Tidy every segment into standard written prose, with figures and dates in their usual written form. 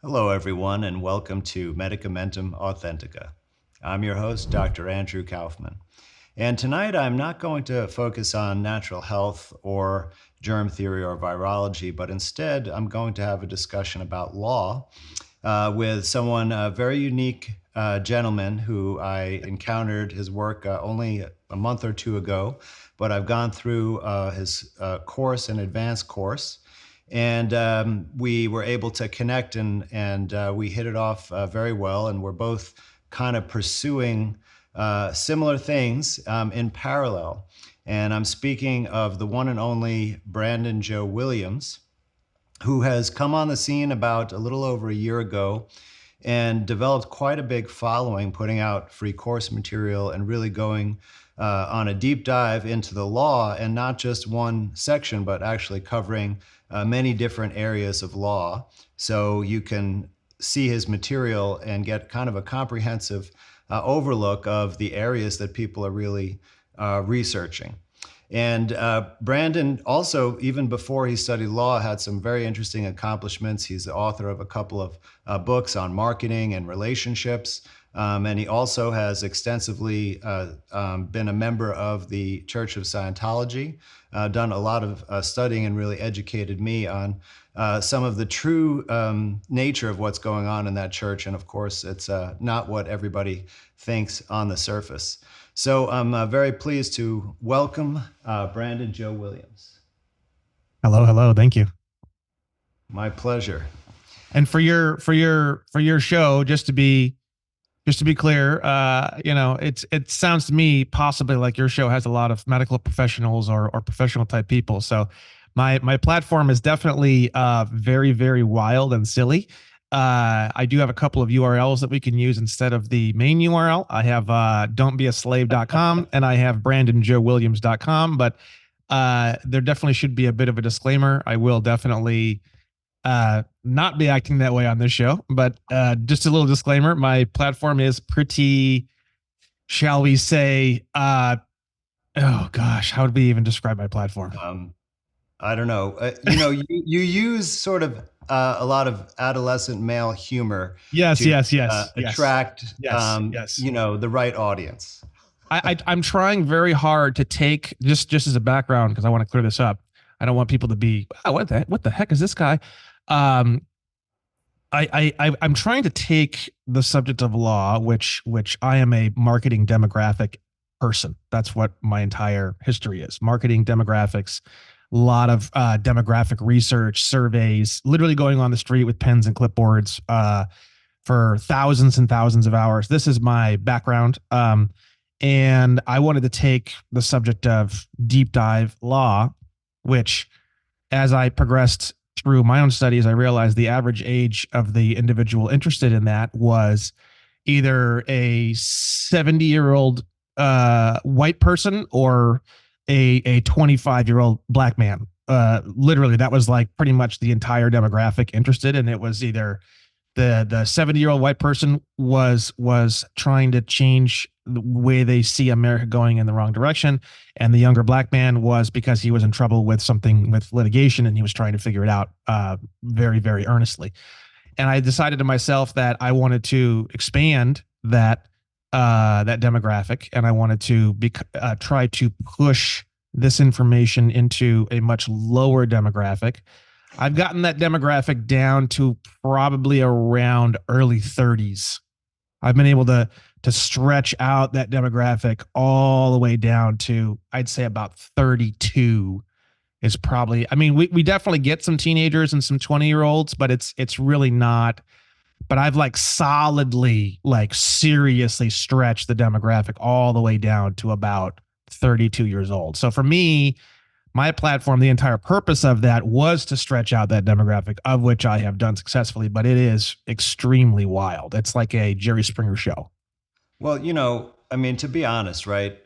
Hello, everyone, and welcome to Medicamentum Authentica. I'm your host, Dr. Andrew Kaufman. And tonight I'm not going to focus on natural health or germ theory or virology, but instead I'm going to have a discussion about law with someone, a very unique gentleman who I encountered his work only a month or two ago, but I've gone through his course, an advanced course. And we were able to connect and we hit it off very well. And we're both kind of pursuing similar things in parallel. And I'm speaking of the one and only Brandon Joe Williams, who has come on the scene about a little over a year ago and developed quite a big following, putting out free course material and really going on a deep dive into the law, and not just one section, but actually covering many different areas of law. So you can see his material and get kind of a comprehensive overlook of the areas that people are really researching. And Brandon also, even before he studied law, had some very interesting accomplishments. He's the author of a couple of books on marketing and relationships. And he also has extensively been a member of the Church of Scientology, done a lot of studying and really educated me on some of the true nature of what's going on in that church. And of course, it's not what everybody thinks on the surface. So I'm very pleased to welcome Brandon Joe Williams. Hello, hello. Thank you. My pleasure. And for your show, just to be clear, it sounds to me possibly like your show has a lot of medical professionals or professional type people. So my platform is definitely very, very wild and silly. I do have a couple of URLs that we can use instead of the main URL. I have don'tbeaslave.com and I have brandonjoewilliams.com, but there definitely should be a bit of a disclaimer. I will definitely not be acting that way on this show, but just a little disclaimer. My platform is pretty, shall we say, oh gosh, how would we even describe my platform? I don't know. You use sort of a lot of adolescent male humor Yes, to yes, yes, attract, yes, yes. the right audience. I'm trying very hard to take just as a background, because I want to clear this up. I don't want people to be, oh, what the heck is this guy? I'm trying to take the subject of law, which I am a marketing demographic person. That's what my entire history is: marketing, demographics, a lot of demographic research, surveys, literally going on the street with pens and clipboards for thousands and thousands of hours. This is my background. And I wanted to take the subject of deep dive law, which, as I progressed through my own studies, I realized the average age of the individual interested in that was either a 70-year-old white person or a 25-year-old black man. Literally, that was like pretty much the entire demographic interested. And it was either the 70-year-old white person was trying to change the way they see America going in the wrong direction, and the younger black man was because he was in trouble with something with litigation and he was trying to figure it out very, very earnestly. And I decided to myself that I wanted to expand that demographic, and I wanted to try to push this information into a much lower demographic. I've gotten that demographic down to probably around early 30s. I've been able to stretch out that demographic all the way down to, I'd say, about 32 is probably, I mean, we definitely get some teenagers and some 20-year-olds, but it's really not. But I've like solidly, like seriously stretched the demographic all the way down to about 32 years old. So for me, my platform, the entire purpose of that was to stretch out that demographic, of which I have done successfully, but it is extremely wild. It's like a Jerry Springer show. Well, I mean, to be honest, right?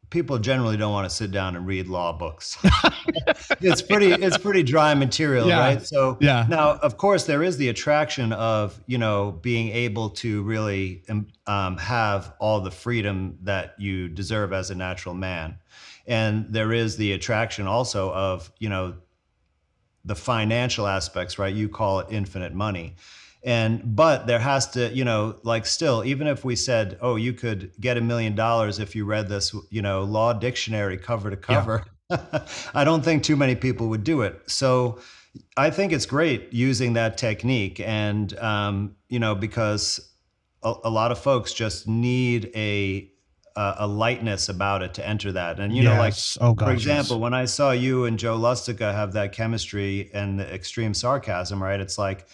People generally don't want to sit down and read law books. It's pretty dry material, Yeah. right? So Yeah. now, of course, there is the attraction of, being able to really have all the freedom that you deserve as a natural man. And there is the attraction also of, the financial aspects, right? You call it infinite money. But there has to, like still, even if we said, oh, you could get $1 million if you read this, law dictionary cover to Yeah. cover, I don't think too many people would do it. So I think it's great using that technique. And, because a lot of folks just need a lightness about it to enter that. And, like, Yes. Oh for gosh, yes. example, when I saw you and Joe Lustica have that chemistry and the extreme sarcasm, right? It's like,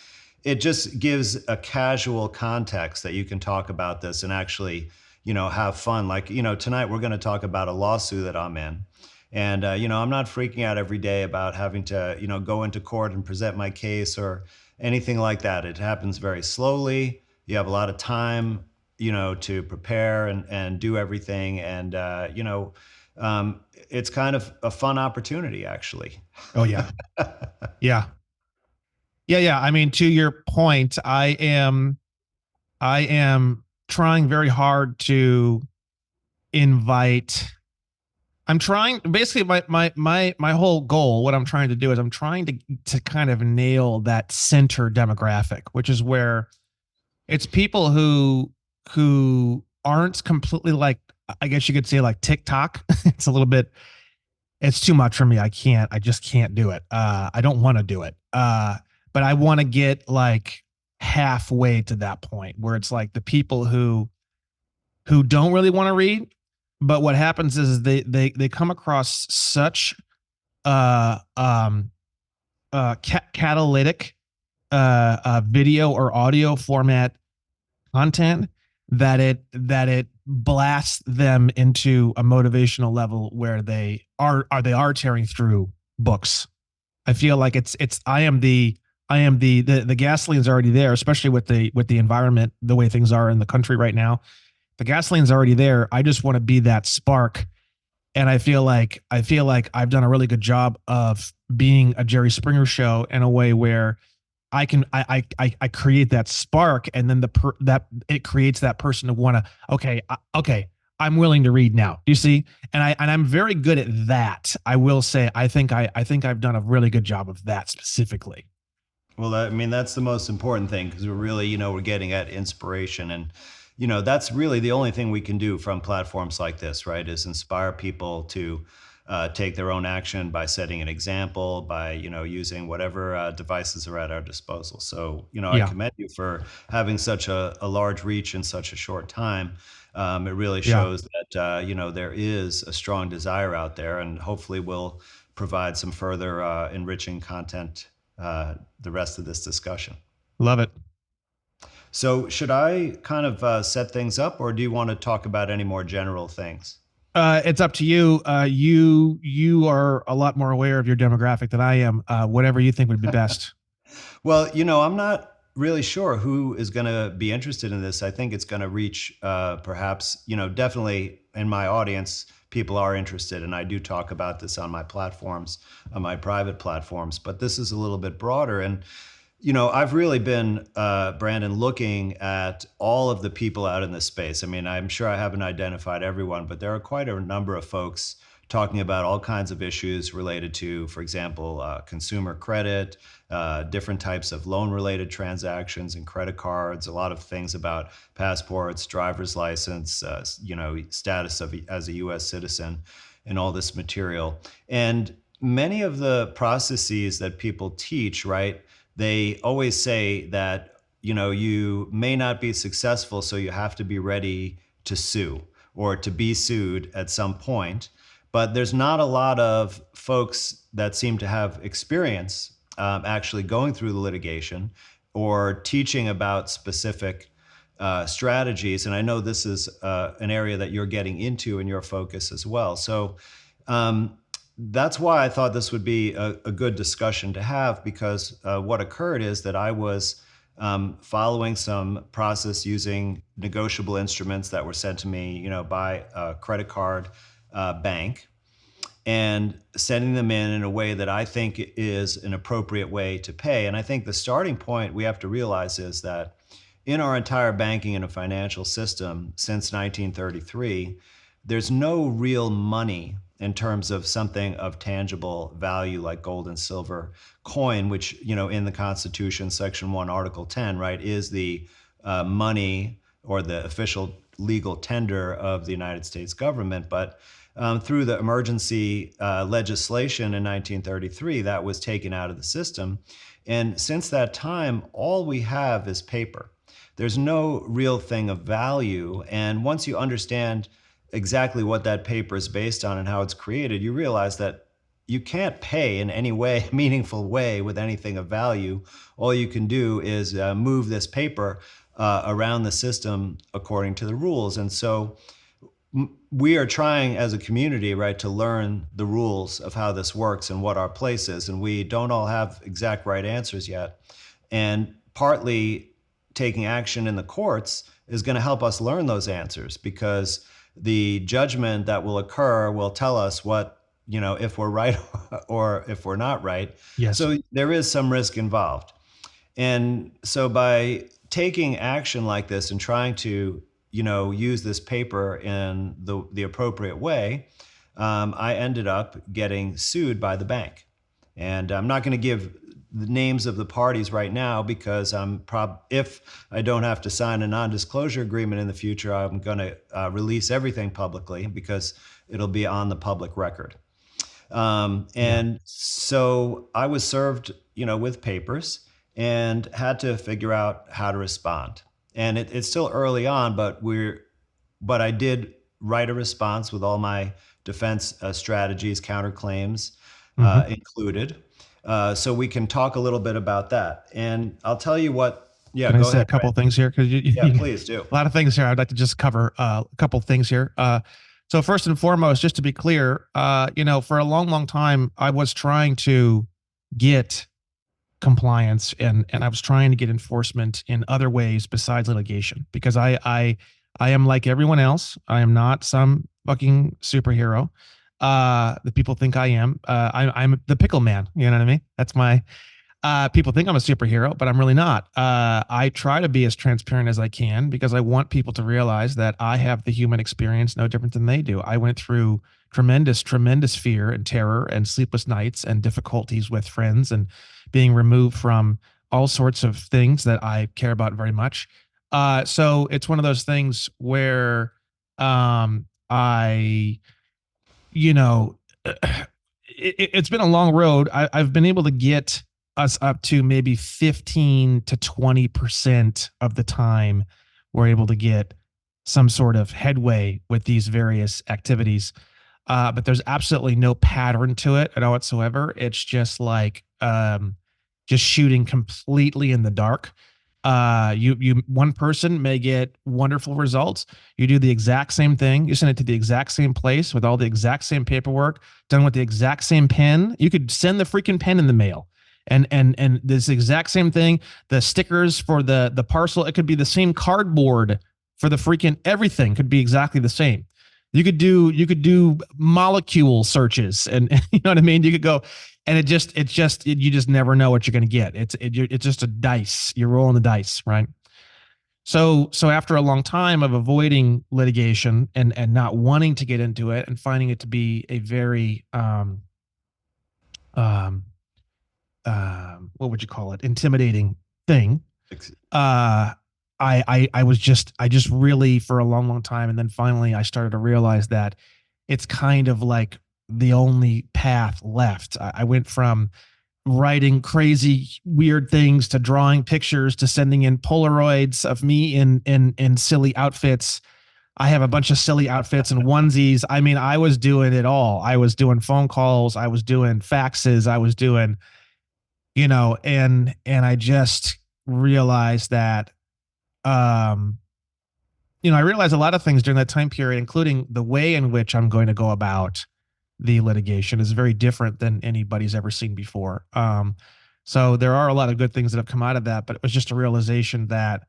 it just gives a casual context that you can talk about this and actually, have fun. Like, tonight we're going to talk about a lawsuit that I'm in. And, I'm not freaking out every day about having to, go into court and present my case or anything like that. It happens very slowly. You have a lot of time, to prepare and do everything. And, it's kind of a fun opportunity, actually. Oh yeah. Yeah. Yeah. Yeah. I mean, to your point, I am trying very hard to invite. I'm trying basically my whole goal, what I'm trying to do is I'm trying to kind of nail that center demographic, which is where it's people who aren't completely like, I guess you could say, like TikTok. It's a little bit, it's too much for me. I just can't do it. I don't want to do it. But I want to get like halfway to that point where it's like the people who don't really want to read, but what happens is they come across such uh um catalytic video or audio format content that it blasts them into a motivational level where they are tearing through books. I feel like it's I am the gasoline's already there, especially with the environment, the way things are in the country right now. The gasoline's already there. I just want to be that spark. And I feel like I've done a really good job of being a Jerry Springer show in a way where I create that spark, and then that it creates that person to want to, okay, I'm willing to read now. Do you see? And I'm very good at that. I will say I think I've done a really good job of that specifically. Well, I mean, that's the most important thing because we're really, we're getting at inspiration. And, that's really the only thing we can do from platforms like this, right? Is inspire people to take their own action by setting an example, by, using whatever devices are at our disposal. So, I Yeah, commend you for having such a large reach in such a short time. It really yeah, shows that, there is a strong desire out there, and hopefully we'll provide some further enriching content the rest of this discussion. love it. So, should I kind of set things up, or do you want to talk about any more general things? It's up to you. You are a lot more aware of your demographic than I am. Whatever you think would be best. Well, I'm not really sure who is going to be interested in this. I think it's going to reach perhaps, definitely in my audience, people are interested. And I do talk about this on my platforms, on my private platforms, but this is a little bit broader. And I've really been, Brandon, looking at all of the people out in this space. I mean, I'm sure I haven't identified everyone, but there are quite a number of folks talking about all kinds of issues related to, for example, consumer credit, different types of loan-related transactions and credit cards, a lot of things about passports, driver's license, status as a U.S. citizen, and all this material. And many of the processes that people teach, right? They always say that, you may not be successful, so you have to be ready to sue or to be sued at some point. But there's not a lot of folks that seem to have experience actually going through the litigation or teaching about specific strategies. And I know this is an area that you're getting into in your focus as well. So um, that's why I thought this would be a good discussion to have, because what occurred is that I was following some process using negotiable instruments that were sent to me, by a credit card bank, and sending them in a way that I think is an appropriate way to pay. And I think the starting point we have to realize is that in our entire banking and financial system since 1933, there's no real money in terms of something of tangible value like gold and silver coin, which, in the Constitution, Section 1, Article 10, right, is the money or the official legal tender of the United States government. But through the emergency legislation in 1933, that was taken out of the system. And since that time, all we have is paper. There's no real thing of value. And once you understand exactly what that paper is based on and how it's created, you realize that you can't pay in any way, meaningful way, with anything of value. All you can do is move this paper around the system according to the rules. And so we are trying as a community, right, to learn the rules of how this works and what our place is. And we don't all have exact right answers yet. And partly taking action in the courts is going to help us learn those answers, because the judgment that will occur will tell us what, if we're right or if we're not right. Yes. So there is some risk involved. And so by taking action like this and trying to, use this paper in the appropriate way, I ended up getting sued by the bank. And I'm not going to give the names of the parties right now, because if I don't have to sign a non-disclosure agreement in the future, I'm going to release everything publicly, because it'll be on the public record. So I was served, with papers and had to figure out how to respond. And it's still early on, but I did write a response with all my defense strategies, counterclaims included. So we can talk a little bit about that. And I'll tell you what. Yeah, Can I go say ahead. a couple things here? Yeah, please do. A lot of things here. I'd like to just cover a couple things here. So first and foremost, just to be clear, for a long, long time, I was trying to get compliance and I was trying to get enforcement in other ways besides litigation, because I am like everyone else. I am not some fucking superhero that people think I am. I'm the pickle man. You know what I mean? That's my people think I'm a superhero, but I'm really not. I try to be as transparent as I can, because I want people to realize that I have the human experience no different than they do. I went through tremendous, tremendous fear and terror and sleepless nights and difficulties with friends and being removed from all sorts of things that I care about very much. So it's one of those things where I, it's been a long road. I've been able to get us up to maybe 15 to 20% of the time we're able to get some sort of headway with these various activities. But there's absolutely no pattern to it at all whatsoever. It's just like just shooting completely in the dark. One person may get wonderful results. You do the exact same thing. You send it to the exact same place with all the exact same paperwork, done with the exact same pen. You could send the freaking pen in the mail. And this exact same thing, the stickers for the parcel, it could be the same cardboard for the freaking everything could be exactly the same. You could do molecule searches and you know what I mean? You could go and you just never know what you're going to get. It's just a dice. You're rolling the dice, right? So after a long time of avoiding litigation and not wanting to get into it and finding it to be a very what would you call it? Intimidating thing. I just really for a long, long time. And then finally I started to realize that it's kind of like the only path left. I went from writing crazy, weird things to drawing pictures to sending in Polaroids of me in silly outfits. I have a bunch of silly outfits and onesies. I mean, I was doing it all. I was doing phone calls. I was doing faxes. I was doing, and I just realized that, I realized a lot of things during that time period, including the way in which I'm going to go about the litigation is very different than anybody's ever seen before. So there are a lot of good things that have come out of that, but it was just a realization that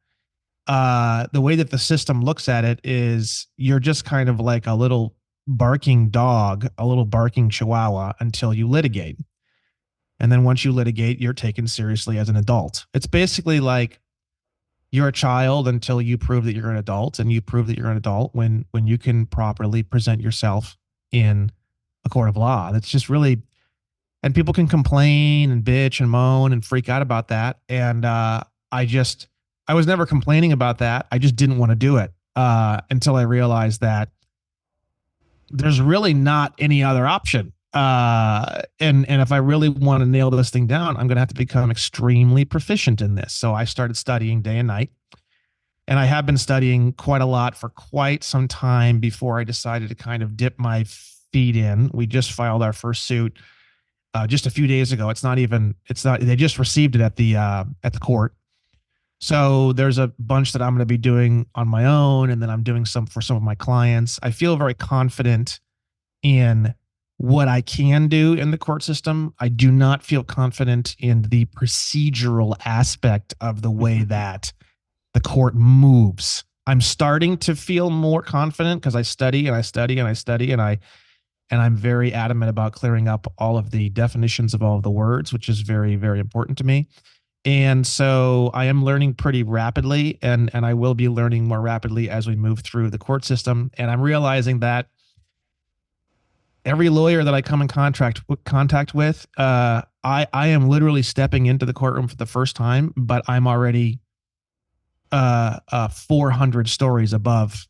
the way that the system looks at it is you're just kind of like a little barking dog, a little barking chihuahua until you litigate. And then once you litigate, you're taken seriously as an adult. It's basically like you're a child until you prove that you're an adult, and you prove that you're an adult when you can properly present yourself in a court of law. That's just really, and people can complain and bitch and moan and freak out about that. And I just, I was never complaining about that. I just didn't want to do it until I realized that there's really not any other option. And if I really want to nail this thing down, I'm going to have to become extremely proficient in this. So I started studying day and night, and I have been studying quite a lot for quite some time before I decided to kind of dip my feet in. We just filed our first suit just a few days ago. It's not even. It's not. They just received it at the court. So there's a bunch that I'm going to be doing on my own, and then I'm doing some for some of my clients. I feel very confident in what I can do in the court system. I do not feel confident in the procedural aspect of the way that the court moves. I'm starting to feel more confident because I study and I study and I study and I'm very adamant about clearing up all of the definitions of all of the words, which is very, very important to me. And so I am learning pretty rapidly, and I will be learning more rapidly as we move through the court system. And I'm realizing that every lawyer that I come in contact with, I am literally stepping into the courtroom for the first time, but I'm already 400 stories above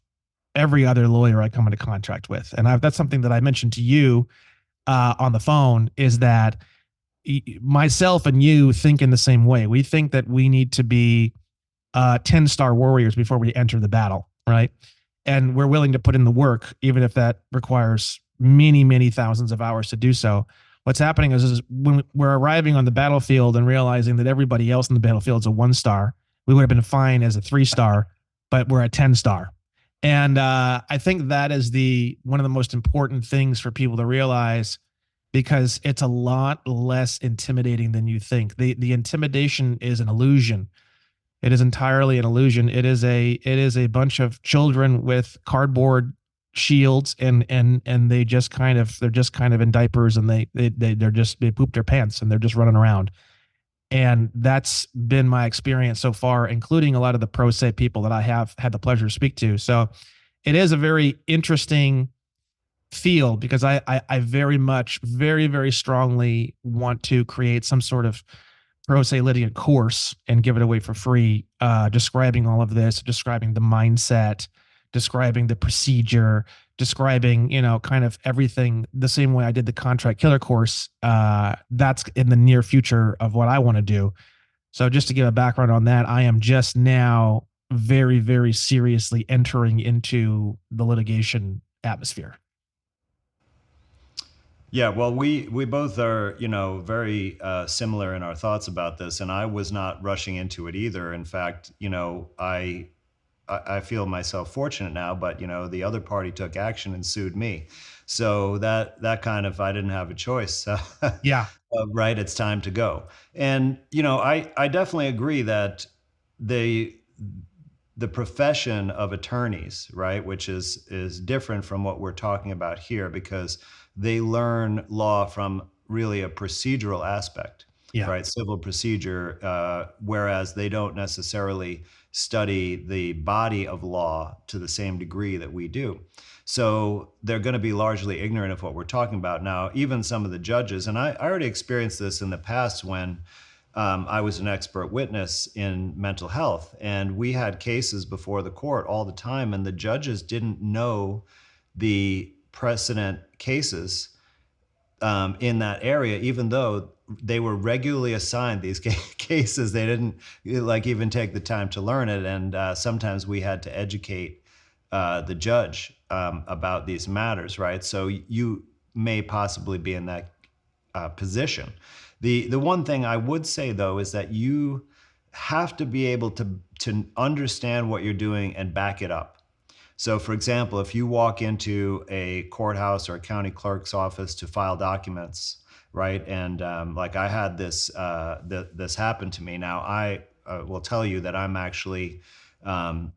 every other lawyer I come into contact with. And that's something that I mentioned to you on the phone, is that myself and you think in the same way. We think that we need to be 10-star warriors before we enter the battle, right? And we're willing to put in the work, even if that requires many, many thousands of hours to do so. What's happening is when we're arriving on the battlefield and realizing that everybody else in the battlefield is a 1-star, we would have been fine as a 3-star, but we're a 10-star. And I think that is one of the most important things for people to realize, because it's a lot less intimidating than you think. The intimidation is an illusion. It is entirely an illusion. It is a bunch of children with cardboard shields, and they're just kind of in diapers, and they poop their pants, and they're just running around. And that's been my experience so far, including a lot of the pro se people that I have had the pleasure to speak to. So it is a very interesting field, because I very much, very, very strongly want to create some sort of pro se litigant course and give it away for free, describing all of this, describing the mindset, describing the procedure, describing, kind of everything the same way I did the contract killer course. That's in the near future of what I want to do. So just to give a background on that, I am just now very, very seriously entering into the litigation atmosphere. Yeah, well, we both are, very similar in our thoughts about this, and I was not rushing into it either. In fact, I feel myself fortunate now, but the other party took action and sued me, so that kind of, I didn't have a choice. Yeah. Right, it's time to go. And I definitely agree that the the profession of attorneys, right, which is different from what we're talking about here, because they learn law from really a procedural aspect, Yeah. right, civil procedure, whereas they don't necessarily study the body of law to the same degree that we do. So they're going to be largely ignorant of what we're talking about. Now, even some of the judges, and I already experienced this in the past when I was an expert witness in mental health, and we had cases before the court all the time, and the judges didn't know the precedent cases in that area, even though they were regularly assigned these cases. They didn't like even take the time to learn it, and sometimes we had to educate the judge about these matters, right? So you may possibly be in that position. The one thing I would say, though, is that you have to be able to understand what you're doing and back it up. So, for example, if you walk into a courthouse or a county clerk's office to file documents, right? And like I had this happen to me. Now, I will tell you that I'm actually um,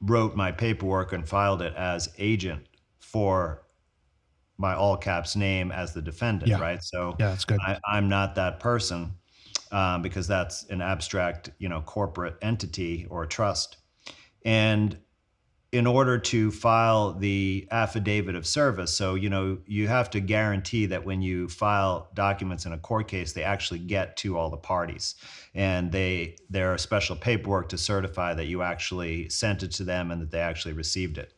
wrote my paperwork and filed it as agent for my all caps name as the defendant, Yeah. right? So Yeah. That's good. I'm not that person. because that's an abstract, corporate entity or trust. And in order to file the affidavit of service, so you have to guarantee that when you file documents in a court case, they actually get to all the parties, and there are special paperwork to certify that you actually sent it to them and that they actually received it.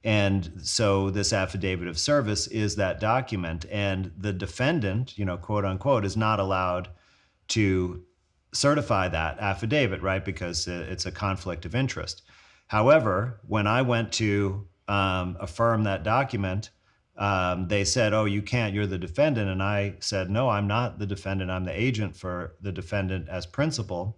And so this affidavit of service is that document, and the defendant, quote unquote, is not allowed to certify that affidavit, right? Because it's a conflict of interest. However, when I went to affirm that document, they said, "Oh, you can't, you're the defendant." And I said, "No, I'm not the defendant. I'm the agent for the defendant as principal."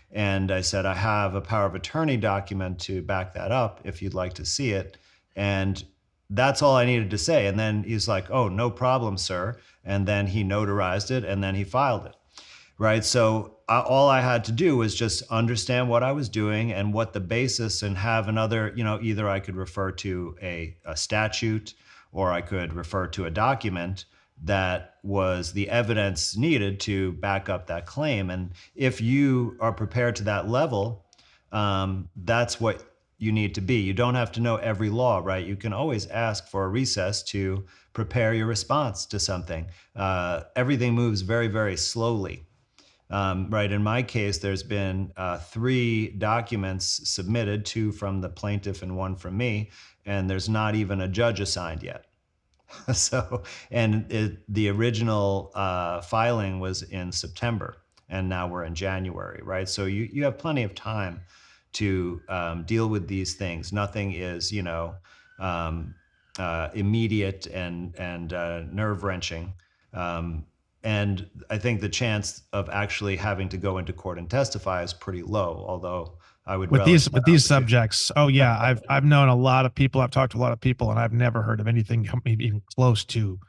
And I said, "I have a power of attorney document to back that up if you'd like to see it." And that's all I needed to say. And then he's like, "Oh, no problem, sir." And then he notarized it and then he filed it. Right. So all I had to do was just understand what I was doing and what the basis, and have another, either I could refer to a statute or I could refer to a document that was the evidence needed to back up that claim. And if you are prepared to that level, that's what you need to be. You don't have to know every law, right? You can always ask for a recess to prepare your response to something. Everything moves very, very slowly. Right. In my case, there's been 3 documents submitted, 2 from the plaintiff and 1 from me, and there's not even a judge assigned yet. So, and the original filing was in September, and now we're in January, right? So you have plenty of time to deal with these things. Nothing is, immediate and nerve-wracking. And I think the chance of actually having to go into court and testify is pretty low, although I would with relish these that with these opportunity. subjects. Oh yeah, I've known a lot of people. I've talked to a lot of people, and I've never heard of anything even close to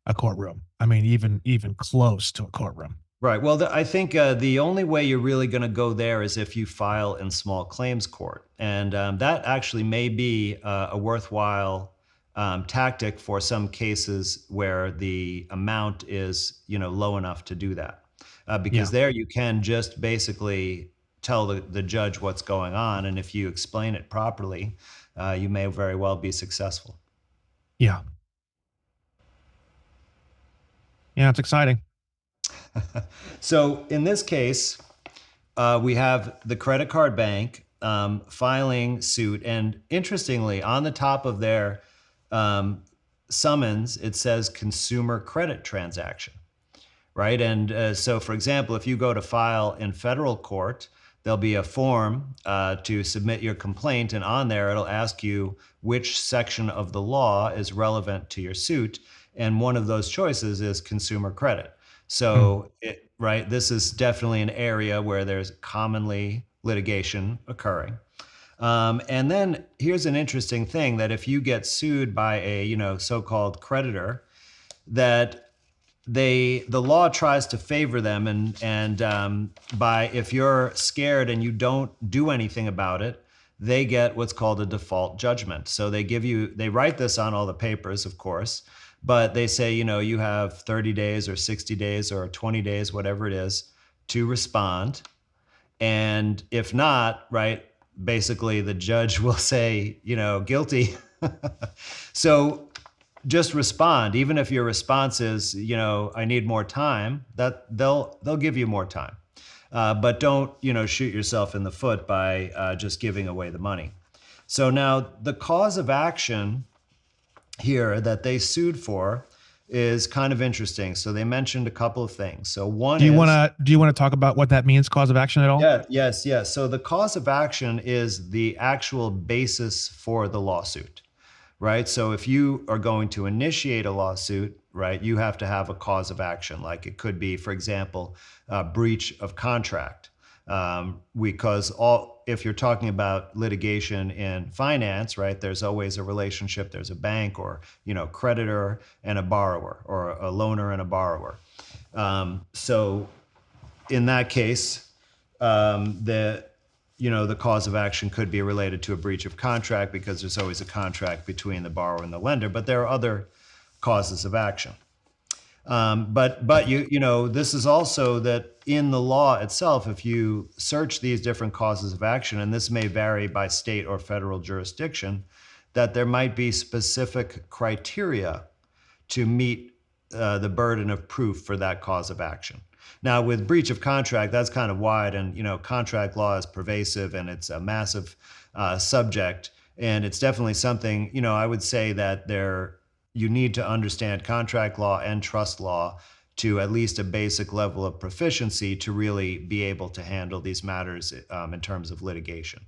a courtroom. I mean, even close to a courtroom. Right. Well, I think the only way you're really going to go there is if you file in small claims court. And that actually may be a worthwhile tactic for some cases where the amount is, low enough to do that. Because Yeah, there you can just basically tell the judge what's going on. And if you explain it properly, you may very well be successful. yeah, yeah. It's exciting. So in this case, we have the credit card bank filing suit. And interestingly, on the top of their summons, it says consumer credit transaction, right? And so, for example, if you go to file in federal court, there'll be a form to submit your complaint. And on there, it'll ask you which section of the law is relevant to your suit. And one of those choices is consumer credit. Hmm. So, right, this is definitely an area where there's commonly litigation occurring. And then here's an interesting thing, that if you get sued by a so-called creditor, that the law tries to favor them, and by, if you're scared and you don't do anything about it, they get what's called a default judgment. So they write this on all the papers, of course, but they say, you have 30 days or 60 days or 20 days, whatever it is, to respond. And if not, right, basically the judge will say, guilty. So just respond. Even if your response is, I need more time, that they'll give you more time. But don't, shoot yourself in the foot by just giving away the money. So now the cause of action here that they sued for is kind of interesting. So they mentioned a couple of things. So one is, Do you want to talk about what that means, cause of action at all? yeah, yes. So the cause of action is the actual basis for the lawsuit, right? So if you are going to initiate a lawsuit, right, you have to have a cause of action. Like it could be, for example, breach of contract. Because if you're talking about litigation in finance, right, there's always a relationship. There's a bank, or creditor and a borrower, or a loaner and a borrower. So in that case, the cause of action could be related to a breach of contract, because there's always a contract between the borrower and the lender. But there are other causes of action. But this is also that in the law itself, if you search these different causes of action, and this may vary by state or federal jurisdiction, that there might be specific criteria to meet the burden of proof for that cause of action. Now, with breach of contract, that's kind of wide, and contract law is pervasive, and it's a massive subject, and it's definitely something. I would say that you need to understand contract law and trust law to at least a basic level of proficiency to really be able to handle these matters in terms of litigation.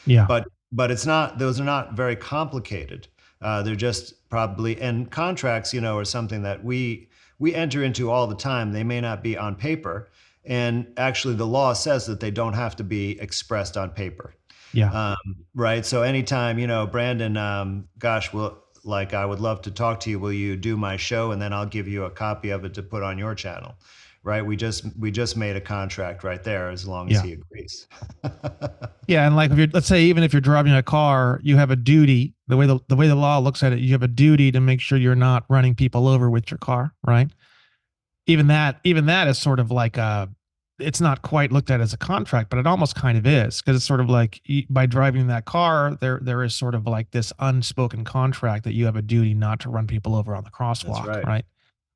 Yeah. But it's not; those are not very complicated. They're just probably, and contracts, are something that we enter into all the time. They may not be on paper, and actually, the law says that they don't have to be expressed on paper. Yeah. Right. So anytime, Brandon, gosh, I would love to talk to you. Will you do my show? And then I'll give you a copy of it to put on your channel. Right. We just made a contract right there, as long as Yeah. he agrees. Yeah, and like let's say even if you're driving a car, you have a duty. The way the law looks at it, you have a duty to make sure you're not running people over with your car, right? Even that is sort of like it's not quite looked at as a contract, but it almost kind of is, because it's sort of like by driving that car, there is sort of like this unspoken contract that you have a duty not to run people over on the That's crosswalk, right. right?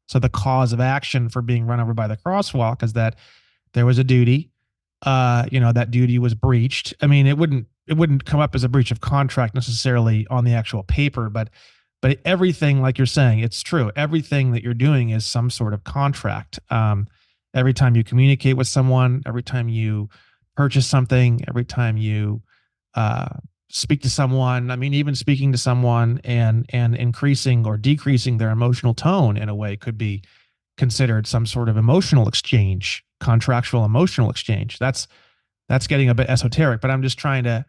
So the cause of action for being run over by the crosswalk is that there was a duty. That duty was breached. I mean, it wouldn't come up as a breach of contract necessarily on the actual paper, but everything, like you're saying, it's true. Everything that you're doing is some sort of contract. Every time you communicate with someone, every time you purchase something, every time you uh, speak to someone. I mean, even speaking to someone and increasing or decreasing their emotional tone in a way could be considered some sort of emotional exchange, contractual emotional exchange. That's getting a bit esoteric, but I'm just trying to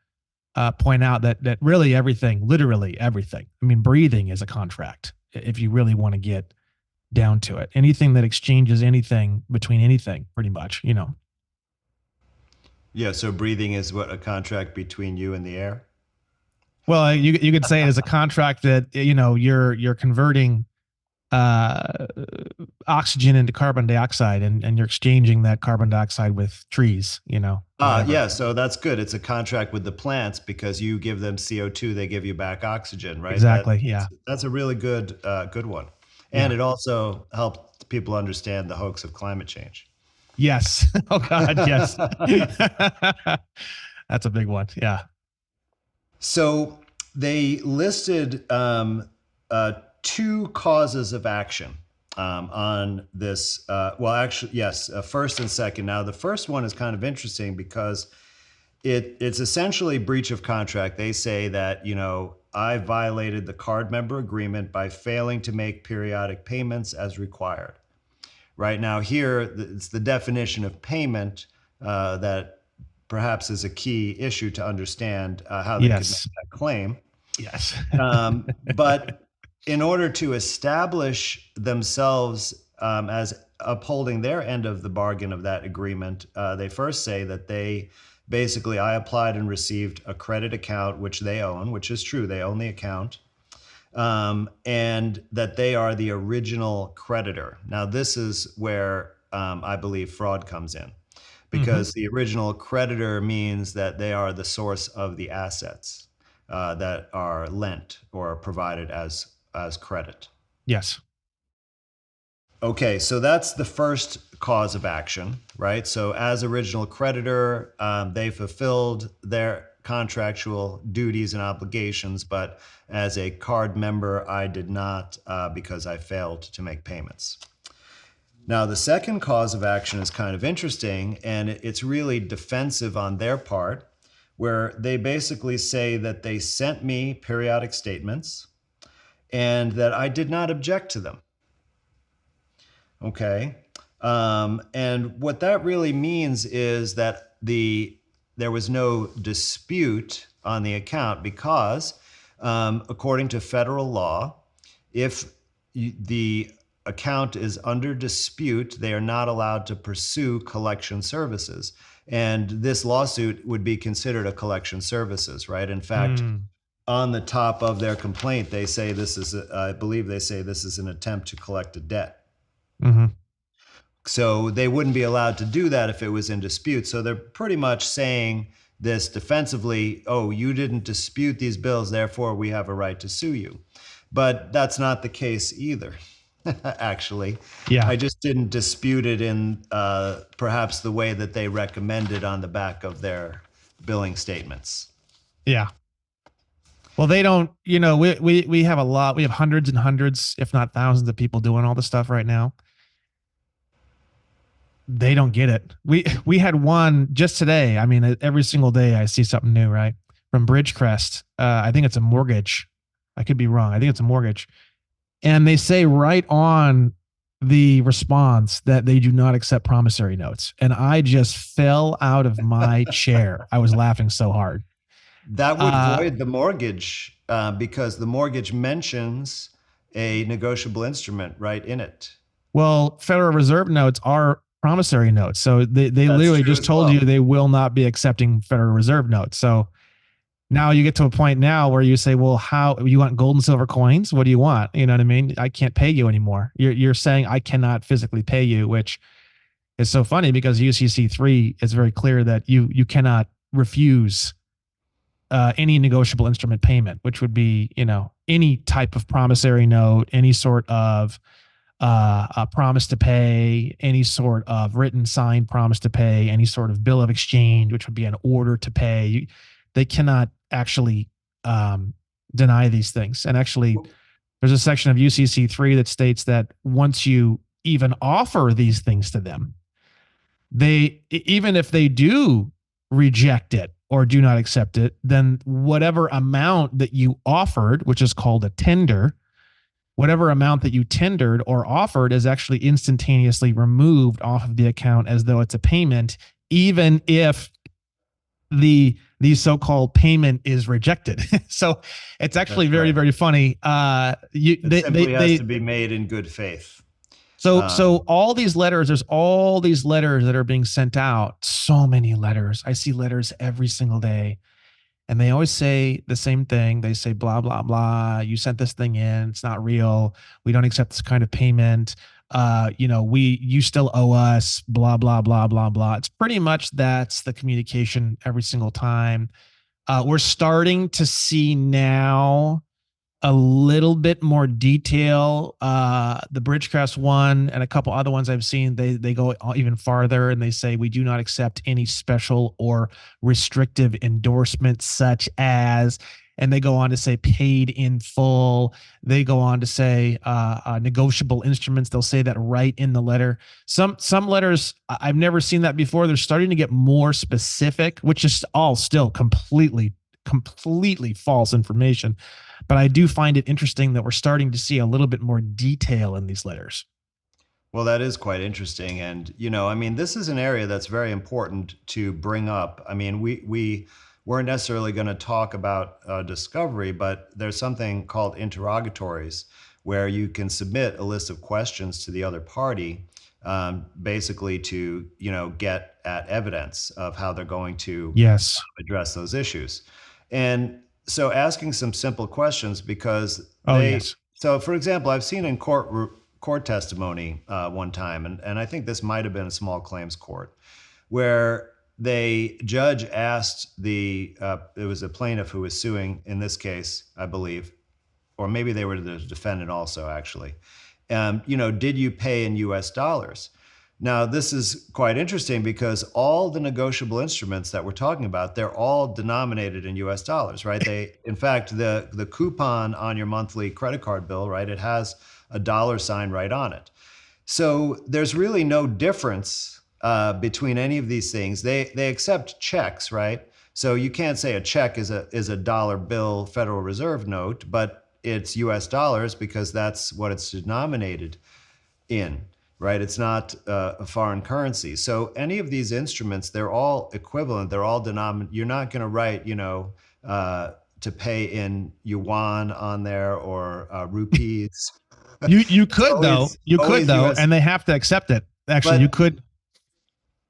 point out that really everything, literally everything. I mean, breathing is a contract if you really want to get down to it. Anything that exchanges anything between anything, pretty much. Yeah. So breathing is what, a contract between you and the air. Well, you could say it as a contract that you're converting uh, oxygen into carbon dioxide, and you're exchanging that carbon dioxide with trees, whatever. Yeah, so that's good. It's a contract with the plants because you give them CO2, they give you back oxygen, right? Exactly. Yeah. That's a really good one, and Yeah. it also helps people understand the hoax of climate change. Yes. Oh God. Yes. That's a big one. Yeah. So they listed two causes of action on this. Well, actually, yes, first and second. Now, the first one is kind of interesting because it's essentially breach of contract. They say that, I violated the card member agreement by failing to make periodic payments as required. Right now, here, it's the definition of payment that perhaps is a key issue to understand how they could make Yes. that claim. Yes. But in order to establish themselves as upholding their end of the bargain of that agreement, they first say that I applied and received a credit account, which they own, which is true. They own the account. And that they are the original creditor. Now, this is where I believe fraud comes in, because the original creditor means that they are the source of the assets that are lent or provided as credit. Yes. Okay, so that's the first cause of action, right? So as original creditor, they fulfilled their contractual duties and obligations, but as a card member, I did not because I failed to make payments. Now, the second cause of action is kind of interesting, and it's really defensive on their part, where they basically say that they sent me periodic statements and that I did not object to them. Okay. And what that really means is that there was no dispute on the account because, according to federal law, if the account is under dispute, they are not allowed to pursue collection services. And this lawsuit would be considered a collection services, right? In fact, on the top of their complaint, they say I believe they say this is an attempt to collect a debt. Mm-hmm. So they wouldn't be allowed to do that if it was in dispute. So they're pretty much saying this defensively: oh, you didn't dispute these bills, therefore we have a right to sue you. But that's not the case either, actually. Yeah. I just didn't dispute it in perhaps the way that they recommended on the back of their billing statements. Yeah. Well, they don't, we have we have hundreds and hundreds, if not thousands of people doing all this stuff right now. They don't get it. We had one just today. I mean, every single day I see something new, right? From Bridgecrest. I think it's a mortgage. I could be wrong. I think it's a mortgage. And they say right on the response that they do not accept promissory notes. And I just fell out of my chair. I was laughing so hard. That would void the mortgage because the mortgage mentions a negotiable instrument right in it. Well, Federal Reserve notes are promissory notes. So they That's literally true just as told well. you they will not be accepting Federal Reserve notes. So now you get to a point now where you say, well, how you want gold and silver coins? What do you want? You know what I mean? I can't pay you anymore. You're saying I cannot physically pay you, which is so funny because UCC 3 is very clear that you cannot refuse any negotiable instrument payment, which would be, any type of promissory note, any sort of a promise to pay, any sort of written signed promise to pay, any sort of bill of exchange, which would be an order to pay. They cannot actually deny these things. And actually, there's a section of UCC 3 that states that once you even offer these things to them, they, even if they do reject it or do not accept it, then whatever amount that you offered, which is called a tender, whatever amount that you tendered or offered is actually instantaneously removed off of the account as though it's a payment, even if the so-called payment is rejected. So it's actually very, very funny. It simply has to be made in good faith. So all these letters, there's all these letters that are being sent out. So many letters. I see letters every single day. And they always say the same thing. They say, blah, blah, blah. You sent this thing in. It's not real. We don't accept this kind of payment. You still owe us, blah, blah, blah, blah, blah. It's pretty much that's the communication every single time. We're starting to see now a little bit more detail. The Bridgecrest one and a couple other ones I've seen, they go even farther and they say we do not accept any special or restrictive endorsements such as, and they go on to say paid in full. They go on to say negotiable instruments. They'll say that right in the letter. Some letters, I've never seen that before. They're starting to get more specific, which is all still completely false information. But I do find it interesting that we're starting to see a little bit more detail in these letters. Well, that is quite interesting. And, this is an area that's very important to bring up. I mean, we weren't necessarily going to talk about discovery, but there's something called interrogatories where you can submit a list of questions to the other party, basically to, get at evidence of how they're going to address those issues. And so asking some simple questions because so for example, I've seen in court testimony one time, and I think this might have been a small claims court, where judge asked it was a plaintiff who was suing in this case, I believe, or maybe they were the defendant also actually. Did you pay in US dollars? Now, this is quite interesting because all the negotiable instruments that we're talking about, they're all denominated in US dollars, right? In fact, the coupon on your monthly credit card bill, right, it has a dollar sign right on it. So there's really no difference between any of these things. They accept checks, right? So you can't say a check is a dollar bill Federal Reserve note, but it's US dollars because that's what it's denominated in. Right? It's not a foreign currency. So any of these instruments, they're all equivalent. They're all denominated. You're not going to write, to pay in yuan on there or rupees. You could though. You could though, and they have to accept it. Actually, you could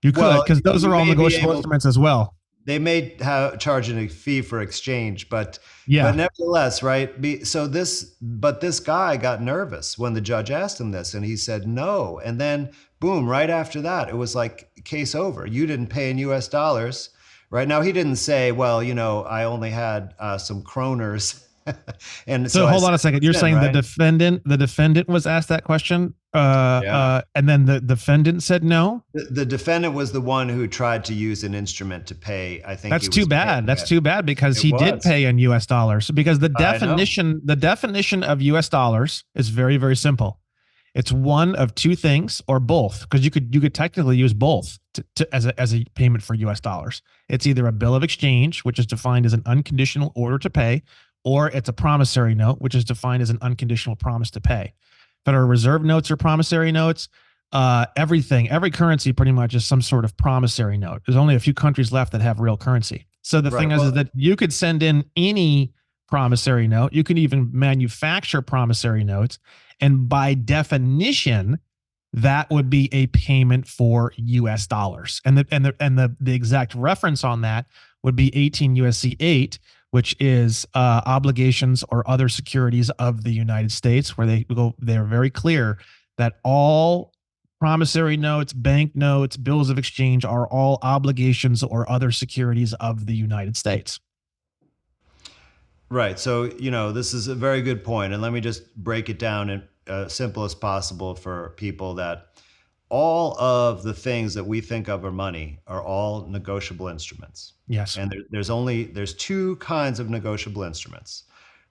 because those are all negotiable instruments as well. they may charge a fee for exchange, but Yeah. nevertheless, right? But this guy got nervous when the judge asked him this, and he said no. And then, boom! Right after that, it was like case over. You didn't pay in U.S. dollars, right? Now he didn't say, well, I only had some kroners, and so So I hold sent on a second. You're those in, saying right? the defendant was asked that question, Yeah. and then the defendant said no. The defendant was the one who tried to use an instrument to pay. I think That's he too was paying bad. That's it. too bad because It he did was. pay in U.S. dollars. Because I know. the definition of U.S. dollars is very, very simple. It's one of two things or both, because you could technically use both as a payment for U.S. dollars. It's either a bill of exchange, which is defined as an unconditional order to pay, or it's a promissory note, which is defined as an unconditional promise to pay. Federal Reserve notes are promissory notes. Every currency pretty much is some sort of promissory note. There's only a few countries left that have real currency. So the thing Right. is Well, that you could send in any promissory note. You can even manufacture promissory notes. And by definition, that would be a payment for US dollars. And the exact reference on that would be 18 USC 8, which is obligations or other securities of the United States, where they're very clear that all promissory notes, bank notes, bills of exchange are all obligations or other securities of the United States. right. So, this is a very good point. And let me just break it down in simple as possible for people that all of the things that we think of are money are all negotiable instruments. Yes. And there's two kinds of negotiable instruments,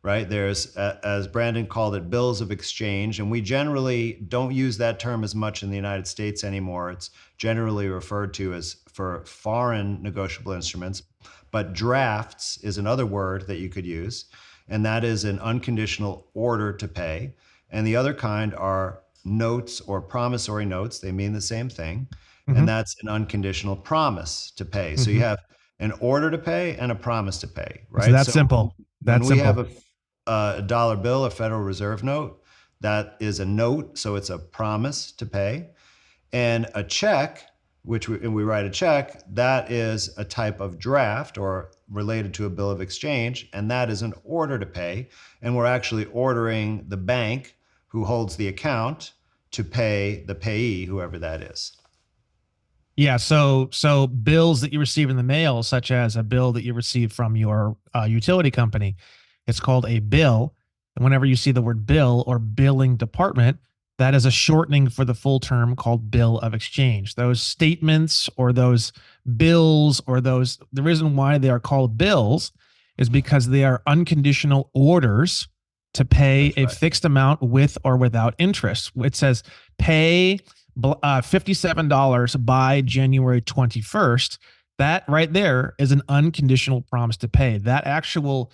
right? There's, as Brandon called it, bills of exchange. And we generally don't use that term as much in the United States anymore. It's generally referred to as for foreign negotiable instruments. But drafts is another word that you could use, and that is an unconditional order to pay. And the other kind are notes or promissory notes. They mean the same thing. Mm-hmm. And that's an unconditional promise to pay. So Mm-hmm. you have an order to pay and a promise to pay, It's right? that So simple. when That we have simple. a dollar bill, a Federal Reserve note, that is a note. So it's a promise to pay. And a check, and we write a check, that is a type of draft or related to a bill of exchange, and that is an order to pay. And we're actually ordering the bank who holds the account to pay the payee, whoever that is. Yeah. So bills that you receive in the mail, such as a bill that you receive from your utility company, it's called a bill. And whenever you see the word bill or billing department, that is a shortening for the full term called bill of exchange. Those statements or those bills or the reason why they are called bills is because they are unconditional orders to pay That's a right. fixed amount with or without interest. It says pay $57 by January 21st. That right there is an unconditional promise to pay. That actual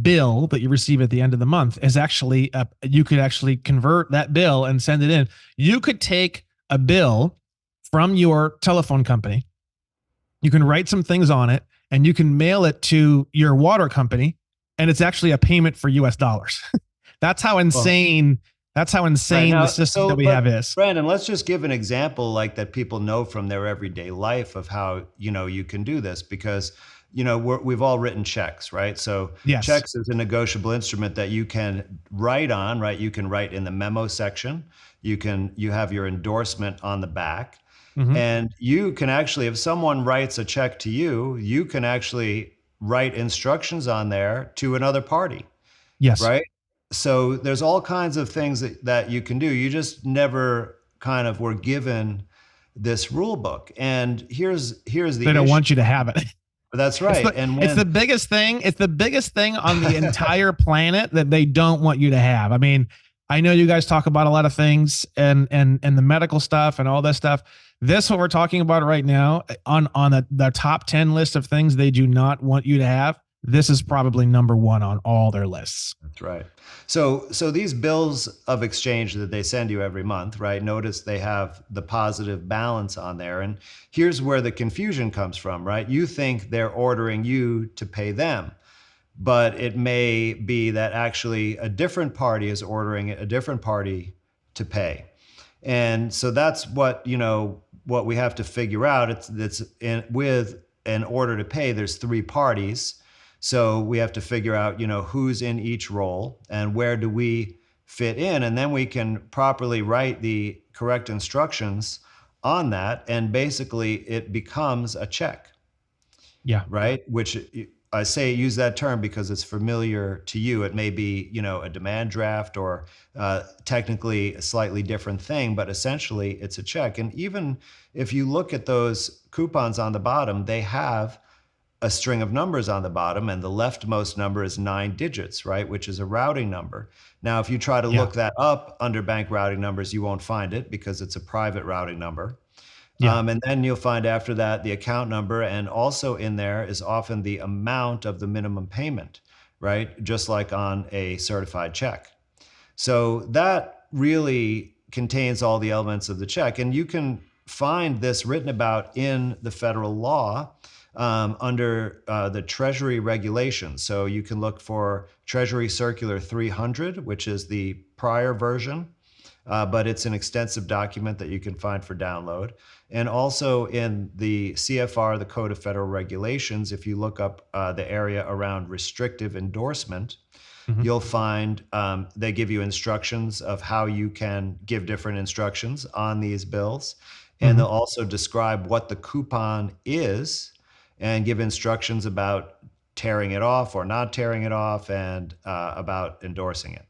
bill that you receive at the end of the month is actually you could actually convert that bill and send it in. You could take a bill from your telephone company, you can write some things on it, and you can mail it to your water company, and it's actually a payment for US dollars. That's how Well, insane right the now, system that we have but is. Brandon, let's just give an example like that people know from their everyday life of how, you can do this because, we've all written checks, right? So Yes. checks is a negotiable instrument that you can write on, right? You can write in the memo section. You have your endorsement on the back. Mm-hmm. And you can actually, if someone writes a check to you, you can actually write instructions on there to another party, Yes. right? So there's all kinds of things that you can do. You just never kind of were given this rule book. And here's They the don't issue. want you to have it. That's right. And It's the when biggest thing. It's the biggest thing on the entire planet that they don't want you to have. I mean, I know you guys talk about a lot of things and the medical stuff and all this stuff. This what we're talking about right now on the top 10 list of things they do not want you to have. This is probably number one on all their lists. That's right. So these bills of exchange that they send you every month, right? Notice they have the positive balance on there. And here's where the confusion comes from, right? You think they're ordering you to pay them, but it may be that actually a different party is ordering a different party to pay. And so that's what we have to figure out. It's with in order to pay, there's three parties. So we have to figure out, who's in each role and where do we fit in. And then we can properly write the correct instructions on that. And basically it becomes a check, Yeah. right? Which I say use that term because it's familiar to you. It may be, a demand draft or technically a slightly different thing, but essentially it's a check. And even if you look at those coupons on the bottom, they have a string of numbers on the bottom, and the leftmost number is 9 digits, right? Which is a routing number. Now, if you try to look that up under bank routing numbers, you won't find it because it's a private routing number. Yeah. And then you'll find after that the account number, and also in there is often the amount of the minimum payment, right? Just like on a certified check. So that really contains all the elements of the check. And you can find this written about in the federal law under the Treasury regulations. So you can look for Treasury Circular 300, which is the prior version, but it's an extensive document that you can find for download. And also in the CFR, the Code of Federal Regulations, if you look up the area around restrictive endorsement, you'll find they give you instructions of how you can give different instructions on these bills. And they'll also describe what the coupon is and give instructions about tearing it off or not tearing it off, and about endorsing it.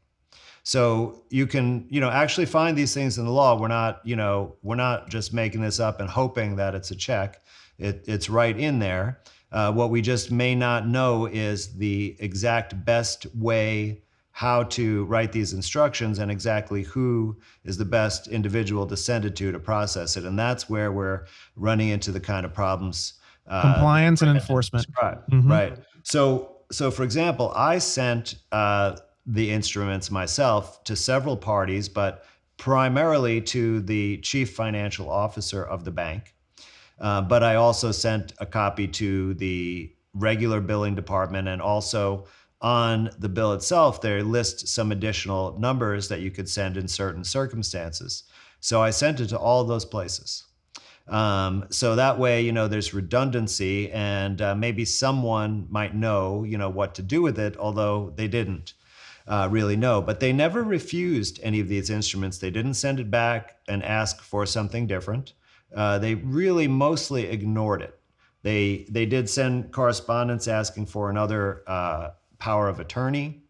So you can, actually find these things in the law. We're not just making this up and hoping that it's a check. It's right in there. What we just may not know is the exact best way how to write these instructions and exactly who is the best individual to send it to process it. And that's where we're running into the kind of problems. Compliance and enforcement. Right. So for example, I sent the instruments myself to several parties, but primarily to the chief financial officer of the bank. But I also sent a copy to the regular billing department, and also on the bill itself, they list some additional numbers that you could send in certain circumstances. So I sent it to all those places. So that way, there's redundancy, and maybe someone might know, what to do with it, although they didn't really know. But they never refused any of these instruments. They didn't send it back and ask for something different. They really mostly ignored it. They did send correspondence asking for another power of attorney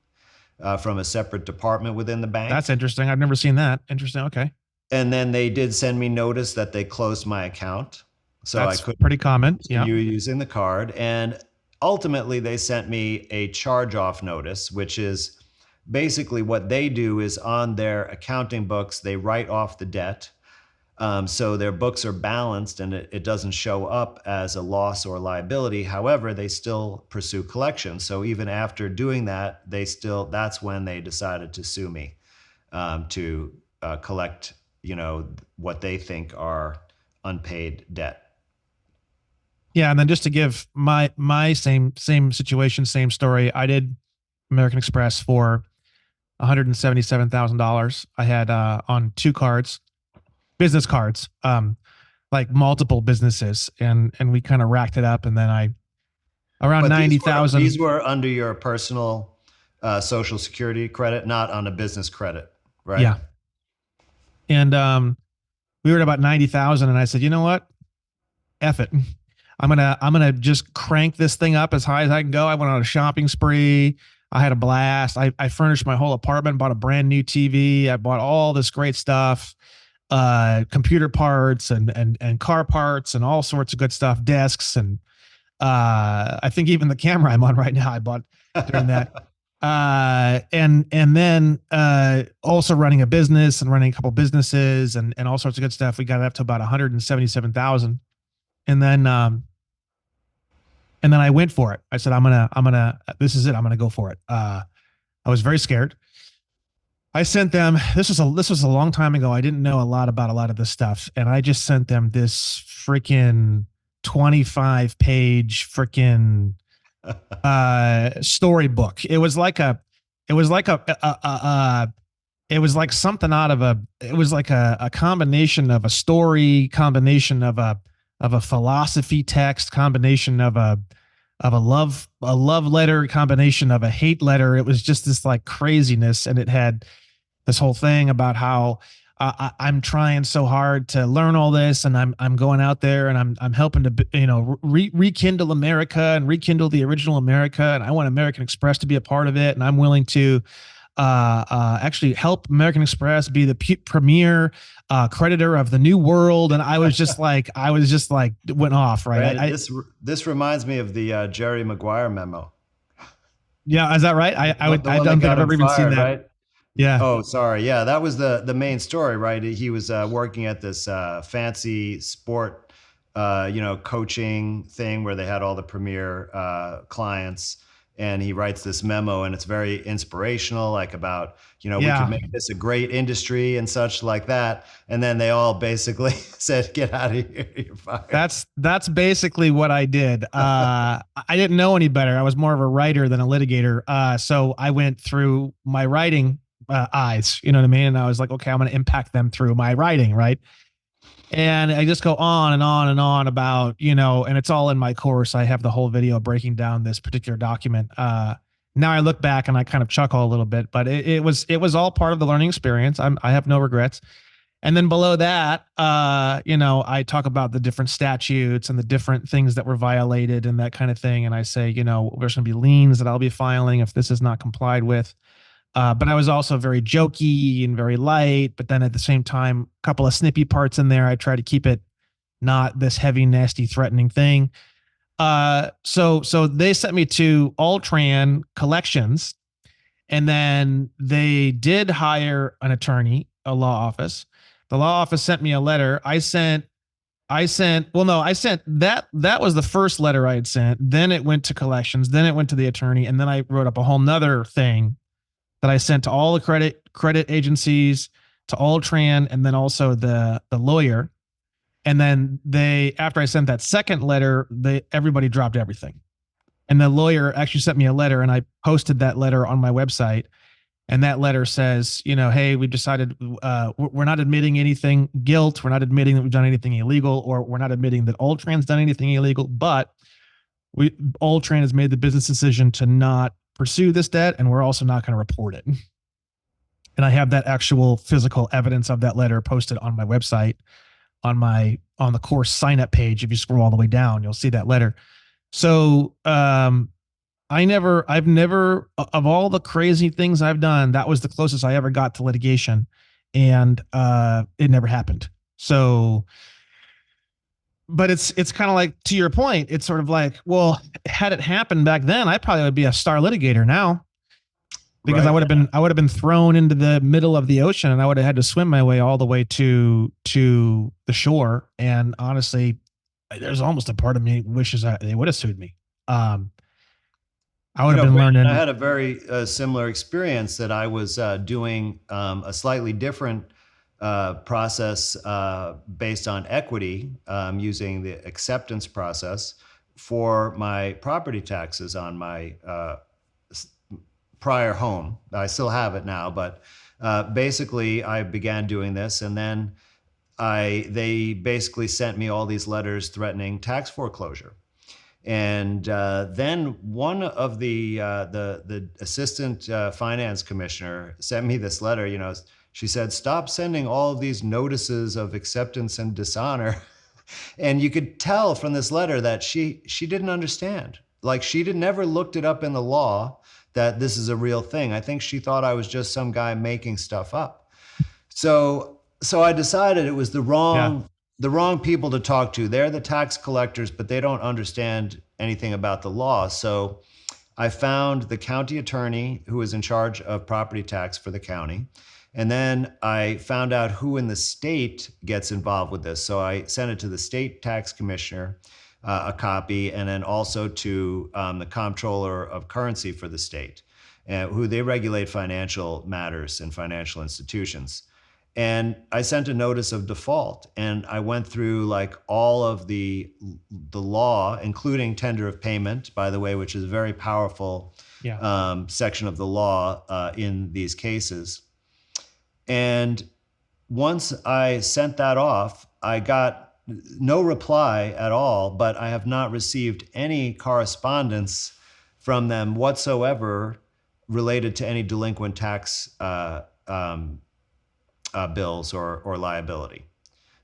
from a separate department within the bank. That's interesting. I've never seen that. Interesting. Okay. And then they did send me notice that they closed my account. So That's I couldn't pretty common. continue using the card. And ultimately, they sent me a charge-off notice, which is basically what they do is on their accounting books, they write off the debt. So their books are balanced and it doesn't show up as a loss or liability. However, they still pursue collection. So even after doing that, that's when they decided to sue me to collect, what they think are unpaid debt. Yeah, and then just to give my same situation, same story. I did American Express for $177,000. I had on 2 cards, business cards, like multiple businesses, and we kind of racked it up, and then around 90,000. These were under your personal Social Security credit, not on a business credit, right? Yeah. And we were at about 90,000, and I said, you know what? F it. I'm gonna just crank this thing up as high as I can go. I went on a shopping spree. I had a blast. I furnished my whole apartment, bought a brand new TV. I bought all this great stuff, computer parts and car parts and all sorts of good stuff, desks, and I think even the camera I'm on right now I bought during that. And then also running a business and running a couple businesses and all sorts of good stuff. We got it up to about 177,000. And then I went for it. I said, this is it. I'm going to go for it. I was very scared. I sent them, this was a long time ago. I didn't know a lot about a lot of this stuff. And I just sent them this freaking 25-page freaking storybook. It was like something out of it was like a combination of a story, combination of a of a philosophy text, combination of a love letter, combination of a hate letter. It was just this like craziness, and it had this whole thing about how I'm trying so hard to learn all this, and I'm going out there and I'm helping to rekindle America and rekindle the original America, and I want American Express to be a part of it, and I'm willing to actually help American Express be the premier creditor of the new world. And I was just like went off, right? Right. This reminds me of the Jerry Maguire memo. Yeah, is that right? The I one that don't think got I've him ever even seen fired, that. right? Yeah, Oh, sorry. Yeah, that was the main story, right? He was working at this fancy sport, coaching thing where they had all the premier clients, and he writes this memo, and it's very inspirational, like about we could yeah. make this a great industry and such like that. And then they all basically said, "Get out of here, you're fired." That's basically what I did. I didn't know any better. I was more of a writer than a litigator. So I went through my writing eyes, you know what I mean? And I was like, okay, I'm going to impact them through my writing, right? And I just go on and on and on about, and it's all in my course. I have the whole video breaking down this particular document. Now I look back and I kind of chuckle a little bit, but it was all part of the learning experience. I have no regrets. And then below that, I talk about the different statutes and the different things that were violated and that kind of thing. And I say, there's going to be liens that I'll be filing if this is not complied with. But I was also very jokey and very light. But then at the same time, a couple of snippy parts in there. I try to keep it not this heavy, nasty, threatening thing. So they sent me to Altran Collections, and then they did hire an attorney, a law office. The law office sent me a letter. I sent that was the first letter I had sent. Then it went to collections. Then it went to the attorney. And then I wrote up a whole nother thing that I sent to all the credit agencies, to Altran, and then also the lawyer. And then after I sent that second letter, everybody dropped everything. And the lawyer actually sent me a letter, and I posted that letter on my website. And that letter says, hey, we've decided we're not admitting anything guilt. We're not admitting that we've done anything illegal, or we're not admitting that Altran's done anything illegal. But Altran has made the business decision to not pursue this debt, and we're also not going to report it. And I have that actual physical evidence of that letter posted on my website, on the course sign up page. If you scroll all the way down, you'll see that letter. So I've never, of all the crazy things I've done, that was the closest I ever got to litigation, and it never happened. So, but it's kind of like, to your point, it's sort of like, well, had it happened back then, I probably would be a star litigator now, because Right. I would have been thrown into the middle of the ocean, and I would have had to swim my way all the way to the shore. And honestly, there's almost a part of me wishes they would have sued me. I would have been Brandon, I learning. had a very similar experience that I was doing a slightly different process based on equity, using the acceptance process for my property taxes on my prior home. I still have it now, but basically I began doing this, and then they basically sent me all these letters threatening tax foreclosure. And then one of the assistant finance commissioner sent me this letter. She said, "Stop sending all of these notices of acceptance and dishonor." And you could tell from this letter that she didn't understand. Like, she never looked it up in the law that this is a real thing. I think she thought I was just some guy making stuff up. So I decided it was Yeah. the wrong people to talk to. They're the tax collectors, but they don't understand anything about the law. So I found the county attorney who was in charge of property tax for the county. And then I found out who in the state gets involved with this. So I sent it to the state tax commissioner, a copy, and then also to the comptroller of currency for the state, who they regulate financial matters and financial institutions. And I sent a notice of default, and I went through like all of the law, including tender of payment, by the way, which is a very powerful Yeah. section of the law in these cases. And once I sent that off, I got no reply at all, but I have not received any correspondence from them whatsoever related to any delinquent tax bills or liability.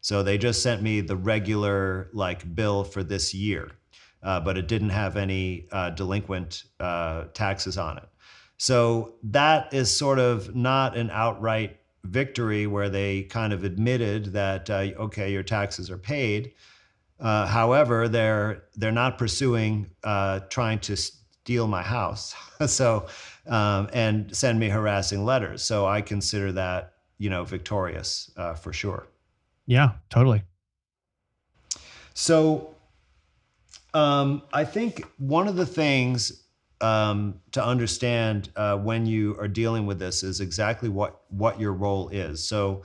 So they just sent me the regular like bill for this year, but it didn't have any delinquent taxes on it. So that is sort of not an outright victory where they kind of admitted that okay, your taxes are paid. However, they're not pursuing trying to steal my house, so and send me harassing letters. So I consider that victorious for sure. Yeah, totally. So I think one of the things to understand when you are dealing with this is exactly what your role is. So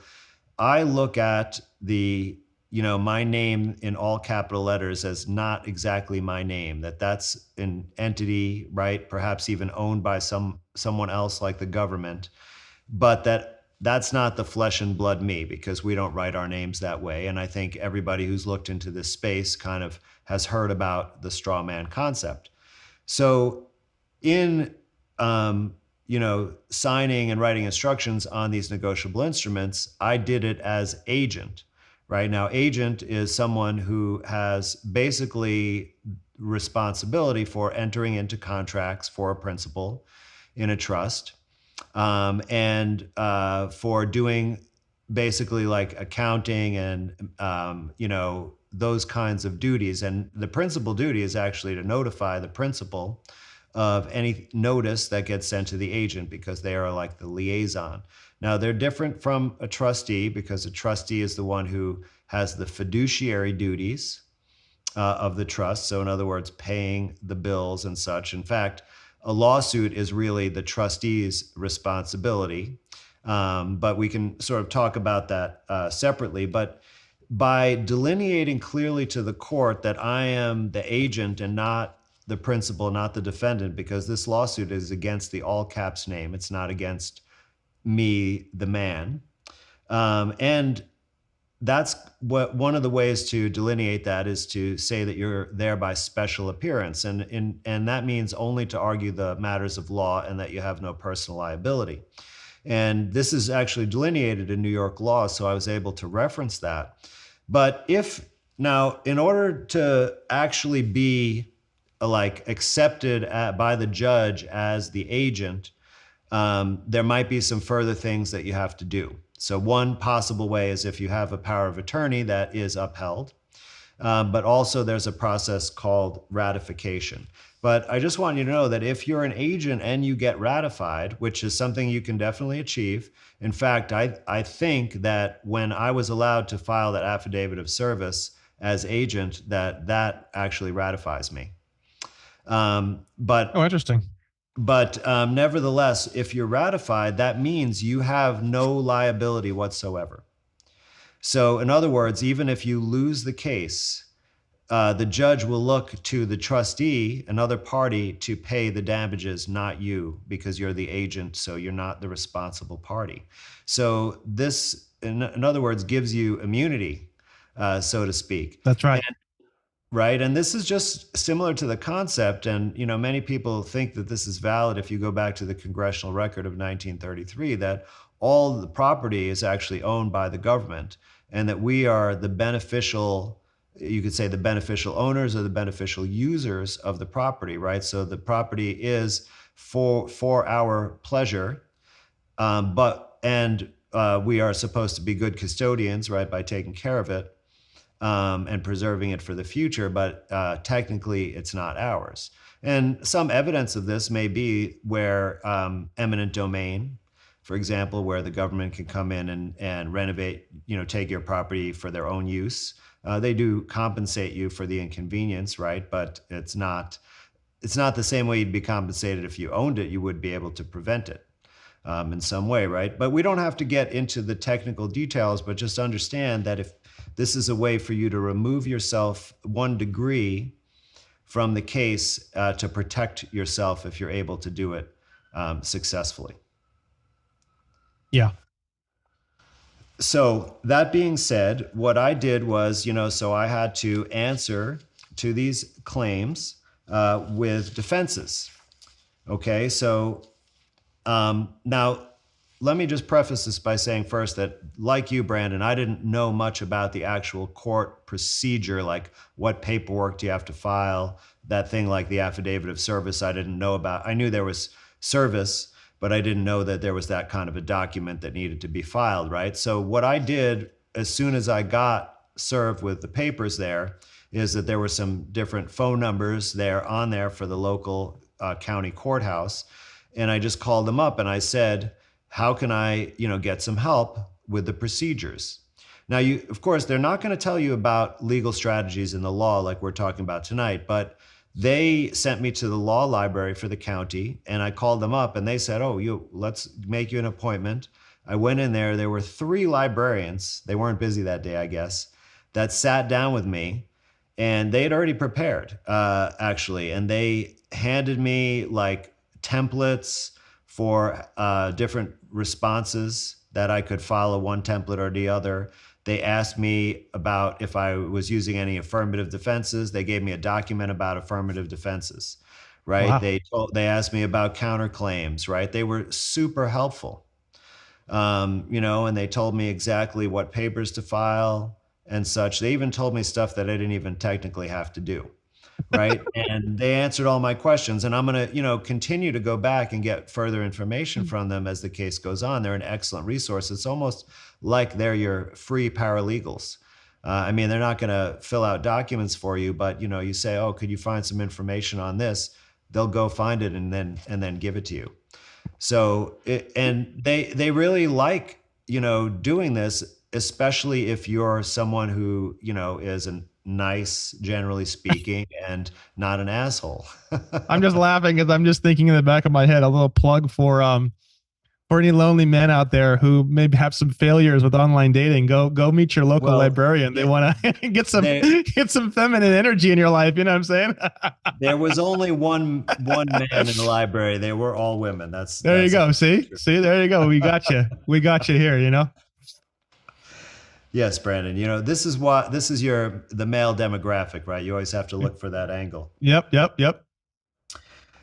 I look at my name in all capital letters as not exactly my name, that's an entity, right? Perhaps even owned by someone else like the government, but that's not the flesh and blood me, because we don't write our names that way. And I think everybody who's looked into this space kind of has heard about the straw man concept. So in signing and writing instructions on these negotiable instruments, I did it as agent. Right now, agent is someone who has basically responsibility for entering into contracts for a principal in a trust, and for doing basically like accounting and those kinds of duties. And the principal duty is actually to notify the principal of any notice that gets sent to the agent, because they are like the liaison. Now, they're different from a trustee, because a trustee is the one who has the fiduciary duties of the trust. So in other words, paying the bills and such. In fact, a lawsuit is really the trustee's responsibility. But we can sort of talk about that separately. But by delineating clearly to the court that I am the agent and not the principal, not the defendant, because this lawsuit is against the all caps name, it's not against me, the man. And that's what one of the ways to delineate that is to say that you're there by special appearance, and that means only to argue the matters of law and that you have no personal liability. And this is actually delineated in New York law, so I was able to reference that. But if now, in order to actually be like accepted by the judge as the agent, there might be some further things that you have to do. So one possible way is if you have a power of attorney that is upheld, but also there's a process called ratification. But I just want you to know that if you're an agent and you get ratified, which is something you can definitely achieve. In fact, I think that when I was allowed to file that affidavit of service as agent, that actually ratifies me. But Oh, interesting. Nevertheless, if you're ratified, that means you have no liability whatsoever. So in other words, even if you lose the case, the judge will look to the trustee, another party, to pay the damages, not you, because you're the agent, so you're not the responsible party. So this, in other words, gives you immunity, so to speak. That's right. Right. And this is just similar to the concept. And, many people think that this is valid if you go back to the congressional record of 1933, that all the property is actually owned by the government and that we are the beneficial, you could say the beneficial owners or the beneficial users of the property, right? So the property is for our pleasure, we are supposed to be good custodians, right, by taking care of it. And preserving it for the future, but technically it's not ours. And some evidence of this may be where eminent domain, for example, where the government can come in and renovate, take your property for their own use. They do compensate you for the inconvenience, right? But it's not the same way you'd be compensated if you owned it. You would be able to prevent it in some way, right? But we don't have to get into the technical details, but just understand that if this is a way for you to remove yourself 1 degree from the case to protect yourself if you're able to do it successfully. Yeah. So that being said, what I did was, so I had to answer to these claims with defenses. Okay, so now let me just preface this by saying first that, like you, Brandon, I didn't know much about the actual court procedure, like what paperwork do you have to file, that thing like the affidavit of service. I didn't know about. I knew there was service, but I didn't know that there was that kind of a document that needed to be filed, right? So what I did as soon as I got served with the papers there is that there were some different phone numbers there on there for the local county courthouse, and I just called them up and I said, how can I, get some help with the procedures? Now, of course, they're not going to tell you about legal strategies in the law like we're talking about tonight, but they sent me to the law library for the county, and I called them up and they said, "Oh, let's make you an appointment." I went in there. There were 3 librarians. They weren't busy that day, I guess, that sat down with me, and they had already prepared, actually, and they handed me like templates for different responses that I could follow one template or the other. They asked me about if I was using any affirmative defenses. They gave me a document about affirmative defenses, right? Wow. They asked me about counterclaims, right? They were super helpful, and they told me exactly what papers to file and such. They even told me stuff that I didn't even technically have to do, right? And they answered all my questions. And I'm going to, continue to go back and get further information from them as the case goes on. They're an excellent resource. It's almost like they're your free paralegals. I mean, they're not going to fill out documents for you, but you say, "Oh, could you find some information on this?" They'll go find it and then give it to you. So and they really like doing this, especially if you're someone who is a nice, generally speaking, and not an asshole. I'm just laughing because I'm just thinking in the back of my head a little plug for any lonely men out there who maybe have some failures with online dating. Go meet your local Well, librarian. They yeah, want to they, get some feminine energy in your life. You know what I'm saying? there was only one man in the library. They were all women. There you That's go. absolutely See, true. see, there you go. We got you. We got you here. You know. Yes, Brandon. This is the male demographic, right? You always have to look for that angle. Yep. Yep. Yep.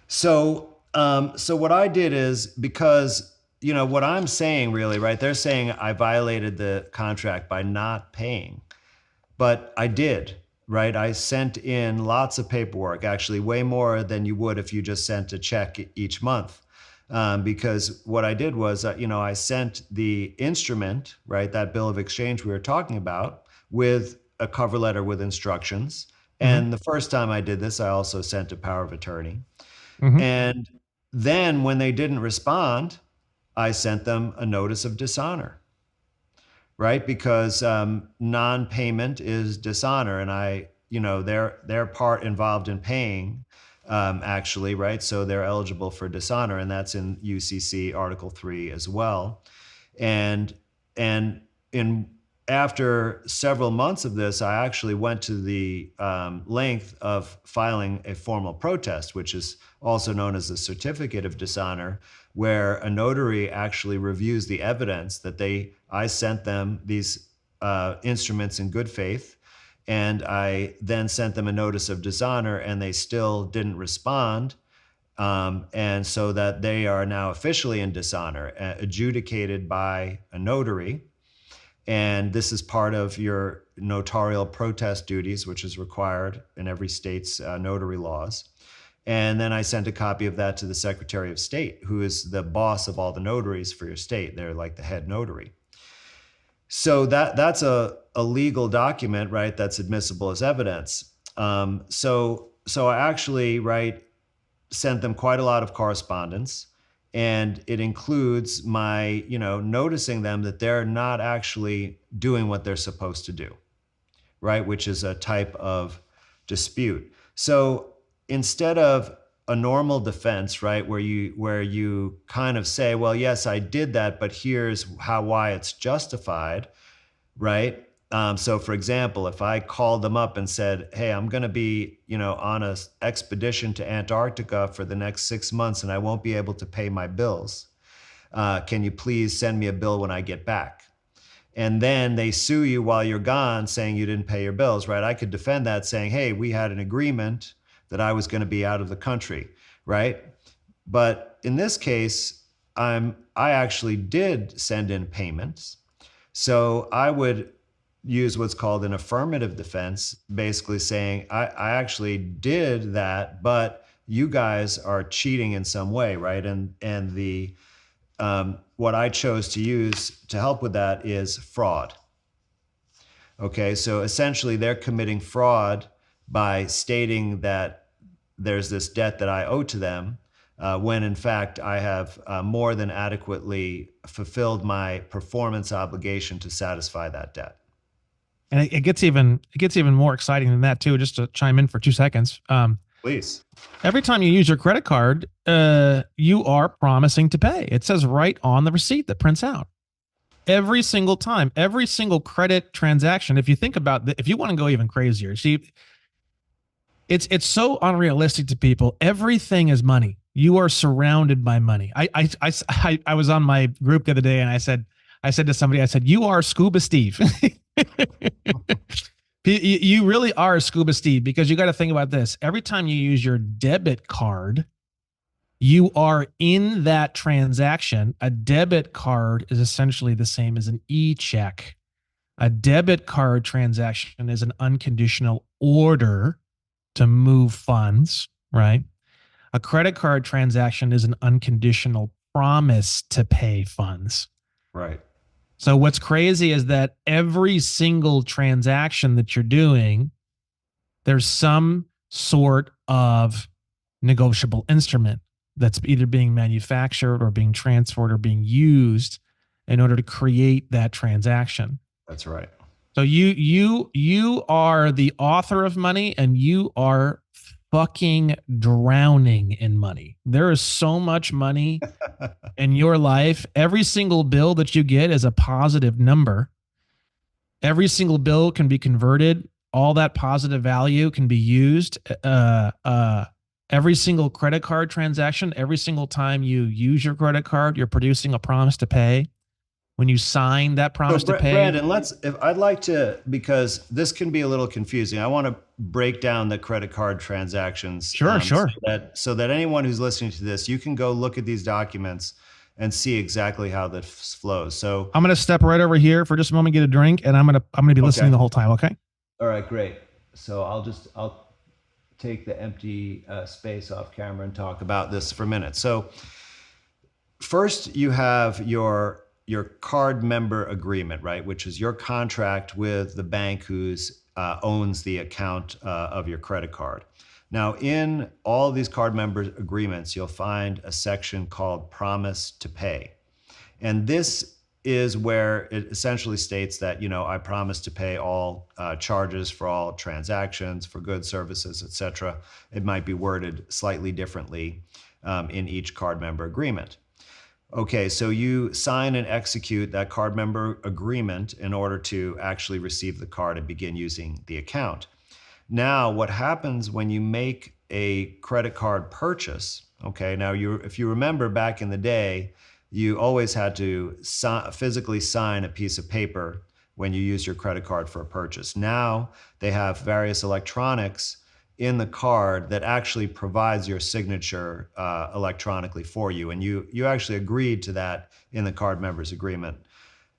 So what I did is, because what I'm saying really, right? They're saying I violated the contract by not paying, but I did, right? I sent in lots of paperwork, actually way more than you would if you just sent a check each month. Because what I did was, I sent the instrument, right, that bill of exchange we were talking about, with a cover letter with instructions. Mm-hmm. And the first time I did this, I also sent a power of attorney. Mm-hmm. And then when they didn't respond, I sent them a notice of dishonor, right? Because non-payment is dishonor, and their part involved in paying, actually, right? So they're eligible for dishonor, and that's in UCC Article 3 as well. And and in after several months of this, I actually went to the length of filing a formal protest, which is also known as a certificate of dishonor, where a notary actually reviews the evidence that I sent them these instruments in good faith, and I then sent them a notice of dishonor, and they still didn't respond. And so that they are now officially in dishonor, adjudicated by a notary. And this is part of your notarial protest duties, which is required in every state's notary laws. And then I sent a copy of that to the Secretary of State, who is the boss of all the notaries for your state. They're like the head notary. So that's a legal document, right? That's admissible as evidence. So I actually, right, sent them quite a lot of correspondence, and it includes my, noticing them that they're not actually doing what they're supposed to do, right? Which is a type of dispute. So instead of a normal defense, right, where you kind of say, well, yes, I did that, but here's why it's justified, right? So for example, if I called them up and said, "Hey, I'm going to be, on a expedition to Antarctica for the next 6 months, and I won't be able to pay my bills. Can you please send me a bill when I get back?" and then they sue you while you're gone saying you didn't pay your bills, right? I could defend that saying, hey, we had an agreement that I was going to be out of the country, right? But in this case, I actually did send in payments. So I would use what's called an affirmative defense, basically saying, I actually did that, but you guys are cheating in some way, right? And the what I chose to use to help with that is fraud. Okay, so essentially they're committing fraud by stating that there's this debt that I owe to them, when in fact I have more than adequately fulfilled my performance obligation to satisfy that debt. And it gets even more exciting than that too. Just to chime in for 2 seconds. Please. Every time you use your credit card, you are promising to pay. It says right on the receipt that prints out. Every single time, every single credit transaction. If you think about if you want to go even crazier, see, it's so unrealistic to people. Everything is money. You are surrounded by money. I was on my group the other day, and I said to somebody, I said, you are Scuba Steve. You really are Scuba Steve, because you got to think about this. Every time you use your debit card, you are in that transaction. A debit card is essentially the same as an e-check. A debit card transaction is an unconditional order to move funds, right? A credit card transaction is an unconditional promise to pay funds. Right. So what's crazy is that every single transaction that you're doing, there's some sort of negotiable instrument that's either being manufactured or being transferred or being used in order to create that transaction. That's right. So you are the author of money, and you are fucking drowning in money. There is so much money in your life. Every single bill that you get is a positive number. Every single bill can be converted. All that positive value can be used. Every single credit card transaction, every single time you use your credit card, you're producing a promise to pay. When you sign that promise to pay. Brandon, I'd like to, because this can be a little confusing. I want to break down the credit card transactions. Sure. So that anyone who's listening to this, you can go look at these documents and see exactly how this flows. So I'm going to step right over here for just a moment, get a drink, and I'm going to be listening the whole time. Okay. All right, great. So I'll take the empty space off camera and talk about this for a minute. So first you have your card member agreement, right? Which is your contract with the bank who's owns the account of your credit card. Now, in all these card member agreements, you'll find a section called Promise to Pay. And this is where it essentially states that, I promise to pay all charges for all transactions, for goods, services, etc. It might be worded slightly differently in each card member agreement. Okay, so you sign and execute that card member agreement in order to actually receive the card and begin using the account. Now, what happens when you make a credit card purchase? Okay, now if you remember back in the day, you always had to physically sign a piece of paper when you use your credit card for a purchase. Now they have various electronics in the card that actually provides your signature electronically for you. And you actually agreed to that in the card members agreement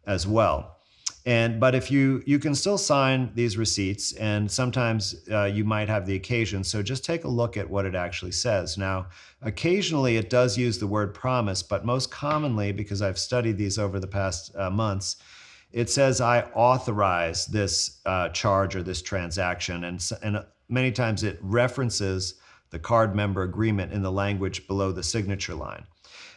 as well. But if you can still sign these receipts, and sometimes you might have the occasion. So just take a look at what it actually says. Now, occasionally it does use the word promise, but most commonly, because I've studied these over the past months, it says I authorize this charge or this transaction, and many times it references the card member agreement in the language below the signature line.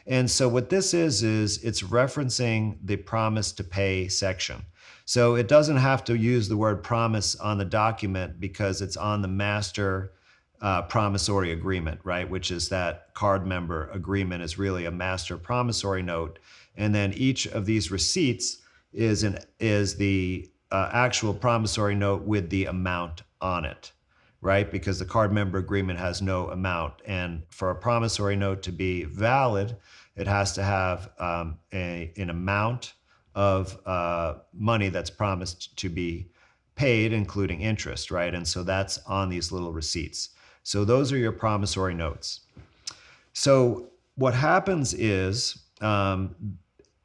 And so what this is it's referencing the promise to pay section. So it doesn't have to use the word promise on the document because it's on the master promissory agreement, right? Which is that card member agreement is really a master promissory note. And then each of these receipts is the actual promissory note with the amount on it, right? Because the card member agreement has no amount. And for a promissory note to be valid, it has to have an amount of money that's promised to be paid, including interest, right? And so that's on these little receipts. So those are your promissory notes. So what happens is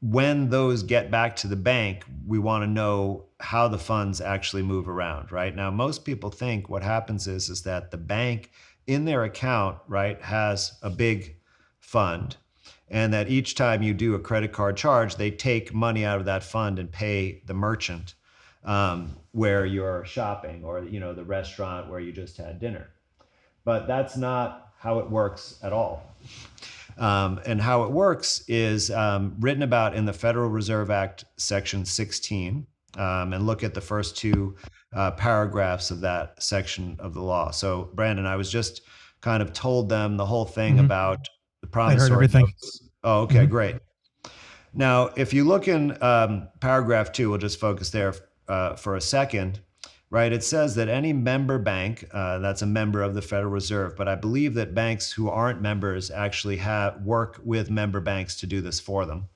when those get back to the bank, we want to know how the funds actually move around, right? Now, most people think what happens is that the bank in their account, right, has a big fund, and that each time you do a credit card charge, they take money out of that fund and pay the merchant where you're shopping, or the restaurant where you just had dinner. But that's not how it works at all. And how it works is written about in the Federal Reserve Act, Section 16, and look at the first two paragraphs of that section of the law. So, Brandon, I was just kind of told them the whole thing about the I heard promissory everything. notes. Oh, okay, great. Now, if you look in paragraph 2, we'll just focus there for a second, right? It says that any member bank, that's a member of the Federal Reserve, but I believe that banks who aren't members actually work with member banks to do this for them.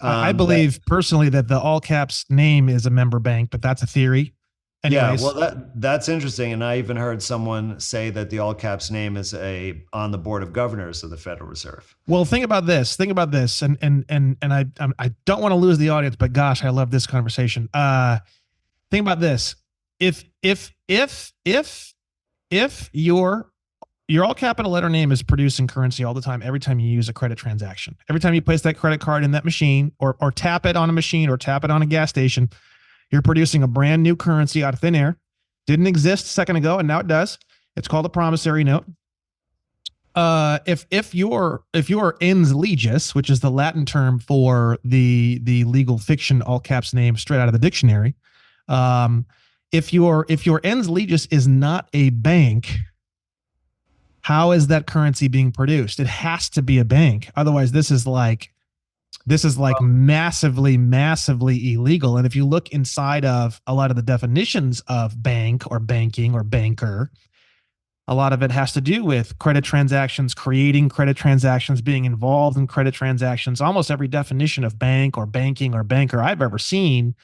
I believe personally that the all caps name is a member bank, but that's a theory. Anyways. Yeah, well, that's interesting, and I even heard someone say that the all caps name is on the board of governors of the Federal Reserve. Well, think about this, and I don't want to lose the audience, but gosh, I love this conversation. Think about this: if your all capital letter name is producing currency all the time, every time you use a credit transaction, every time you place that credit card in that machine, or tap it on a machine, or tap it on a gas station, you're producing a brand new currency out of thin air. Didn't exist a second ago, and now it does. It's called a promissory note. If your ens legis, which is the Latin term for the legal fiction all caps name straight out of the dictionary, if your ens legis is not a bank, how is that currency being produced? It has to be a bank. Otherwise, this is like massively illegal. And if you look inside of a lot of the definitions of bank or banking or banker, a lot of it has to do with credit transactions, creating credit transactions, being involved in credit transactions. Almost every definition of bank or banking or banker I've ever seen,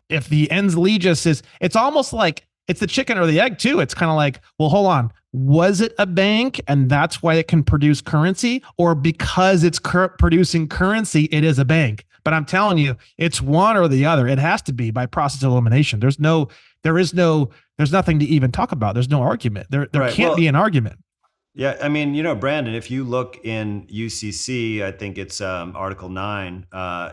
if the ens legis is, it's almost like it's the chicken or the egg too. It's kind of like, well, hold on. Was it a bank and that's why it can produce currency, or because it's producing currency, it is a bank? But I'm telling you, it's one or the other. It has to be by process of elimination. There's nothing to even talk about. There's no argument. There can't be an argument. Yeah, I mean, Brandon, if you look in UCC, I think it's Article 9,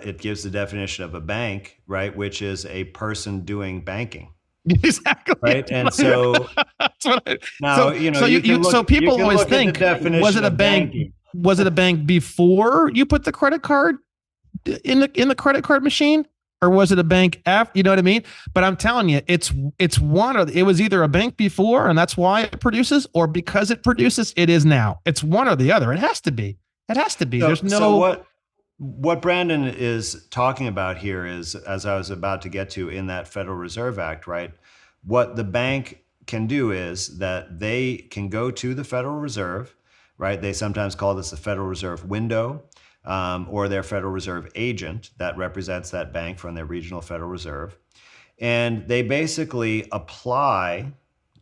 it gives the definition of a bank, right, which is a person doing banking. Exactly. Right. And so that's what so people always think, was it a bank? Banking. Was it a bank before you put the credit card in the credit card machine, or was it a bank after? You know what I mean? But I'm telling you, it's one, or it was either a bank before and that's why it produces, or because it produces, it is now. It's one or the other. It has to be. There's no. So what Brandon is talking about here is, as I was about to get to in that Federal Reserve Act, right? What the bank can do is that they can go to the Federal Reserve, right? They sometimes call this the Federal Reserve window, or their Federal Reserve agent that represents that bank from their regional Federal Reserve. And they basically apply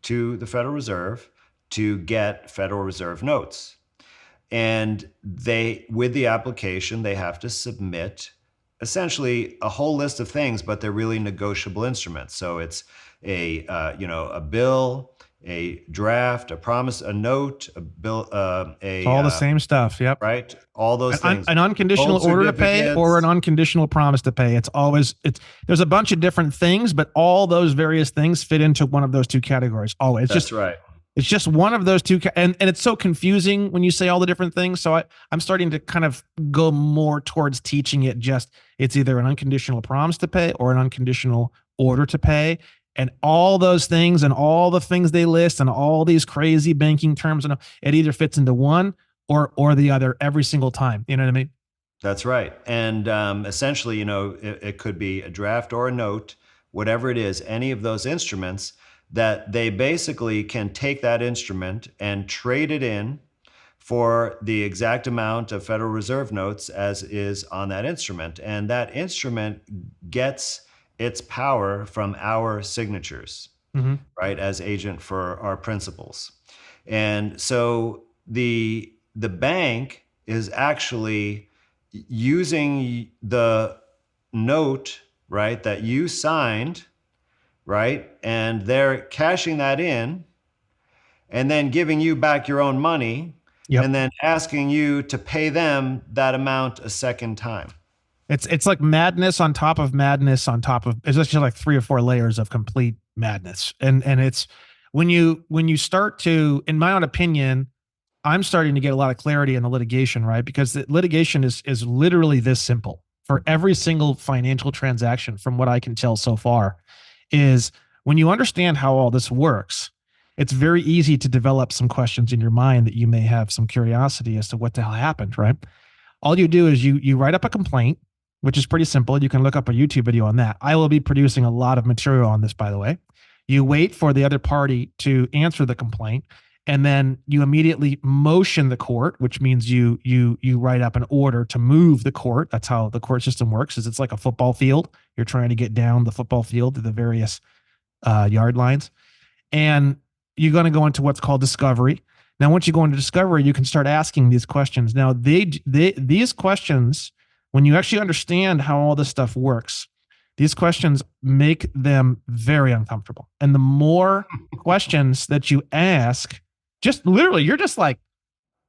to the Federal Reserve to get Federal Reserve notes. And with the application, they have to submit essentially a whole list of things, but they're really negotiable instruments. So it's a bill, a draft, a promise, a note, a bill, it's all the same stuff. Yep. Right. All those things. An unconditional order to pay or an unconditional promise to pay. There's a bunch of different things, but all those various things fit into one of those two categories. Always. That's right. It's just one of those two, and it's so confusing when you say all the different things. So I'm starting to kind of go more towards teaching it it's either an unconditional promise to pay or an unconditional order to pay. And all those things and all the things they list and all these crazy banking terms, and it either fits into one or the other every single time. You know what I mean? That's right. And essentially, it could be a draft or a note, whatever it is, any of those instruments, that they basically can take that instrument and trade it in for the exact amount of Federal Reserve notes as is on that instrument. And that instrument gets its power from our signatures, Hmm. right, as agent for our principals. And so the bank is actually using the note, right, that you signed, right, and they're cashing that in and then giving you back your own money Yep. and then asking you to pay them that amount a second time. It's like madness on top of madness on top of, it's just like 3 or 4 layers of complete madness. And it's when you start to, in my own opinion, I'm starting to get a lot of clarity in the litigation, right? Because the litigation is literally this simple for every single financial transaction, from what I can tell so far, is when you understand how all this works, it's very easy to develop some questions in your mind that you may have some curiosity as to what the hell happened, right? All you do is you write up a complaint, which is pretty simple. You can look up a YouTube video on that. I will be producing a lot of material on this, by the way. You wait for the other party to answer the complaint, and then you immediately motion the court, which means you write up an order to move the court. That's how the court system works. Is it's like a football field. You're trying to get down the football field to the various yard lines, and you're going to go into what's called discovery. Now, once you go into discovery, you can start asking these questions. Now, these questions, when you actually understand how all this stuff works, these questions make them very uncomfortable. And the more questions that you ask, just literally, you're just like,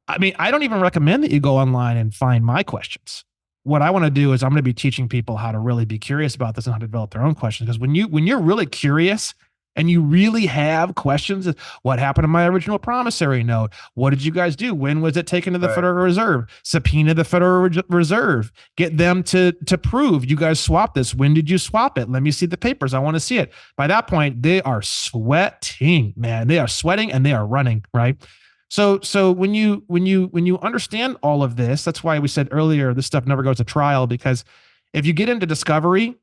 I mean, I don't even recommend that you go online and find my questions. What I want to do is I'm going to be teaching people how to really be curious about this and how to develop their own questions. Because when you're really curious and you really have questions, what happened to my original promissory note? What did you guys do? When was it taken to the Right. Federal Reserve? Subpoena the Federal Reserve. Get them to prove you guys swapped this. When did you swap it? Let me see the papers. I want to see it. By that point, they are sweating, man. They are sweating and they are running, right? So when you understand all of this, that's why we said earlier this stuff never goes to trial, because if you get into discovery,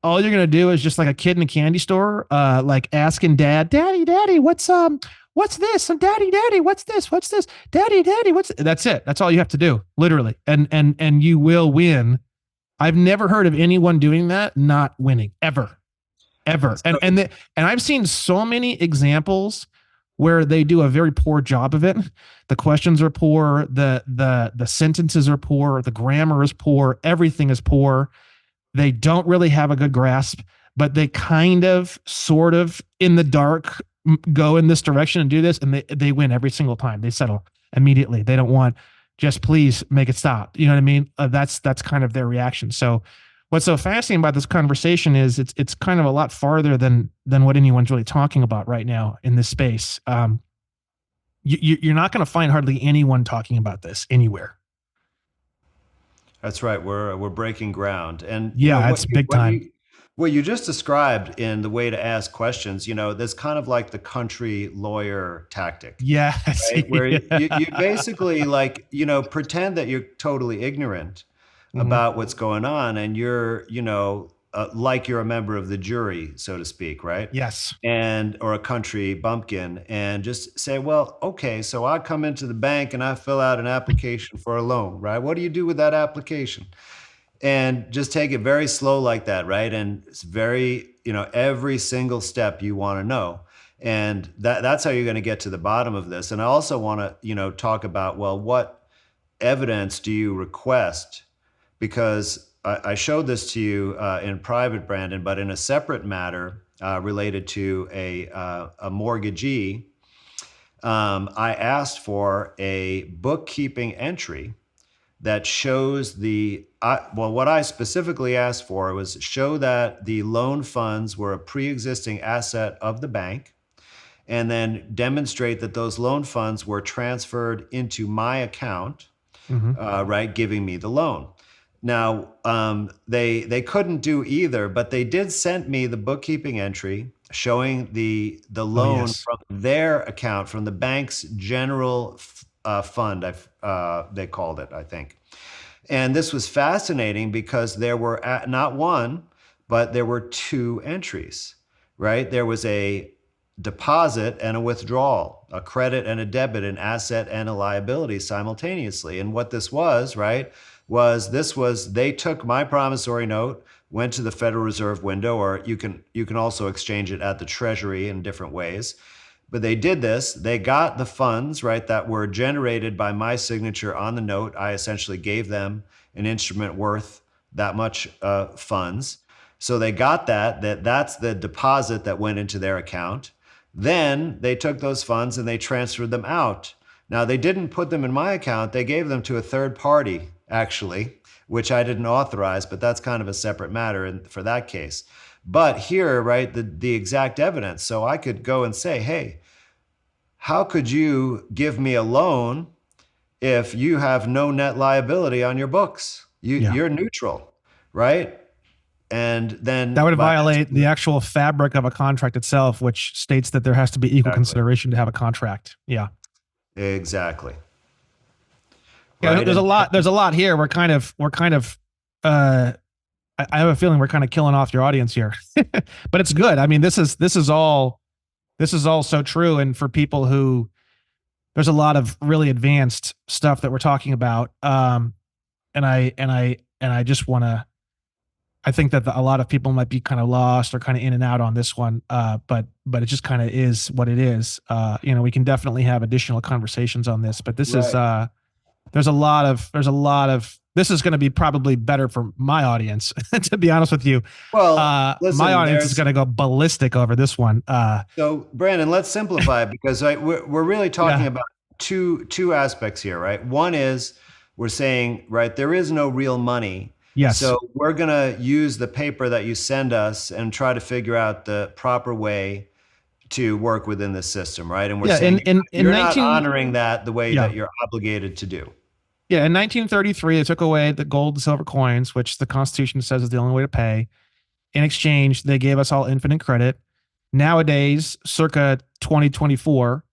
all you're gonna do is just like a kid in a candy store, like asking daddy, what's this? And daddy, what's this? What's this? Daddy, what's that's it. That's all you have to do, literally. And you will win. I've never heard of anyone doing that not winning ever. Ever. So, And I've seen so many examples where they do a very poor job of it. The questions are poor, the sentences are poor, the grammar is poor, everything is poor. They don't really have a good grasp, but they kind of, sort of, in the dark, go in this direction and do this, and they win every single time. They settle immediately. They don't want, just please make it stop. You know what I mean? That's kind of their reaction. So what's so fascinating about this conversation is it's kind of a lot farther than what anyone's really talking about right now in this space. You're not going to find hardly anyone talking about this anywhere. that's right. We're breaking ground, and Yeah, it's big time. what you just described in the way to ask questions, that's kind of like the country lawyer tactic, Yes. right? Where you basically, like, pretend that you're totally ignorant Mhm. about what's going on, and you're, like you're a member of the jury, so to speak, right? Yes. And or a country bumpkin, and just say, well, okay, so I come into the bank and I fill out an application for a loan, right? What do you do with that application? And just take it very slow like that, right? And it's very, every single step you want to know. And that's how you're going to get to the bottom of this. And I also want to, talk about, well, what evidence do you request? Because I showed this to you in private, Brandon, but in a separate matter related to a mortgagee, I asked for a bookkeeping entry that shows what I specifically asked for was show that the loan funds were a pre-existing asset of the bank, and then demonstrate that those loan funds were transferred into my account, Hmm. right, giving me the loan. Now, they couldn't do either, but they did send me the bookkeeping entry showing the Oh, loan yes. from their account, from the bank's general fund, they called it, I think. And this was fascinating because there were not one, but there were two entries, right? There was a deposit and a withdrawal, a credit and a debit, an asset and a liability simultaneously. And what this was, right, was they took my promissory note, went to the Federal Reserve window, or you can also exchange it at the Treasury in different ways. But they did this. They got the funds, right, that were generated by my signature on the note. I essentially gave them an instrument worth that much funds. So they got that's the deposit that went into their account. Then they took those funds and they transferred them out. Now, they didn't put them in my account. They gave them to a third party, actually, which I didn't authorize, but that's kind of a separate matter for that case. But here, right, the exact evidence. So I could go and say, hey, how could you give me a loan if you have no net liability on your books? You're neutral, right? And then that would violate the actual fabric of a contract itself, which states that there has to be equal consideration to have a contract. Yeah. Exactly. Yeah, right? There's a lot here. We're kind of I have a feeling we're kind of killing off your audience here. But it's good. I mean, this is all so true. And for people who, there's a lot of really advanced stuff that we're talking about. And I just want to, I think that a lot of people might be kind of lost or kind of in and out on this one. But it just kind of is what it is. We can definitely have additional conversations on this, but this is, there's a lot of, this is going to be probably better for my audience, to be honest with you. Well, listen, my audience is going to go ballistic over this one. So Brandon, let's simplify it, because we're really talking about two aspects here, right? One is we're saying, right, there is no real money. Yes. So we're going to use the paper that you send us and try to figure out the proper way to work within the system, right? And we're saying you're not honoring that the way that you're obligated to do. Yeah, in 1933, they took away the gold and silver coins, which the Constitution says is the only way to pay. In exchange, they gave us all infinite credit. Nowadays, circa 2024,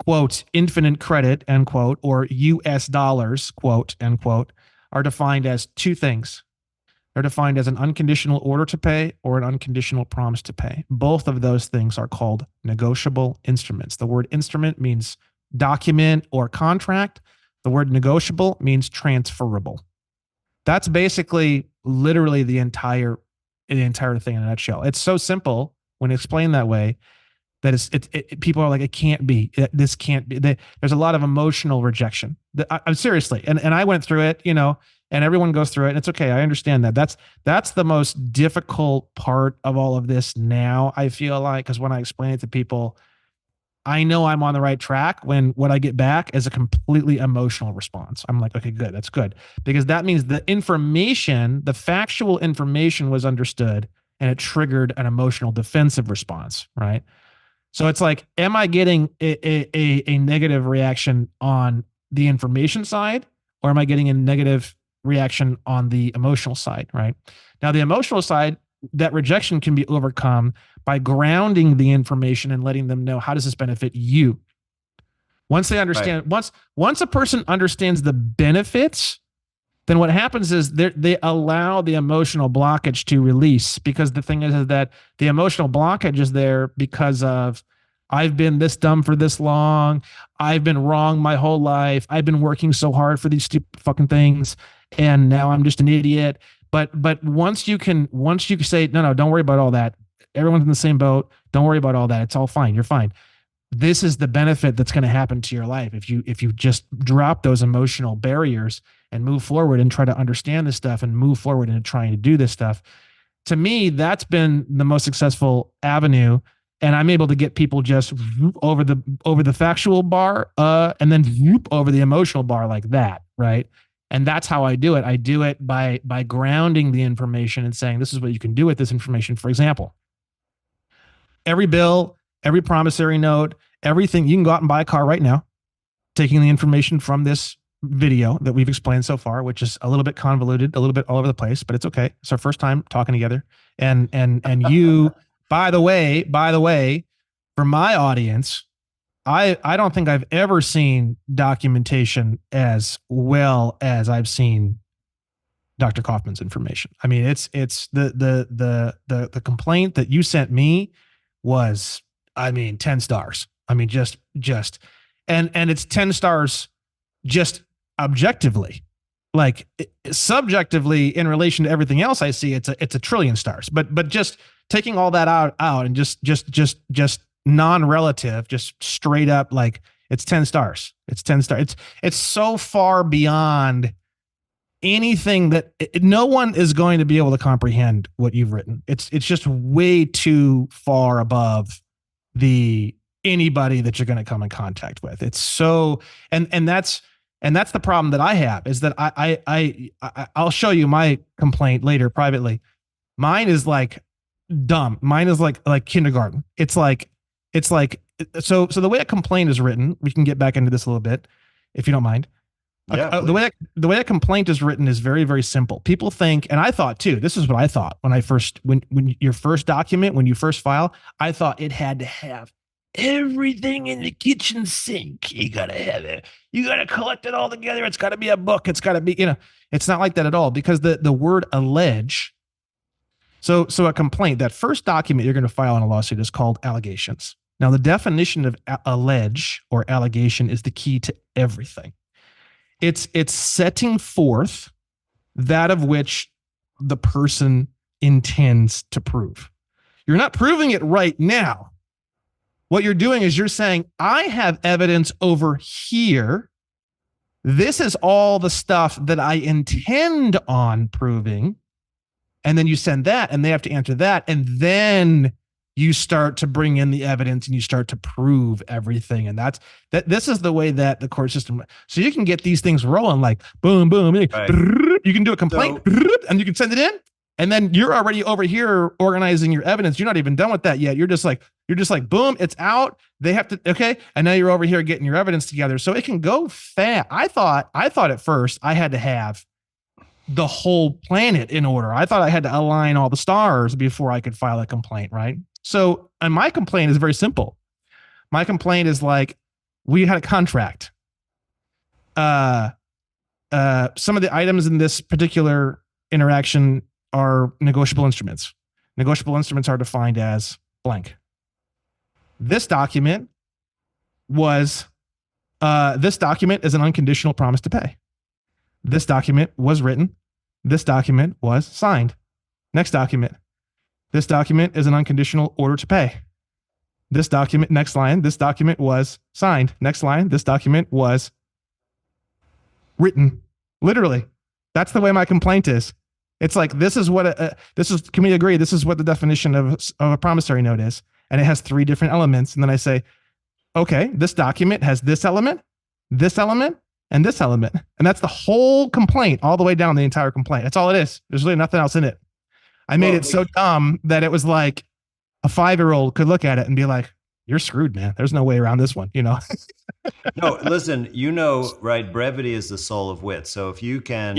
quote, infinite credit, end quote, or US dollars, quote, end quote, are defined as two things. They're defined as an unconditional order to pay or an unconditional promise to pay. Both of those things are called negotiable instruments. The word instrument means document or contract. The word negotiable means transferable. That's basically literally the entire thing in a nutshell. It's so simple when explained that way that people are like, it can't be. This can't be. There's a lot of emotional rejection. I'm seriously, and I went through it, and everyone goes through it. And it's okay. I understand that. That's the most difficult part of all of this now, I feel like, because when I explain it to people, I know I'm on the right track when what I get back is a completely emotional response. I'm like, okay, good. That's good. Because that means the information, the factual information was understood and it triggered an emotional defensive response, right? So it's like, am I getting a negative reaction on the information side, or am I getting a negative reaction on the emotional side, right? Now, the emotional side, that rejection can be overcome by grounding the information and letting them know, how does this benefit you? Once they understand, once a person understands the benefits, then what happens is they allow the emotional blockage to release, because the thing is that the emotional blockage is there because of, I've been this dumb for this long. I've been wrong my whole life. I've been working so hard for these stupid fucking things, and now I'm just an idiot. But once you say, no, don't worry about all that. Everyone's in the same boat. Don't worry about all that. It's all fine. You're fine. This is the benefit that's going to happen to your life if you just drop those emotional barriers and move forward and try to understand this stuff and move forward into trying to do this stuff. To me, that's been the most successful avenue. And I'm able to get people just over the factual bar, and then over the emotional bar like that, right? And that's how I do it. I do it by grounding the information and saying, this is what you can do with this information. For example, every bill, every promissory note, everything, you can go out and buy a car right now, taking the information from this video that we've explained so far, which is a little bit convoluted, a little bit all over the place, but it's okay. It's our first time talking together. And you, by the way, for my audience, I don't think I've ever seen documentation as well as I've seen Dr. Kaufman's information. I mean, it's the complaint that you sent me was I mean, 10 stars. I mean, and it's 10 stars just objectively. Like subjectively in relation to everything else I see, it's a trillion stars. But just taking all that out and just non-relative, just straight up, like it's 10 stars. It's 10 stars. It's so far beyond anything that no one is going to be able to comprehend what you've written. It's just way too far above the anybody that you're going to come in contact with. It's so, and that's the problem that I have, is that I'll show you my complaint later privately. Mine is like dumb. Mine is like kindergarten. So the way a complaint is written, we can get back into this a little bit if you don't mind. Yeah, The way a complaint is written is very, very simple. People think, and I thought too, this is what I thought when your first document, when you first file, I thought it had to have everything in the kitchen sink. You got to have it. You got to collect it all together. It's got to be a book. It's got to be, it's not like that at all, because the word allege. So a complaint, that first document you're going to file in a lawsuit is called allegations. Now, the definition of allege or allegation is the key to everything. It's setting forth that of which the person intends to prove. You're not proving it right now. What you're doing is you're saying, I have evidence over here. This is all the stuff that I intend on proving. And then you send that, and they have to answer that. And then you start to bring in the evidence and you start to prove everything. And this is the way that the court system, so you can get these things rolling, like boom, boom, right. You can do a complaint and you can send it in. And then you're already over here organizing your evidence. You're not even done with that yet. You're just like, boom, it's out. They have to, okay. And now you're over here getting your evidence together. So it can go fast. I thought at first I had to have the whole planet in order. I thought I had to align all the stars before I could file a complaint, right? So, and my complaint is very simple. My complaint is like, we had a contract. Some of the items in this particular interaction are negotiable instruments. Negotiable instruments are defined as blank. This document is an unconditional promise to pay. This document was written. This document was signed. Next document. This document is an unconditional order to pay. This document, next line, this document was signed. Next line, this document was written. Literally. That's the way my complaint is. It's like, can we agree? This is what the definition of a promissory note is. And it has 3 different elements. And then I say, okay, this document has this element, and this element. And that's the whole complaint, all the way down the entire complaint. That's all it is. There's really nothing else in it. I made it so dumb that it was like a 5-year-old could look at it and be like, you're screwed, man. There's no way around this one, No, listen, right? Brevity is the soul of wit. So if you can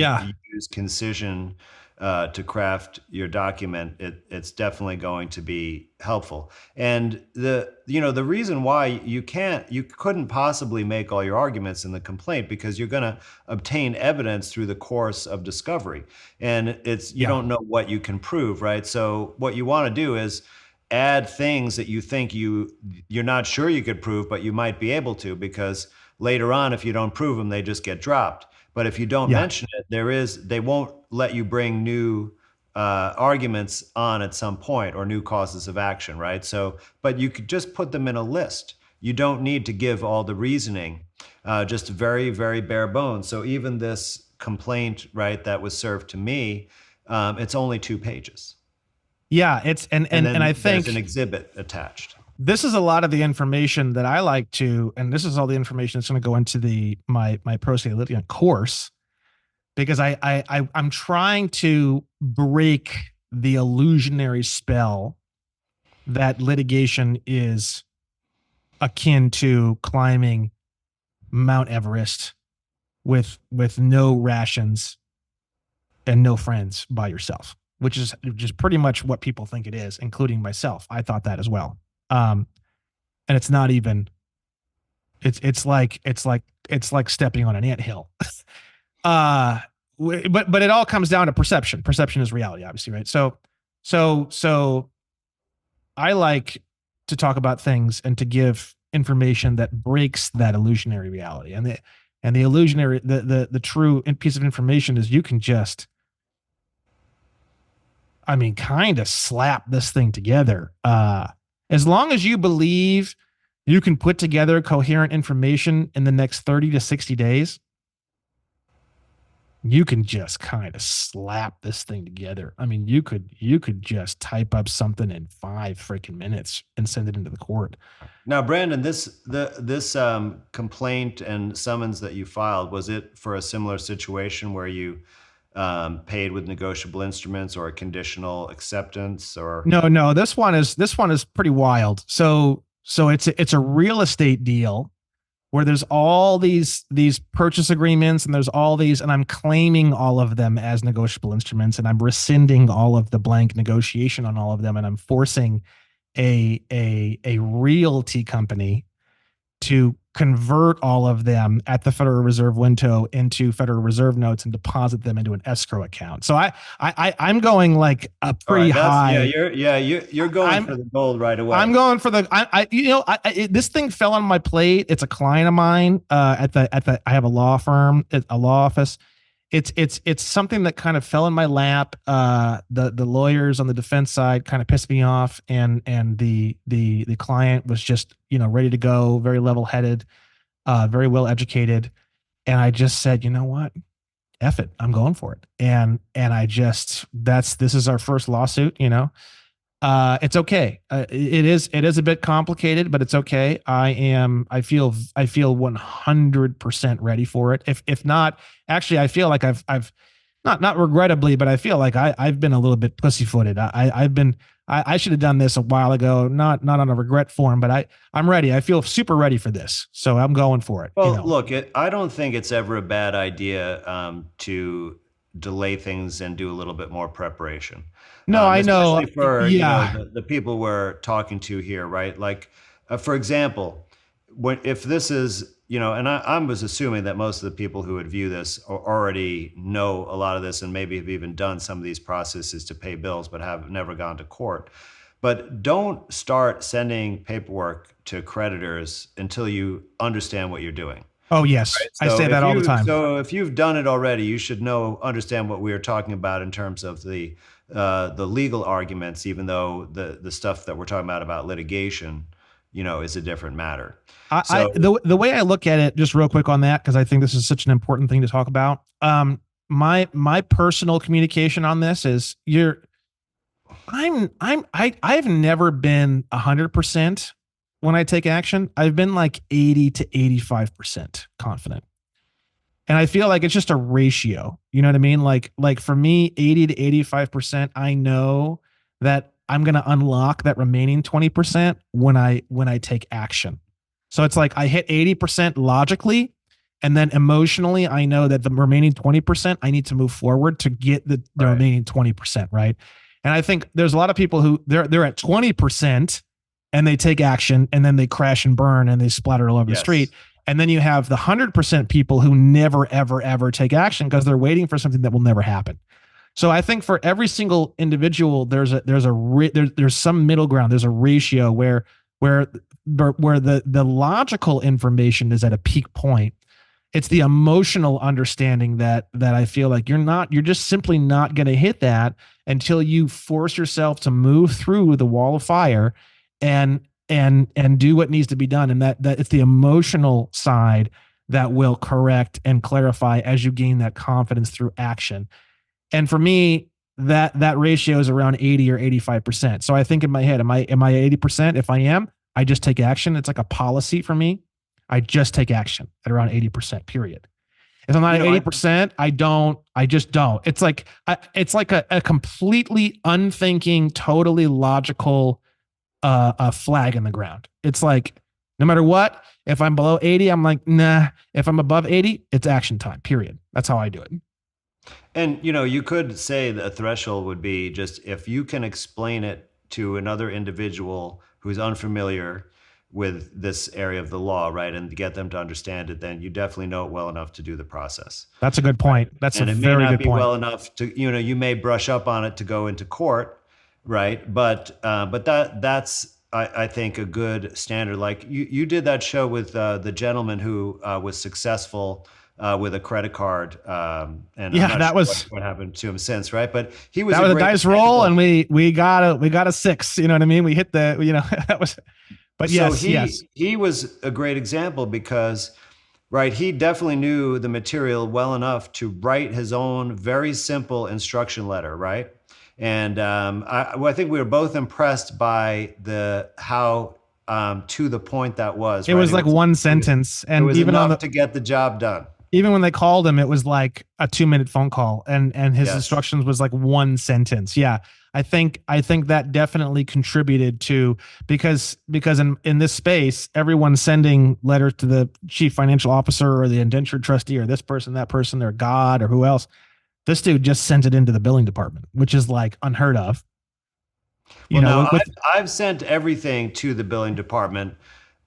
use concision to craft your document, it's definitely going to be helpful. And the reason why you couldn't possibly make all your arguments in the complaint, because you're going to obtain evidence through the course of discovery, and you don't know what you can prove, right? So what you want to do is add things that you think you're not sure you could prove, but you might be able to, because later on, if you don't prove them, they just get dropped. But if you don't mention it, they won't let you bring new arguments on at some point, or new causes of action, right? So, but you could just put them in a list. You don't need to give all the reasoning, just very, very bare bones. So even this complaint, right, that was served to me, it's only 2 pages. Yeah, and I think there's an exhibit attached. This is a lot of the information that I like to, and this is all the information that's going to go into my pro se litigant course, because I'm trying to break the illusionary spell that litigation is akin to climbing Mount Everest with no rations and no friends by yourself, which is pretty much what people think it is, including myself. I thought that as well. And it's not even, it's like stepping on an anthill. But it all comes down to perception. Perception is reality, obviously, right? So I like to talk about things and to give information that breaks that illusionary reality. And the illusionary, the true piece of information is you can just, I mean, kind of slap this thing together. As long as you believe you can put together coherent information in the next 30 to 60 days, you can just kind of slap this thing together. I mean, you could just type up something in 5 freaking minutes and send it into the court. Now, Brandon, this complaint and summons that you filed, was it for a similar situation where you paid with negotiable instruments or a conditional acceptance, or? No, this one is pretty wild. So it's a real estate deal where there's all these purchase agreements and there's all these, and I'm claiming all of them as negotiable instruments, and I'm rescinding all of the blank negotiation on all of them, and I'm forcing a realty company to convert all of them at the Federal Reserve window into Federal Reserve notes and deposit them into an escrow account. So I'm going like a pretty high. You're going for the gold right away. I'm going for the this thing fell on my plate. It's a client of mine at the I have a law firm, a law office. It's something that kind of fell in my lap. The lawyers on the defense side kind of pissed me off, and the client was just ready to go, very level headed, very well educated, and I just said, you know what, F it, I'm going for it, and I just this is our first lawsuit, it's okay. It is a bit complicated, but it's okay. I feel 100% ready for it. If not, actually, I feel like I've not regrettably, but I feel like I've been a little bit pussyfooted. I should have done this a while ago, not on a regret form, but I'm ready. I feel super ready for this. So I'm going for it. Well, look, I don't think it's ever a bad idea to delay things and do a little bit more preparation. No, I know. Especially for Yeah. the people we're talking to here, right? Like, for example, if this is, and I was assuming that most of the people who would view this already know a lot of this and maybe have even done some of these processes to pay bills, but have never gone to court. But don't start sending paperwork to creditors until you understand what you're doing. Oh, yes. Right? I say that all the time. So if you've done it already, you should understand what we are talking about in terms of the legal arguments, even though the stuff that we're talking about litigation, is a different matter. The way I look at it, just real quick on that, because I think this is such an important thing to talk about. My personal communication on this is I've never been 100% when I take action. I've been like 80 to 85% confident. And I feel like it's just a ratio. You know what I mean? Like for me, 80 to 85%, I know that I'm going to unlock that remaining 20% when I take action. So it's like I hit 80% logically, and then emotionally, I know that the remaining 20%, I need to move forward to get the remaining 20%, right? And I think there's a lot of people who they're at 20% and they take action, and then they crash and burn and they splatter all over the street. And then you have the 100% people who never, ever, ever take action because they're waiting for something that will never happen. So I think for every single individual, there's some middle ground. There's a ratio where the logical information is at a peak point. It's the emotional understanding that I feel like you're just simply not going to hit that until you force yourself to move through the wall of fire and do what needs to be done. And that it's the emotional side that will correct and clarify as you gain that confidence through action. And for me, that ratio is around 80 or 85%. So I think in my head, am I 80%? If I am, I just take action. It's like a policy for me. I just take action at around 80%, period. If I'm not at 80%, I just don't. It's like a completely unthinking, totally logical a flag in the ground. It's like, no matter what, if I'm below 80, I'm like, nah. If I'm above 80, it's action time, period. That's how I do it. And, you could say that a threshold would be just if you can explain it to another individual who's unfamiliar with this area of the law, right, and get them to understand it, then you definitely know it well enough to do the process. That's a good point. That's a very good point. And it may not be well enough to, you may brush up on it to go into court, right? But that's I think a good standard. Like you did that show with the gentleman who was successful with a credit card, and I'm Yeah, not sure what happened to him since, right? But he was that a was a great dice roll, and example. we got a six. You know what I mean? We hit the that was. But So yes, he yes, he was a great example because, right, he definitely knew the material well enough to write his own very simple instruction letter, right? And well, I think we were both impressed by the how to the point that was, it right? was It like was one it was sentence, it and was enough to get the job done. even when they called him, it was like a 2 minute phone call, and his Yes. instructions was like one sentence. Yeah, I think that definitely contributed to, because in this space, everyone's sending letters to the chief financial officer or the indentured trustee or this person, that person, or God or who else. This dude just sent it into the billing department, which is like unheard of. You Well, know, now with I've sent everything to the billing department,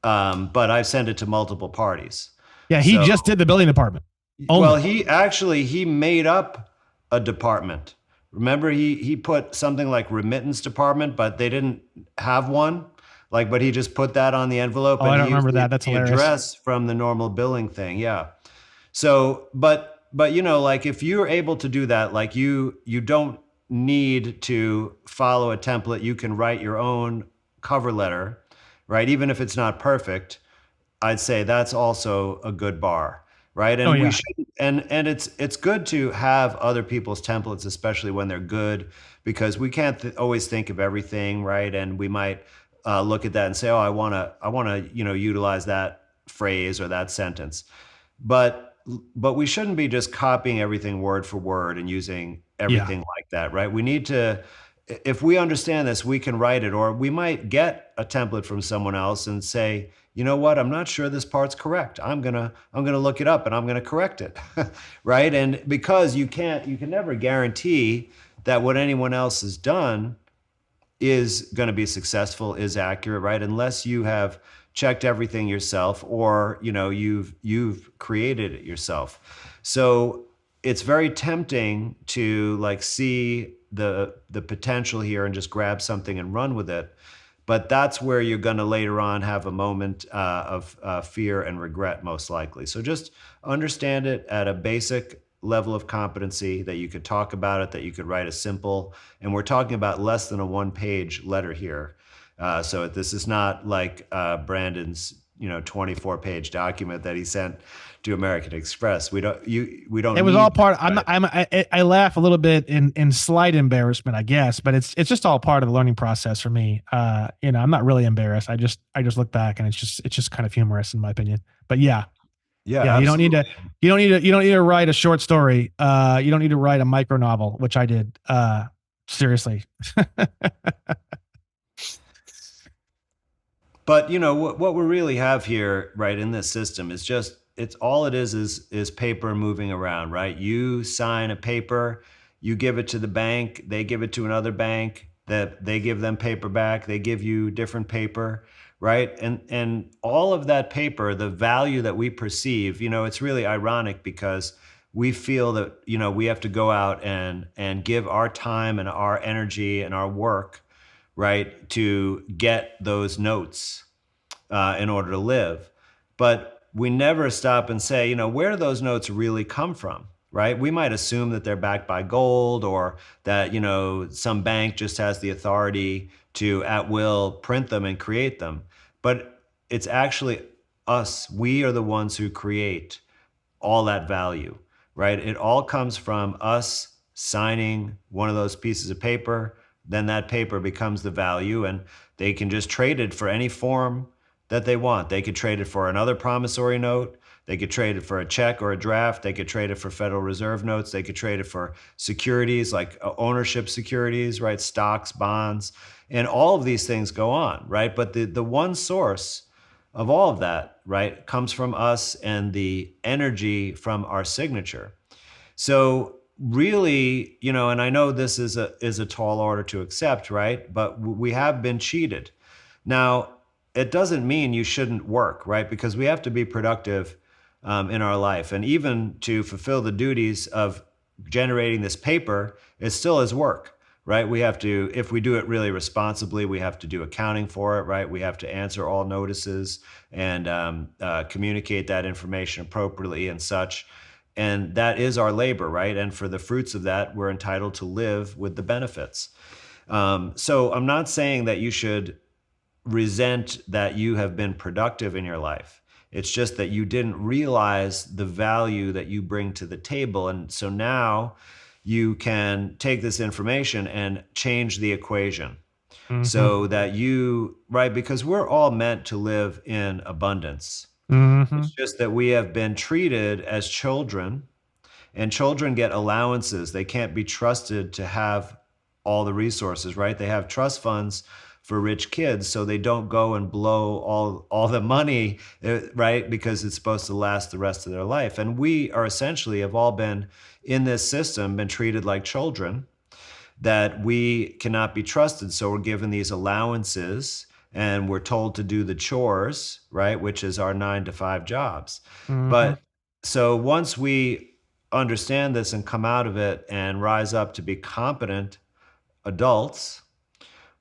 but I've sent it to multiple parties. yeah, he So, just did the billing department well, only. he made up a department. Remember, he put something like remittance department, but they didn't have one. Like, but he just put that on the envelope, Oh, I and don't he used remember that. That's the hilarious. address from the normal billing thing. Yeah. So, but like if you're able to do that, like you don't need to follow a template. You can write your own cover letter, right? Even if it's not perfect, I'd say that's also a good bar, right? Oh And we yeah, should and it's good to have other people's templates, especially when they're good, because we can't always think of everything, right? And we might look at that and say, oh, I want to utilize that phrase or that sentence, but we shouldn't be just copying everything word for word and using yeah. everything like that, right? We need to, if we understand this, we can write it, or we might get a template from someone else and say, you know what, I'm not sure this part's correct. I'm gonna look it up and I'm gonna correct it, right? And because you can never guarantee that what anyone else has done is going to be successful, is accurate, right? Unless you have checked everything yourself, or you've created it yourself. So it's very tempting to like see the potential here and just grab something and run with it. But that's where you're going to later on have a moment of fear and regret, most likely. So just understand it at a basic level of competency, that you could talk about it, that you could write a simple, and we're talking about less than a one-page letter here. So this is not like Brandon's 24-page document that he sent to American Express. We It don't was all need that, part. right? I laugh a little bit in slight embarrassment, I guess, but it's just all part of the learning process for me. I'm not really embarrassed. I just look back, and it's just kind of humorous in my opinion. But yeah, Yeah, yeah, absolutely. you don't need to write a short story. You don't need to write a micro novel, which I did. Seriously. But what we really have here, right, in this system is just, it's all it is paper moving around, right? You sign a paper, you give it to the bank, they give it to another bank, that they give them paper back, they give you different paper, right? And all of that paper, the value that we perceive, it's really ironic because we feel that we have to go out and give our time and our energy and our work, right, to get those notes in order to live. But we never stop and say, where do those notes really come from, right? We might assume that they're backed by gold, or that, some bank just has the authority to at will print them and create them. But it's actually us. We are the ones who create all that value, right? It all comes from us signing one of those pieces of paper. Then that paper becomes the value, and they can just trade it for any form that they want. They could trade it for another promissory note. They could trade it for a check or a draft. They could trade it for Federal Reserve notes. They could trade it for securities, like ownership securities, right? Stocks, bonds, and all of these things go on, right? But the one source of all of that, right, comes from us and the energy from our signature. So really, and I know this is a tall order to accept, right? But we have been cheated. Now, it doesn't mean you shouldn't work, right? Because we have to be productive in our life, and even to fulfill the duties of generating this paper, it still is work, right? We have to, if we do it really responsibly, we have to do accounting for it, right? We have to answer all notices and communicate that information appropriately and such. And that is our labor, right? And for the fruits of that, we're entitled to live with the benefits. So I'm not saying that you should resent that you have been productive in your life. It's just that you didn't realize the value that you bring to the table. And so now you can take this information and change the equation Mm-hmm. so that you, right, because we're all meant to live in abundance. Mm-hmm. It's just that we have been treated as children, and children get allowances. They can't be trusted to have all the resources, right? They have trust funds for rich kids, so they don't go and blow all the money, right? Because it's supposed to last the rest of their life. And we are essentially have all been in this system, been treated like children that we cannot be trusted. So we're given these allowances and we're told to do the chores, right? Which is our 9 to 5 jobs. Mm-hmm. But so once we understand this and come out of it and rise up to be competent adults,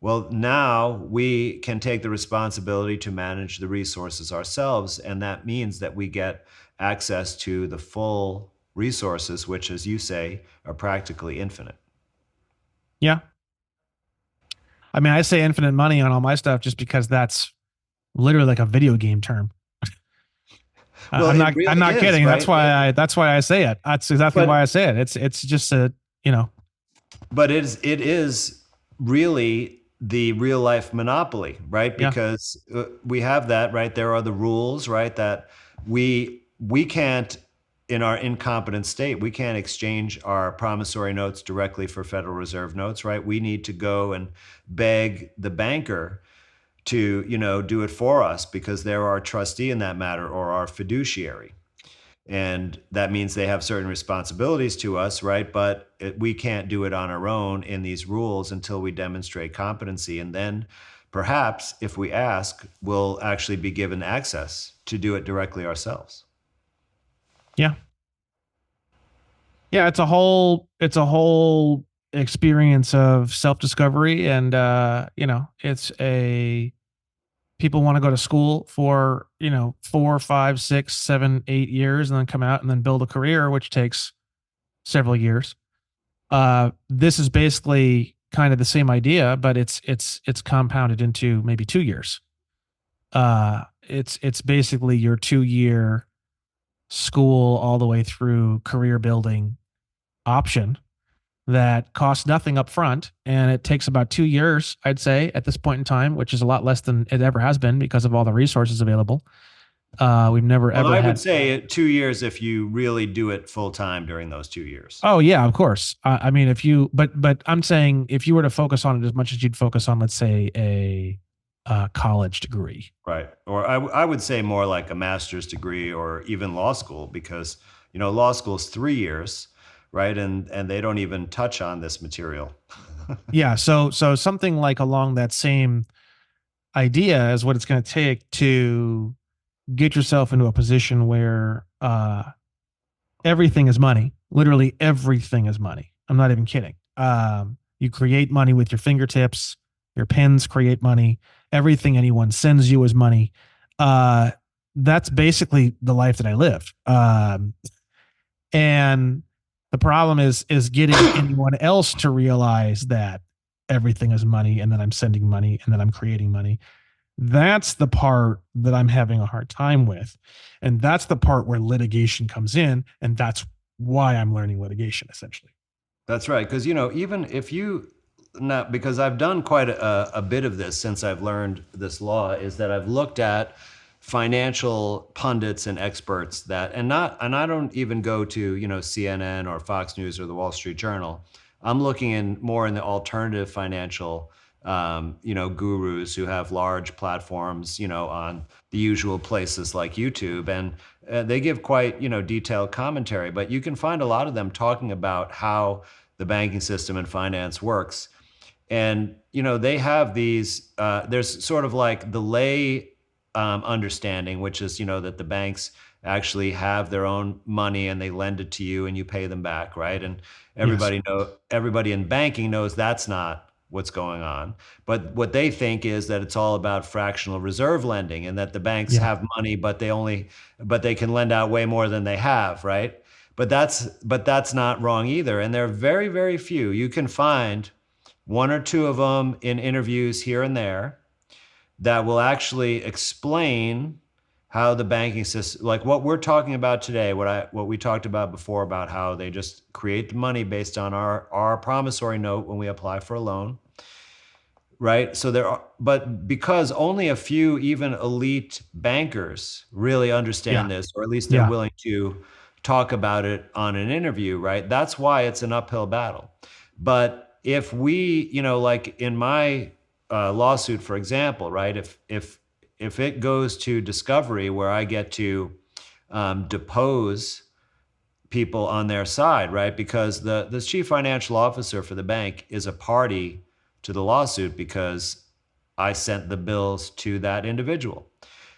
well, now we can take the responsibility to manage the resources ourselves. And that means that we get access to the full resources, which, as you say, are practically infinite. Yeah. I mean, I say infinite money on all my stuff just because that's literally like a video game term. Well, I'm it not. I'm really not is, kidding. That's right? why I. That's why I say it. That's exactly why I But say it. It's just a. You know. but it is really the real life monopoly, right? Yeah. Because we have that, right? There are the rules, right? That we can't, in our incompetent state, we can't exchange our promissory notes directly for Federal Reserve notes, right? We need to go and beg the banker to, do it for us because they're our trustee in that matter or our fiduciary. And that means they have certain responsibilities to us, right? But we can't do it on our own in these rules until we demonstrate competency. And then perhaps if we ask, we'll actually be given access to do it directly ourselves. Yeah. Yeah. It's a whole experience of self discovery, and it's a people want to go to school for 4, 5, 6, 7, 8 years and then come out and then build a career, which takes several years. This is basically kind of the same idea, but it's compounded into maybe 2 years. It's basically your 2 year school all the way through career building option that costs nothing up front, and it takes about 2 years, I'd say, at this point in time, which is a lot less than it ever has been because of all the resources available. We've never Well, ever I would had. say 2 years if you really do it full time during those 2 years. Oh yeah, of course. I mean, if you, but I'm saying if you were to focus on it as much as you'd focus on, let's say, a college degree. Right. Or I would say more like a master's degree or even law school because, law school is 3 years, right? And they don't even touch on this material. Yeah. So something like along that same idea is what it's going to take to get yourself into a position where everything is money. Literally everything is money. I'm not even kidding. You create money with your fingertips. Your pens create money. Everything anyone sends you is money. That's basically the life that I live. And the problem is getting anyone else to realize that everything is money, and then I'm sending money, and then I'm creating money. That's the part that I'm having a hard time with. And that's the part where litigation comes in. And that's why I'm learning litigation, essentially. That's right. Because, even if you, not because I've done quite a bit of this since I've learned this law, is that I've looked at financial pundits and experts and I don't even go to, CNN or Fox News or the Wall Street Journal. I'm looking more in the alternative financial gurus who have large platforms, on the usual places like YouTube. And they give quite, detailed commentary, but you can find a lot of them talking about how the banking system and finance works. And, they have these, there's sort of like the lay understanding, which is, that the banks actually have their own money and they lend it to you and you pay them back, right? And Yes. everybody in banking knows that's not what's going on. But what they think is that it's all about fractional reserve lending and that the banks Yeah. have money, but they can lend out way more than they have, right? But that's not wrong either. And there are very, very few. You can find one or two of them in interviews here and there that will actually explain how the banking system, like what we're talking about today, what we talked about before about how they just create the money based on our promissory note when we apply for a loan, right? So but because only a few even elite bankers really Yeah. understand this, or at least they're Yeah. willing to talk about it on an interview, right? That's why it's an uphill battle. But if we, like in my lawsuit, for example, right? If it goes to discovery where I get to depose people on their side, right? Because the chief financial officer for the bank is a party to the lawsuit because I sent the bills to that individual.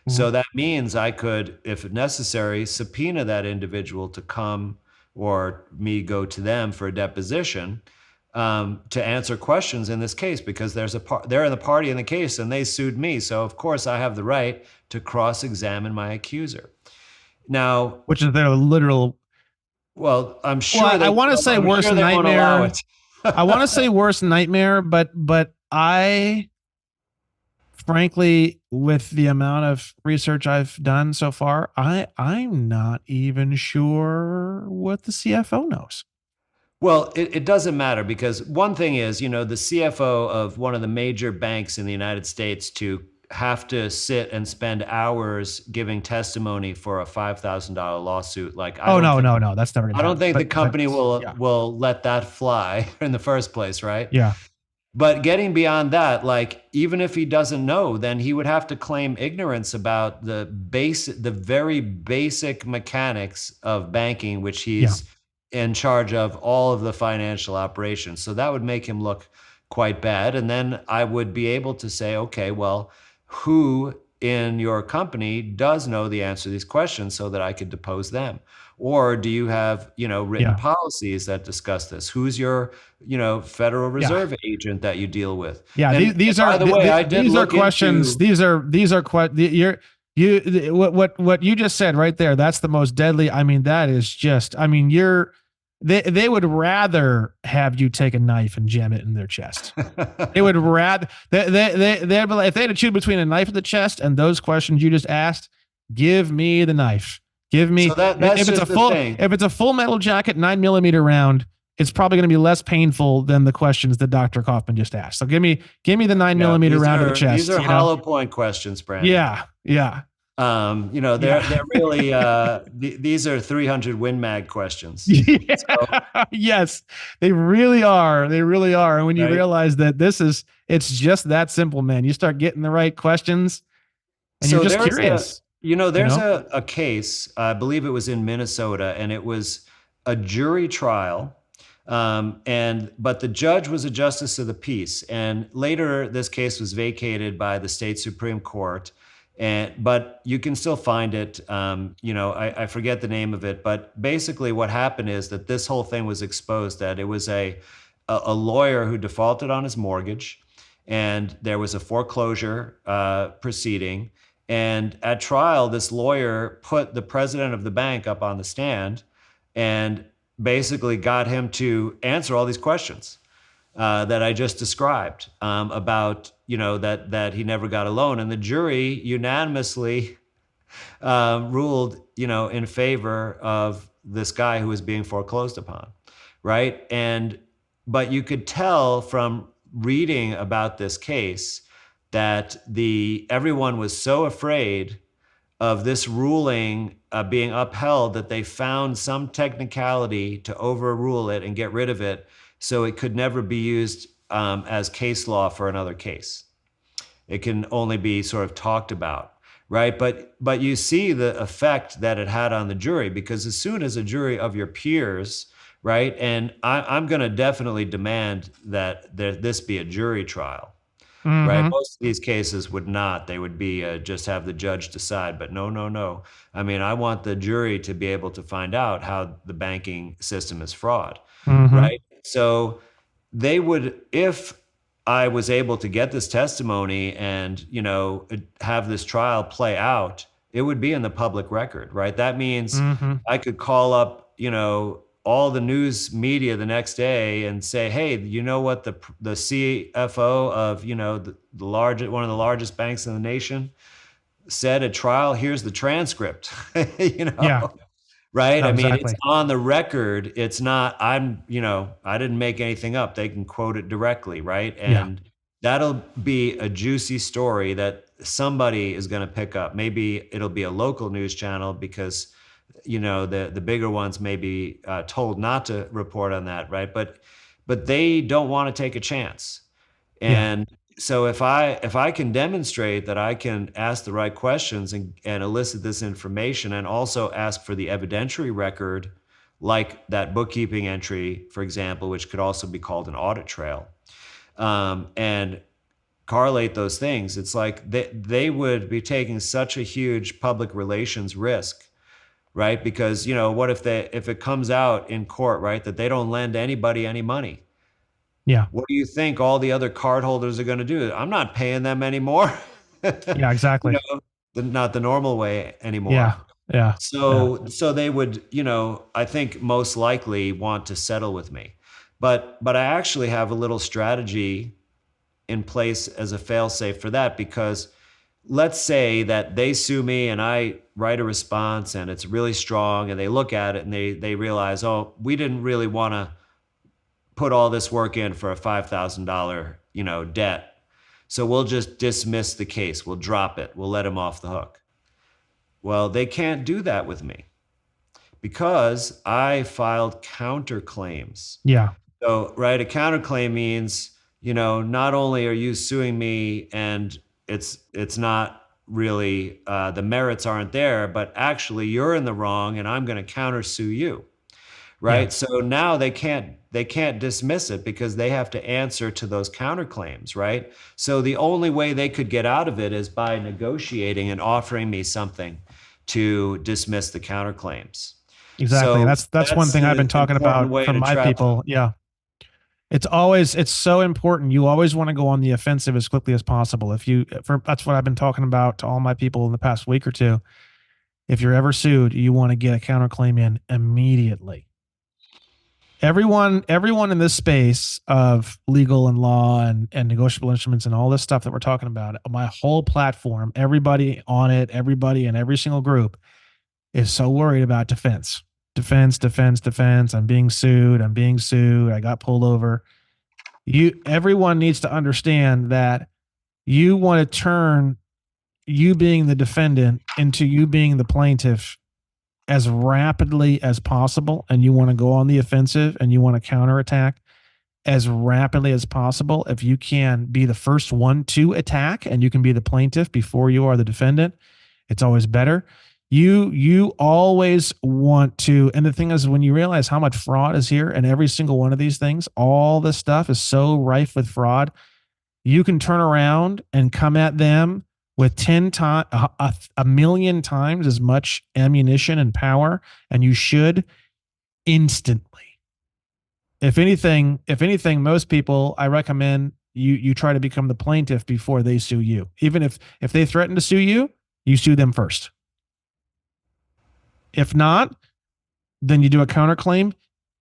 Mhm. So that means I could, if necessary, subpoena that individual to come or me go to them for a deposition to answer questions in this case because they're the party in the case and they sued me. So of course I have the right to cross-examine my accuser. Now, Which is their literal. well, I'm Well, sure I want to say I'm worst sure they won't allow nightmare. it. I want to say worst nightmare, but I frankly, with the amount of research I've done so far, I'm not even sure what the CFO knows. Well, it doesn't matter because one thing is, the CFO of one of the major banks in the United States to have to sit and spend hours giving testimony for a $5,000 lawsuit. Like, Oh no, no, no, that's never gonna I don't happen. think the But company will yeah, will let that fly in the first place, right? yeah, But getting beyond that, like even if he doesn't know, then he would have to claim ignorance about the very basic mechanics of banking, which yeah, he's in charge of all of the financial operations. So that would make him look quite bad. And then I would be able to say, okay, well, who in your company does know the answer to these questions so that I could depose them? Or do you have, written yeah, policies that discuss this? Who's your, Federal yeah. Reserve agent that you deal with? Yeah, And these by are the way, I did these are look questions. into, These are what you just said right there. That's the most deadly. I mean, that is just. I mean, they would rather have you take a knife and jam it in their chest. They would rather they'd be like, if they had to choose between a knife in the chest and those questions you just asked, give me the knife. Give so me that's just the thing. if it's a full metal jacket 9mm round, it's probably going to be less paeinful than the questions that Dr. Kaufman just asked. So give me the nine Yeah, millimeter round to the these chest. are hollow point questions, Brandon. Yeah, yeah, They're yeah. really these are 300 Win Mag questions. So, Yeah. Yes, they really are. They really are. And when you right. realize that it's just that simple, man. You start getting the right questions, and you're So just there's curious. You there's know? a case, I believe it was in Minnesota, and it was a jury trial. But the judge was a justice of the peace. And later, this case was vacated by the state Supreme Court. But you can still find it. I forget the name of it. But basically, what happened is that this whole thing was exposed that it was a lawyer who defaulted on his mortgage, and there was a foreclosure proceeding. And at trial, this lawyer put the president of the bank up on the stand and basically got him to answer all these questions that I just described about, that he never got a loan. And the jury unanimously ruled, in favor of this guy who was being foreclosed upon, right? But you could tell from reading about this case that everyone was so afraid of this ruling being upheld that they found some technicality to overrule it and get rid of it so it could never be used as case law for another case. It can only be sort of talked about, right? But you see the effect that it had on the jury, because as soon as a jury of your peers, right? And I'm going to definitely demand that this be a jury trial. right? Mm-hmm. Most of these cases would not. They would be just have the judge decide. But no, no, no. I mean, I want the jury to be able to find out how the banking system is fraud, Mm-hmm. right? So they would, if I was able to get this testimony and, have this trial play out, it would be in the public record, right? That means Mm-hmm. I could call up, all the news media the next day and say, hey, you know what the CFO of, the largest, one of the largest banks in the nation said at trial, here's the transcript, Yeah. right? No, I mean, it's exactly. on the record. It's not, I didn't make anything up. They can quote it directly, right? Yeah. And that'll be a juicy story that somebody is going to pick up. Maybe it'll be a local news channel because, the bigger ones may be told not to report on that, right? But they don't want to take a chance. Yeah. And so if I can demonstrate that I can ask the right questions and elicit this information and also ask for the evidentiary record, like that bookkeeping entry, for example, which could also be called an audit trail, and correlate those things, it's like they would be taking such a huge public relations risk, right? Because what if it comes out in court, right, that they don't lend anybody any money? Yeah. What do you think all the other cardholders are going to do? I'm not paying them anymore. Yeah. you Exactly. know, not the normal way Yeah. anymore. Yeah. Yeah. So they would, I think most likely want to settle with me. But I actually have a little strategy in place as a fail-safe for that, because let's say that they sue me and I write a response and it's really strong and they look at it and they realize, oh, we didn't really want to put all this work in for a $5,000, debt. So we'll just dismiss the case. We'll drop it. We'll let him off the hook. Well, they can't do that with me because I filed counterclaims. Yeah. So, right, a counterclaim means, not only are you suing me and it's not really the merits aren't there, but actually you're in the wrong and I'm going to countersue you. Yeah. Right. So now they can't dismiss it because they have to answer to those counterclaims. Right. So the only way they could get out of it is by negotiating and offering me something to dismiss the counterclaims. Exactly. So That's one that's thing I've been an talking important about way for to my trap them. people. Yeah. It's so important. You always want to go on the offensive as quickly as possible. That's what I've been talking about to all my people in the past week or two. If you're ever sued, you want to get a counterclaim in immediately. Everyone in this space of legal and law and negotiable instruments and all this stuff that we're talking about, my whole platform, everybody on it, everybody in every single group is so worried about defense. Defense, defense, defense. I'm being sued. I'm being sued. I got pulled over. Everyone needs to understand that you want to turn you being the defendant into you being the plaintiff as rapidly as possible, and you want to go on the offensive and you want to counterattack as rapidly as possible. If you can be the first one to attack and you can be the plaintiff before you are the defendant, it's always better. You always want to, and the thing is, when you realize how much fraud is here and every single one of these things, all this stuff is so rife with fraud, you can turn around and come at them with 10 times, a million times as much ammunition and power, and you should instantly. If anything, most people, I recommend you try to become the plaintiff before they sue you. Even if they threaten to sue you, you sue them first. If not, then you do a counterclaim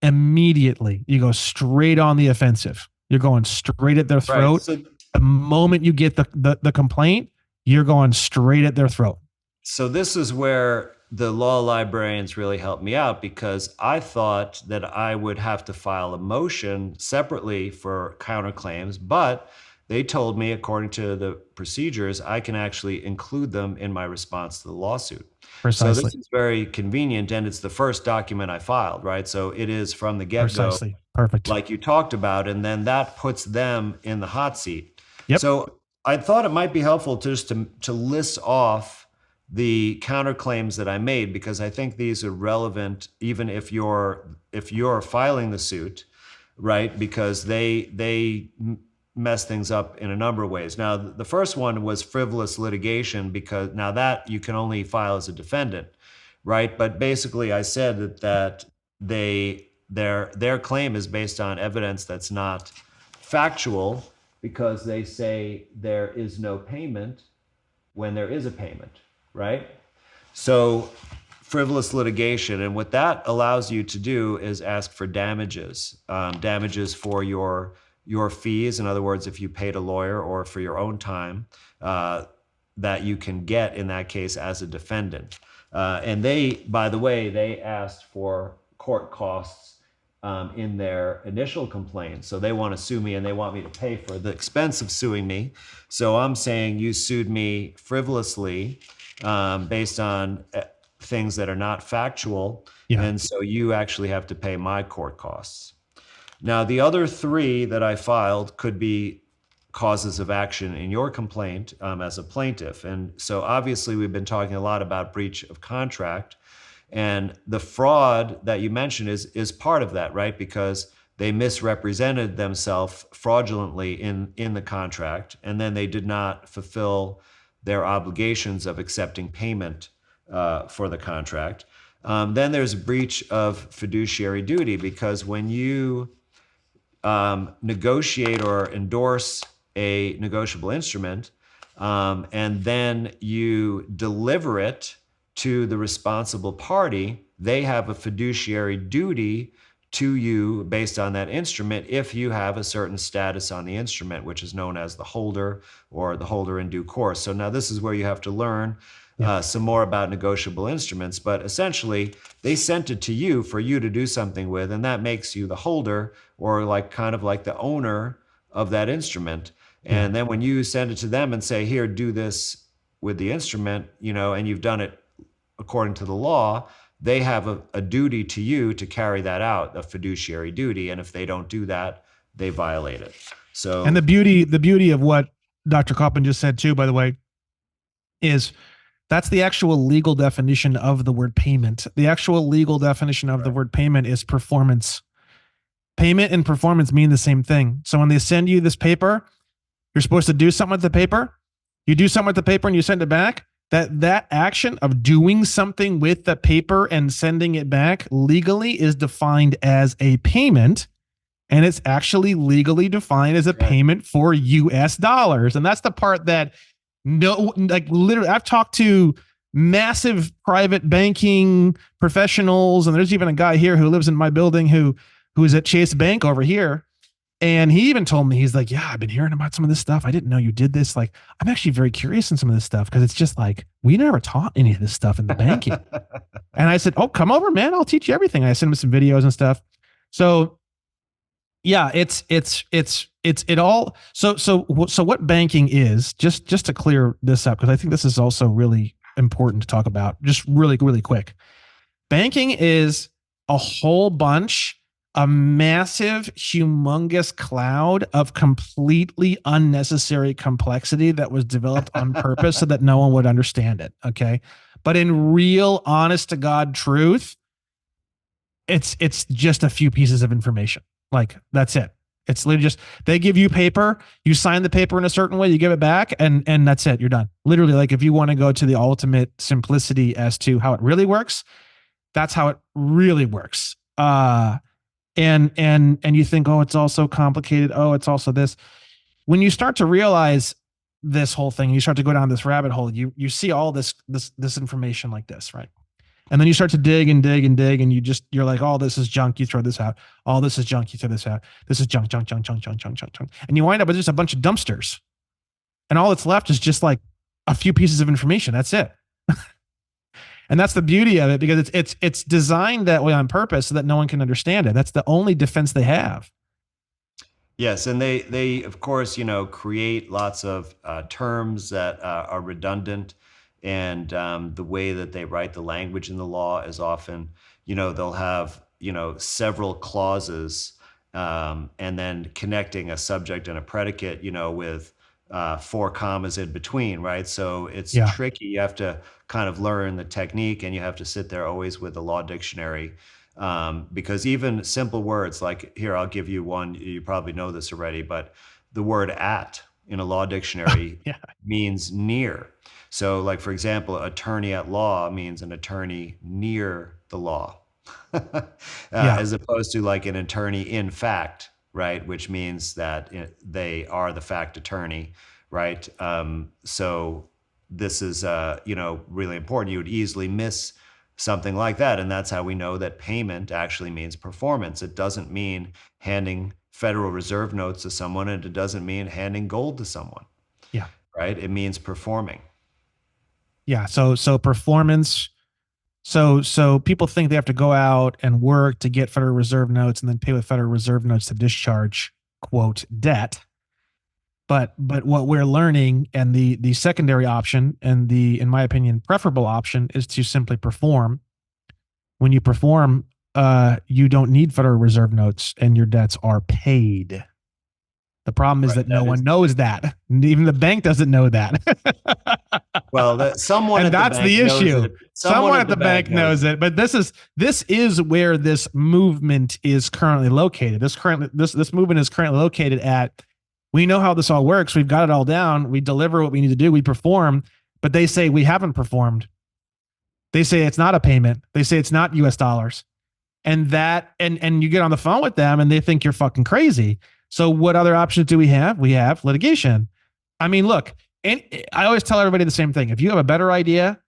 immediately. You go straight on the offensive. You're going straight at their Right. throat. So The moment you get the complaint, you're going straight at their throat. so this is where the law librarians really helped me out, because I thought that I would have to file a motion separately for counterclaims, but they told me, according to the procedures, I can actually include them in my response to the lawsuit. So Precisely. this is very convenient, and it's the first document I filed, right? So it is from the get-go, Precisely. Perfect. like you talked about, and then that puts them in the hot seat. Yep. So I thought it might be helpful to list off the counterclaims that I made, because I think these are relevant even if you're filing the suit, right? Because they mess things up in a number of ways. Now, the first one was frivolous litigation, because now that you can only file as a defendant, right? But basically, I said that their claim is based on evidence that's not factual, because they say there is no payment when there is a payment, right? So frivolous litigation, and what that allows you to do is ask for damages, damages for your fees. In other words, if you paid a lawyer, or for your own time, that you can get in that case as a defendant. And they, by the way, they asked for court costs in their initial complaint. So they want to sue me, and they want me to pay for the expense of suing me. So I'm saying you sued me frivolously, based on things that are not factual. Yeah. And so you actually have to pay my court costs. Now, the other three that I filed could be causes of action in your complaint as a plaintiff. And so obviously we've been talking a lot about breach of contract. And the fraud that you mentioned is part of that, right? Because they misrepresented themselves fraudulently in the contract, and then they did not fulfill their obligations of accepting payment for the contract. Then there's a breach of fiduciary duty, because when you negotiate or endorse a negotiable instrument, and then you deliver it to the responsible party, they have a fiduciary duty to you based on that instrument, if you have a certain status on the instrument, which is known as the holder, or the holder in due course. So now this is where you have to learn some more about negotiable instruments. But essentially, they sent it to you for you to do something with, and that makes you the holder, or like kind of like the owner of that instrument. And then when you send it to them and say, here, do this with the instrument, and you've done it according to the law, they have a duty to you to carry that out, a fiduciary duty. And if they don't do that, they violate it. So, and the beauty of what Dr. Koppman just said too, by the way, is that's the actual legal definition of the word payment. The actual legal definition of the word payment is performance. Payment and performance mean the same thing. So when they send you this paper, you're supposed to do something with the paper. You do something with the paper and you send it back. That action of doing something with the paper and sending it back legally is defined as a payment, and it's actually legally defined as a payment for US dollars. And that's the part that literally, I've talked to massive private banking professionals, and there's even a guy here who lives in my building who is at Chase Bank over here. And he even told me, he's like, yeah, I've been hearing about some of this stuff. I didn't know you did this. Like, I'm actually very curious in some of this stuff, because it's just like, we never taught any of this stuff in the banking. And I said, oh, come over, man. I'll teach you everything. I sent him some videos and stuff. So yeah, it's it all. So what banking is, just to clear this up, because I think this is also really important to talk about, just really, really quick. Banking is a massive, humongous cloud of completely unnecessary complexity that was developed on purpose so that no one would understand it. Okay. But in real, honest to God truth, it's just a few pieces of information. Like, that's it. It's literally just, they give you paper, you sign the paper in a certain way, you give it back, and that's it. You're done. Literally, like, if you want to go to the ultimate simplicity as to how it really works, that's how it really works. And you think, oh, it's all so complicated. Oh, it's also this. When you start to realize this whole thing, you start to go down this rabbit hole, you see all this information like this, right? And then you start to dig and dig and dig, and you're like, oh, this is junk, you throw this out. All this is junk, you throw this out. This is junk. And you wind up with just a bunch of dumpsters. And all that's left is just like a few pieces of information. That's it. And that's the beauty of it, because it's designed that way on purpose so that no one can understand it. That's the only defense they have. Yes, and they of course, create lots of terms that are redundant, and the way that they write the language in the law is often, they'll have, several clauses, and then connecting a subject and a predicate, with 4 commas in between, right? So it's tricky. You have to kind of learn the technique, and you have to sit there always with the law dictionary, because even simple words like, here, I'll give you one, you probably know this already, but the word at in a law dictionary Yeah. means near. So, like, for example, attorney at law means an attorney near the law, Yeah. as opposed to like an attorney in fact, right? Which means that they are the fact attorney, right? So this is, really important. You would easily miss something like that. And that's how we know that payment actually means performance. It doesn't mean handing Federal Reserve notes to someone, and it doesn't mean handing gold to someone, Yeah. right? It means performing. Yeah. So performance. So people think they have to go out and work to get Federal Reserve notes and then pay with Federal Reserve notes to discharge quote debt. But what we're learning, and the secondary option, and the, in my opinion, preferable option, is to simply perform. When you perform, you don't need Federal Reserve notes, and your debts are paid. The problem is Right. that no one knows that. Even the bank doesn't know that. Well, someone And at the that's bank the knows issue. it. Someone at the bank knows it. But this is where this movement is currently located. This movement is currently located at, we know how this all works. We've got it all down. We deliver what we need to do. We perform. But they say we haven't performed. They say it's not a payment. They say it's not US dollars. And you get on the phone with them and they think you're fucking crazy. So what other options do we have? We have litigation. I mean, look, and I always tell everybody the same thing. If you have a better idea,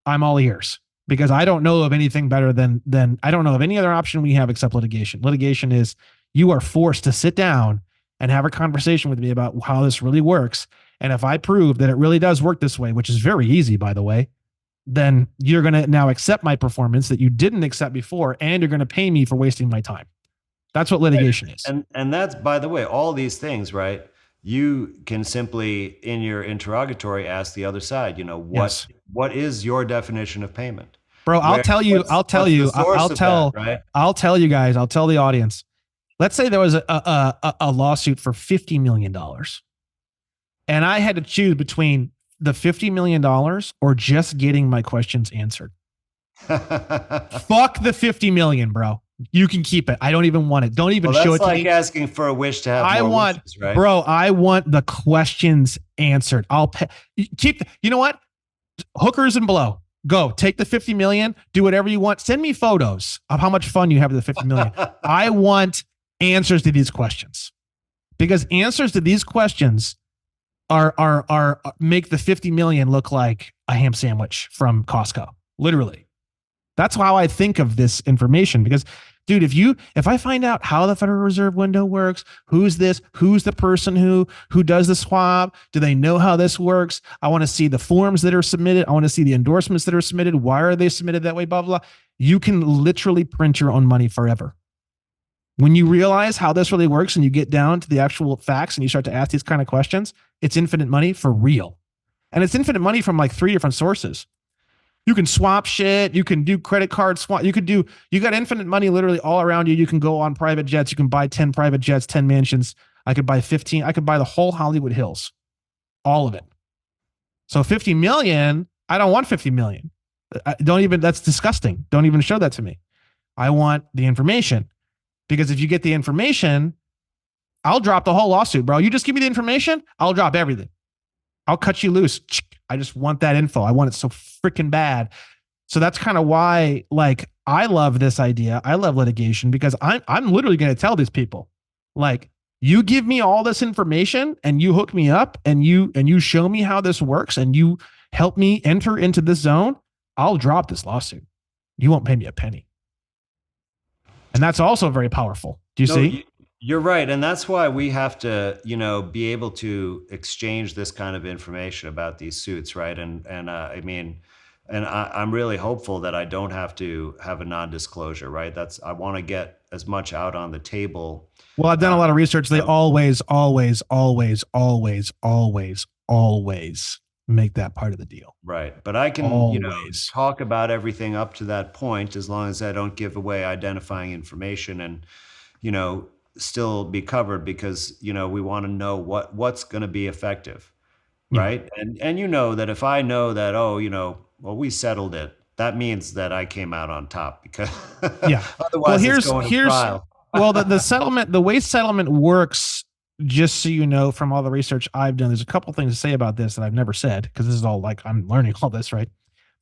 I'm all ears, because I don't know of anything better than I don't know of any other option we have except litigation. Litigation is, you are forced to sit down and have a conversation with me about how this really works. And if I prove that it really does work this way, which is very easy, by the way, then you're going to now accept my performance that you didn't accept before, and you're going to pay me for wasting my time. That's what litigation is. And that's, by the way, all these things, right? You can simply, in your interrogatory, ask the other side, Yes. what is your definition of payment? Bro, I'll tell you, I'll tell you guys, I'll tell the audience. Let's say there was a lawsuit for $50 million. And I had to choose between the $50 million or just getting my questions answered. Fuck the 50 million, bro. You can keep it. I don't even want it. Don't even show it to me. That's like asking for a wish to have more wishes, right? Bro, I want the questions answered. I'll pay. You know what? Hookers and blow. Go. Take the 50 million. Do whatever you want. Send me photos of how much fun you have with the 50 million. I want answers to these questions, because answers to these questions are make the 50 million look like a ham sandwich from Costco. Literally. That's how I think of this information, because dude, if I find out how the Federal Reserve window works, who's the person who does the swab, do they know how this works? I want to see the forms that are submitted. I want to see the endorsements that are submitted. Why are they submitted that way? Blah, blah, blah. You can literally print your own money forever. When you realize how this really works and you get down to the actual facts and you start to ask these kind of questions, it's infinite money for real. And it's infinite money from like 3 different sources. You can swap shit. You can do credit card swap. You got infinite money literally all around you. You can go on private jets. You can buy 10 private jets, 10 mansions. I could buy 15. I could buy the whole Hollywood Hills, all of it. So 50 million, I don't want 50 million. That's disgusting. Don't even show that to me. I want the information, because if you get the information, I'll drop the whole lawsuit, bro. You just give me the information, I'll drop everything. I'll cut you loose. I just want that info. I want it so freaking bad. So that's kind of why, like, I love this idea. I love litigation, because I'm literally going to tell these people, like, you give me all this information and you hook me up and you show me how this works and you help me enter into this zone, I'll drop this lawsuit. You won't pay me a penny. And that's also very powerful. Do you see? You're right. And that's why we have to, be able to exchange this kind of information about these suits, right? I'm really hopeful that I don't have to have a non-disclosure, right? I want to get as much out on the table. Well, I've done a lot of research. They always make that part of the deal. Right. But I can, talk about everything up to that point, as long as I don't give away identifying information and, still be covered, because, we want to know what's going to be effective. Right. Yeah. And that if I know that, we settled it, that means that I came out on top, because yeah. Otherwise it's going to trial. Well, the settlement, the way settlement works just so you know, from all the research I've done, there's a couple things to say about this that I've never said, because this is all like I'm learning all this, right?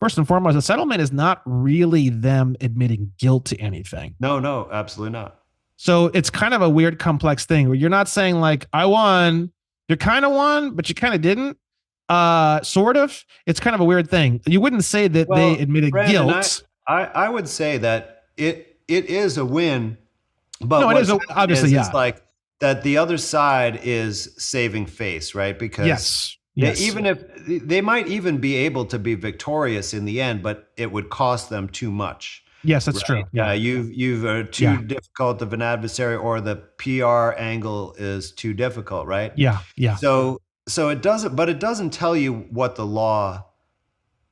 First and foremost, a settlement is not really them admitting guilt to anything. No, absolutely not. So it's kind of a weird, complex thing where you're not saying like, I won, you kind of won, but you kind of didn't. Sort of. It's kind of a weird thing. You wouldn't say that they Well, admitted Brandon, guilt. I would say that it is a win, but No, it is what's happening obviously, is it's yeah. like that the other side is saving face, right? Because Yes. they, Yes. even if they might even be able to be victorious in the end, but it would cost them too much. Yes, that's Right. true. Yeah. You've too Yeah. difficult of an adversary, or the PR angle is too difficult, right? Yeah. Yeah. So it doesn't, but it doesn't tell you what the law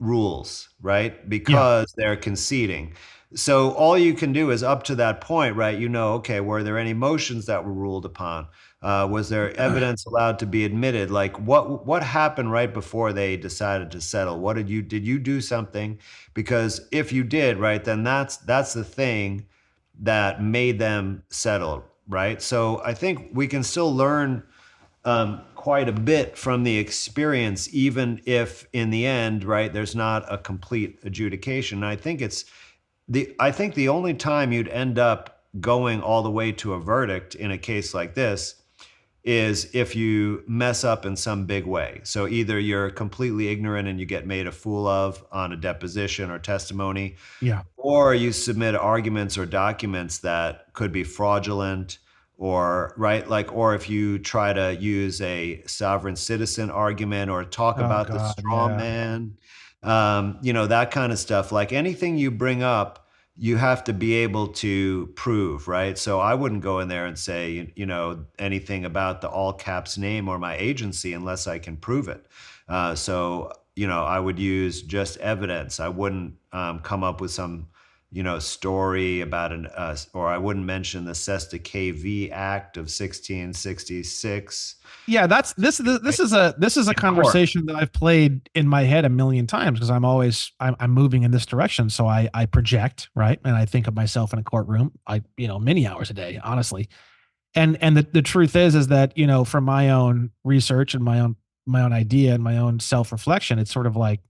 rules, right? Yeah. Because they're conceding. So all you can do is up to that point, right? You know, okay, were there any motions that were ruled upon? Was there evidence allowed to be admitted? Like what happened right before they decided to settle? What did you do something? Because if you did, right, then that's the thing that made them settle, right? So I think we can still learn quite a bit from the experience, even if in the end, right, there's not a complete adjudication. And I think the only time you'd end up going all the way to a verdict in a case like this is if you mess up in some big way. So either you're completely ignorant and you get made a fool of on a deposition or testimony, Yeah. or you submit arguments or documents that could be fraudulent, or right, like, or if you try to use a sovereign citizen argument or talk Oh about the God. straw Yeah. man, that kind of stuff. Like anything you bring up, you have to be able to prove, right? So I wouldn't go in there and say, anything about the all caps name or my agency unless I can prove it. So I would use just evidence. I wouldn't come up with some story about or I wouldn't mention the Cestui Que Vie Act of 1666. Yeah, this is a In court. conversation that I've played in my head a million times, because I'm moving in this direction. So I project, right? And I think of myself in a courtroom, many hours a day, honestly. And the truth is that, from my own research and my own idea and my own self-reflection, it's sort of like,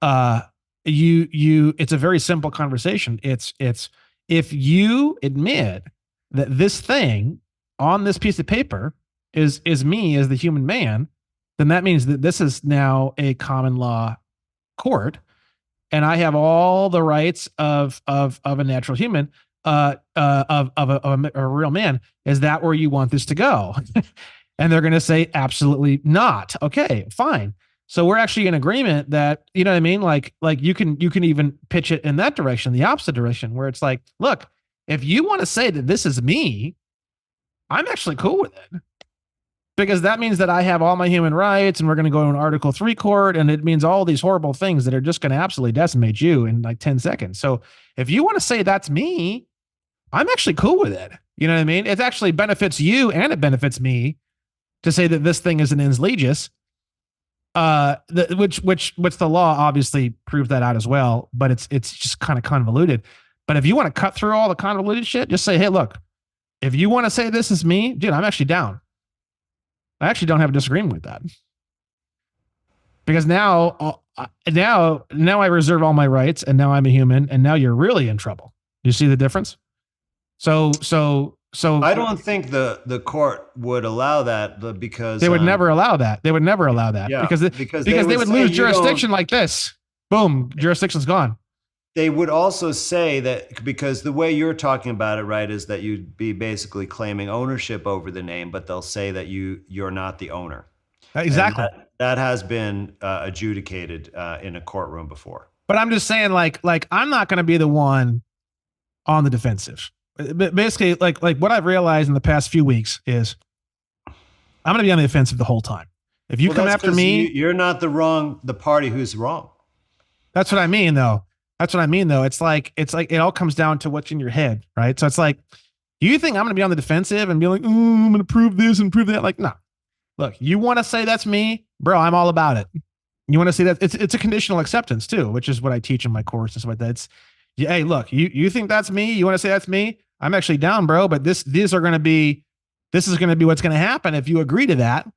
uh it's a very simple conversation. It's if you admit that this thing on this piece of paper is me as the human man, then that means that this is now a common law court, and I have all the rights of a natural human, of a real man. Is that where you want this to go? And they're going to say absolutely not. Okay, fine. So we're actually in agreement that, you know what I mean? Like you can even pitch it in that direction, the opposite direction, where it's like, look, if you want to say that this is me, I'm actually cool with it, because that means that I have all my human rights, and we're going to go to an Article 3 court, and it means all these horrible things that are just going to absolutely decimate you in like 10 seconds. So if you want to say that's me, I'm actually cool with it. You know what I mean? It actually benefits you and it benefits me to say that this thing is an ins legis. Which the law obviously proves that out as well, but it's just kind of convoluted. But if you want to cut through all the convoluted shit, just say, hey, look, if you want to say this is me, dude, I'm actually down. I actually don't have a disagreement with that, because now I reserve all my rights, and now I'm a human, and now you're really in trouble. You see the difference? So I don't think the court would allow that, because they would never allow that. They would never allow that, yeah, because they would say lose you don't- jurisdiction like this. Boom, jurisdiction's gone. They would also say that, because the way you're talking about it, right, is that you'd be basically claiming ownership over the name, but they'll say that you're not the owner. Exactly. And that has been adjudicated in a courtroom before. But I'm just saying, like I'm not going to be the one on the defensive. Basically, like what I've realized in the past few weeks is I'm going to be on the offensive the whole time. If you come after me, you're not the party who's wrong. That's what I mean, though. It's like it all comes down to what's in your head, right? So it's like, you think I'm going to be on the defensive and be like, I'm going to prove this and prove that? Like, no. Look, you want to say that's me, bro? I'm all about it. You want to see that? It's a conditional acceptance too, which is what I teach in my course and stuff like that. It's, hey, look, you think that's me? You want to say that's me? I'm actually down, bro. But these are going to be This is going to be what's going to happen if you agree to that.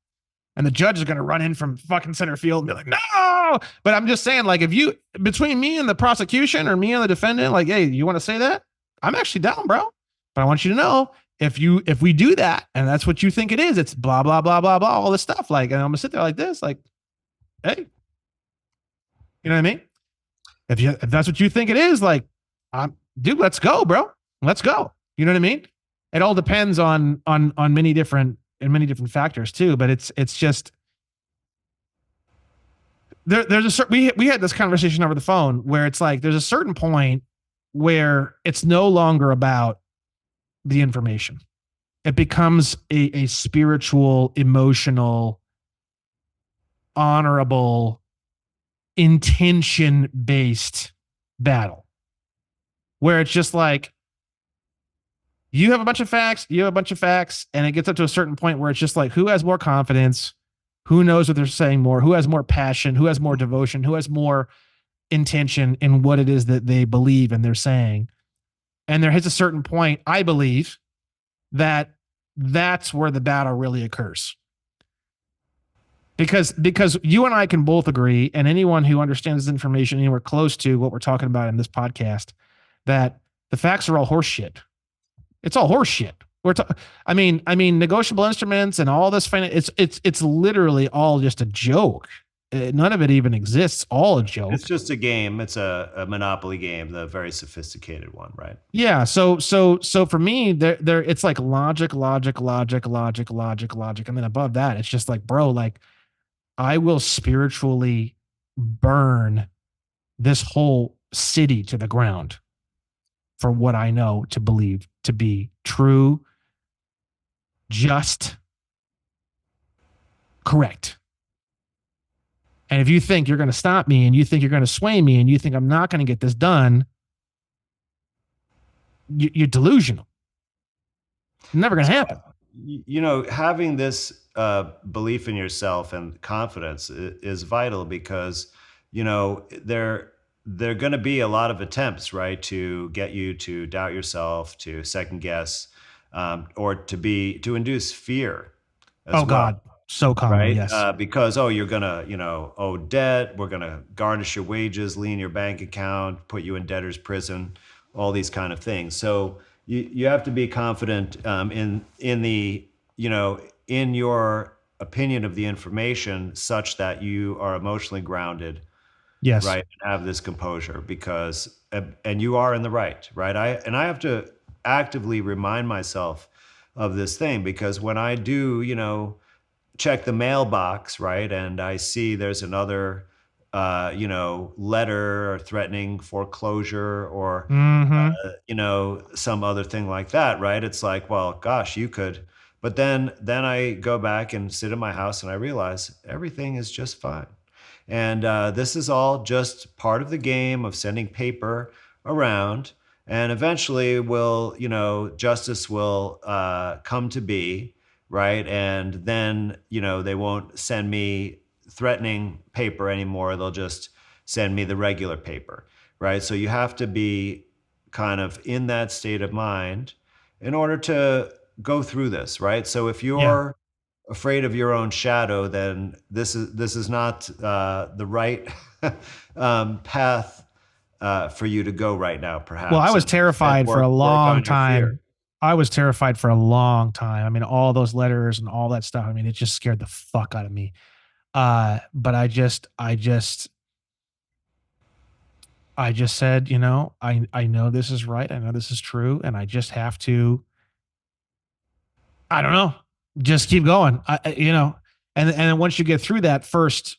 And the judge is going to run in from fucking center field and be like, no. But I'm just saying, like, if you, between me and the prosecution or me and the defendant, like, hey, you want to say that? I'm actually down, bro. But I want you to know, if we do that and that's what you think it is, it's blah, blah, blah, blah, blah, all this stuff. Like, and I'm going to sit there like this, like, hey, you know what I mean? If that's what you think it is, like, dude, let's go, bro. Let's go. You know what I mean? It all depends on many different factors too. But it's just there's a certain, we had this conversation over the phone where it's like there's a certain point where it's no longer about the information. It becomes a spiritual, emotional, honorable, intention based battle where it's just like you have a bunch of facts, and it gets up to a certain point where it's just like who has more confidence, who knows what they're saying more, who has more passion, who has more devotion, who has more intention in what it is that they believe and they're saying. And there hits a certain point, I believe, that that's where the battle really occurs. Because you and I can both agree, and anyone who understands this information anywhere close to what we're talking about in this podcast, that the facts are all horseshit. It's all horseshit. I mean, negotiable instruments and all this it's literally all just a joke. None of it even exists. All a joke. It's just a game. It's a Monopoly game, the very sophisticated one, right? Yeah. So for me, there it's like logic, and then above that, it's just like, bro, like I will spiritually burn this whole city to the ground for what I know to believe to be true, just, correct. And if you think you're going to stop me and you think you're going to sway me and you think I'm not going to get this done, you're delusional. Never going to happen. You know, having this belief in yourself and confidence is vital because, you know, there are going to be a lot of attempts, right, to get you to doubt yourself, to second guess, or to induce fear as well. God. So common, right? Yes. Because, you're going to, owe debt. We're going to garnish your wages, lien your bank account, put you in debtor's prison, all these kind of things. So you have to be confident in the, in your opinion of the information such that you are emotionally grounded. Yes. Right. And have this composure because, and you are in the right. I have to actively remind myself of this thing because when I do, check the mailbox, right, and I see there's another, letter threatening foreclosure or, some other thing like that, right? It's like, well, gosh, you could. But then I go back and sit in my house and I realize everything is just fine. And this is all just part of the game of sending paper around. And eventually justice will come to be, right? And then, they won't send me threatening paper anymore. They'll just send me the regular paper, right? So you have to be kind of in that state of mind in order to go through this, right? So if you're afraid of your own shadow, then this is not the right path for you to go right now, perhaps. Well, I was terrified for a long time. I was terrified for a long time. I mean, all those letters and all that stuff. I mean, it just scared the fuck out of me. But I just said, I know this is right. I know this is true. And I just have to, I don't know, just keep going. And then once you get through that first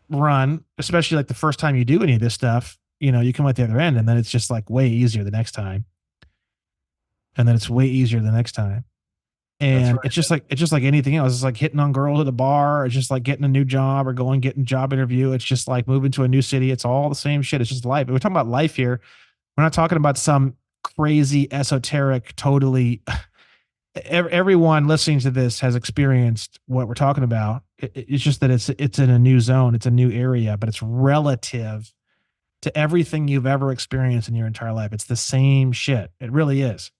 run, especially like the first time you do any of this stuff, you come out the other end and then it's just like way easier the next time. And then it's way easier the next time. And right. It's just like anything else. It's like hitting on girls at a bar. It's just like getting a new job or getting a job interview. It's just like moving to a new city. It's all the same shit. It's just life. We're talking about life here. We're not talking about some crazy esoteric, totally. Everyone listening to this has experienced what we're talking about. It's just that it's in a new zone. It's a new area, but it's relative to everything you've ever experienced in your entire life. It's the same shit. It really is.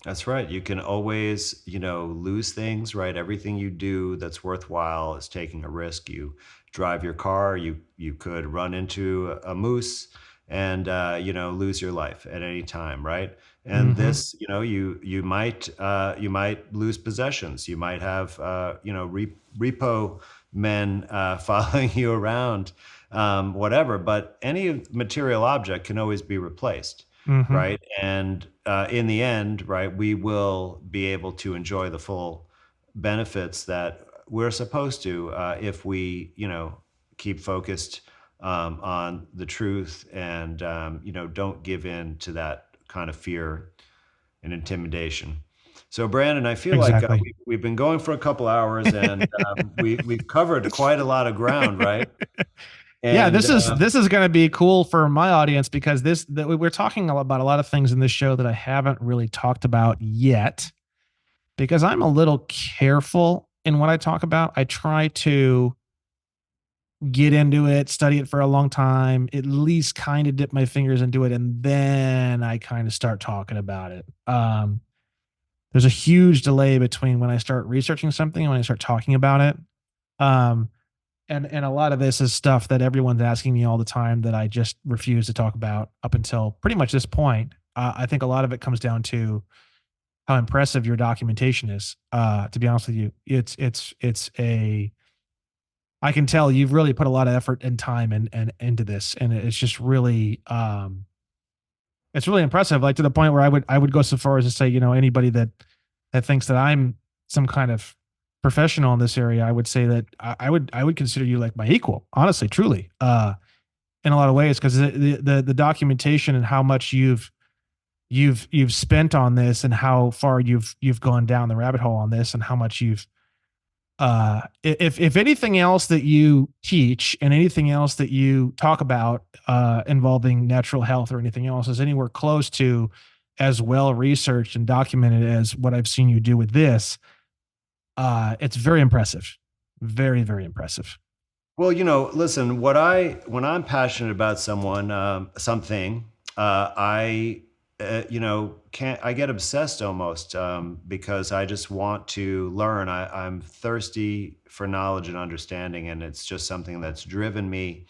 That's right. You can always, lose things, right? Everything you do that's worthwhile is taking a risk. You drive your car, you could run into a moose and lose your life at any time, right? And Mm-hmm. this, you might lose possessions. You might have repo men following you around, whatever. But any material object can always be replaced, Mm-hmm. right? And in the end, right, we will be able to enjoy the full benefits that we're supposed to if we, keep focused on the truth and, don't give in to that kind of fear and intimidation. So, Brandon, I feel like Exactly. we've been going for a couple hours and we've covered quite a lot of ground, right? Yeah, And this is going to be cool for my audience because we're talking about a lot of things in this show that I haven't really talked about yet because I'm a little careful in what I talk about. I try to get into it, study it for a long time, at least kind of dip my fingers into it, and then I kind of start talking about it. There's a huge delay between when I start researching something and when I start talking about it. Um, and a lot of this is stuff that everyone's asking me all the time that I just refuse to talk about up until pretty much this point. I think a lot of it comes down to how impressive your documentation is. To be honest with you, it's a I can tell you've really put a lot of effort and time and into this, and it's just really it's really impressive. Like to the point where I would go so far as to say, anybody that thinks that I'm some kind of professional in this area, I would say that I would consider you like my equal, honestly, truly, in a lot of ways, because the documentation and how much you've spent on this and how far you've gone down the rabbit hole on this and how much you've if anything else that you teach and anything else that you talk about involving natural health or anything else is anywhere close to as well researched and documented as what I've seen you do with this, it's very impressive, very very impressive. Well, listen, when I'm passionate about something, I, can't, I get obsessed almost, because I just want to learn. I'm thirsty for knowledge and understanding, and it's just something that's driven me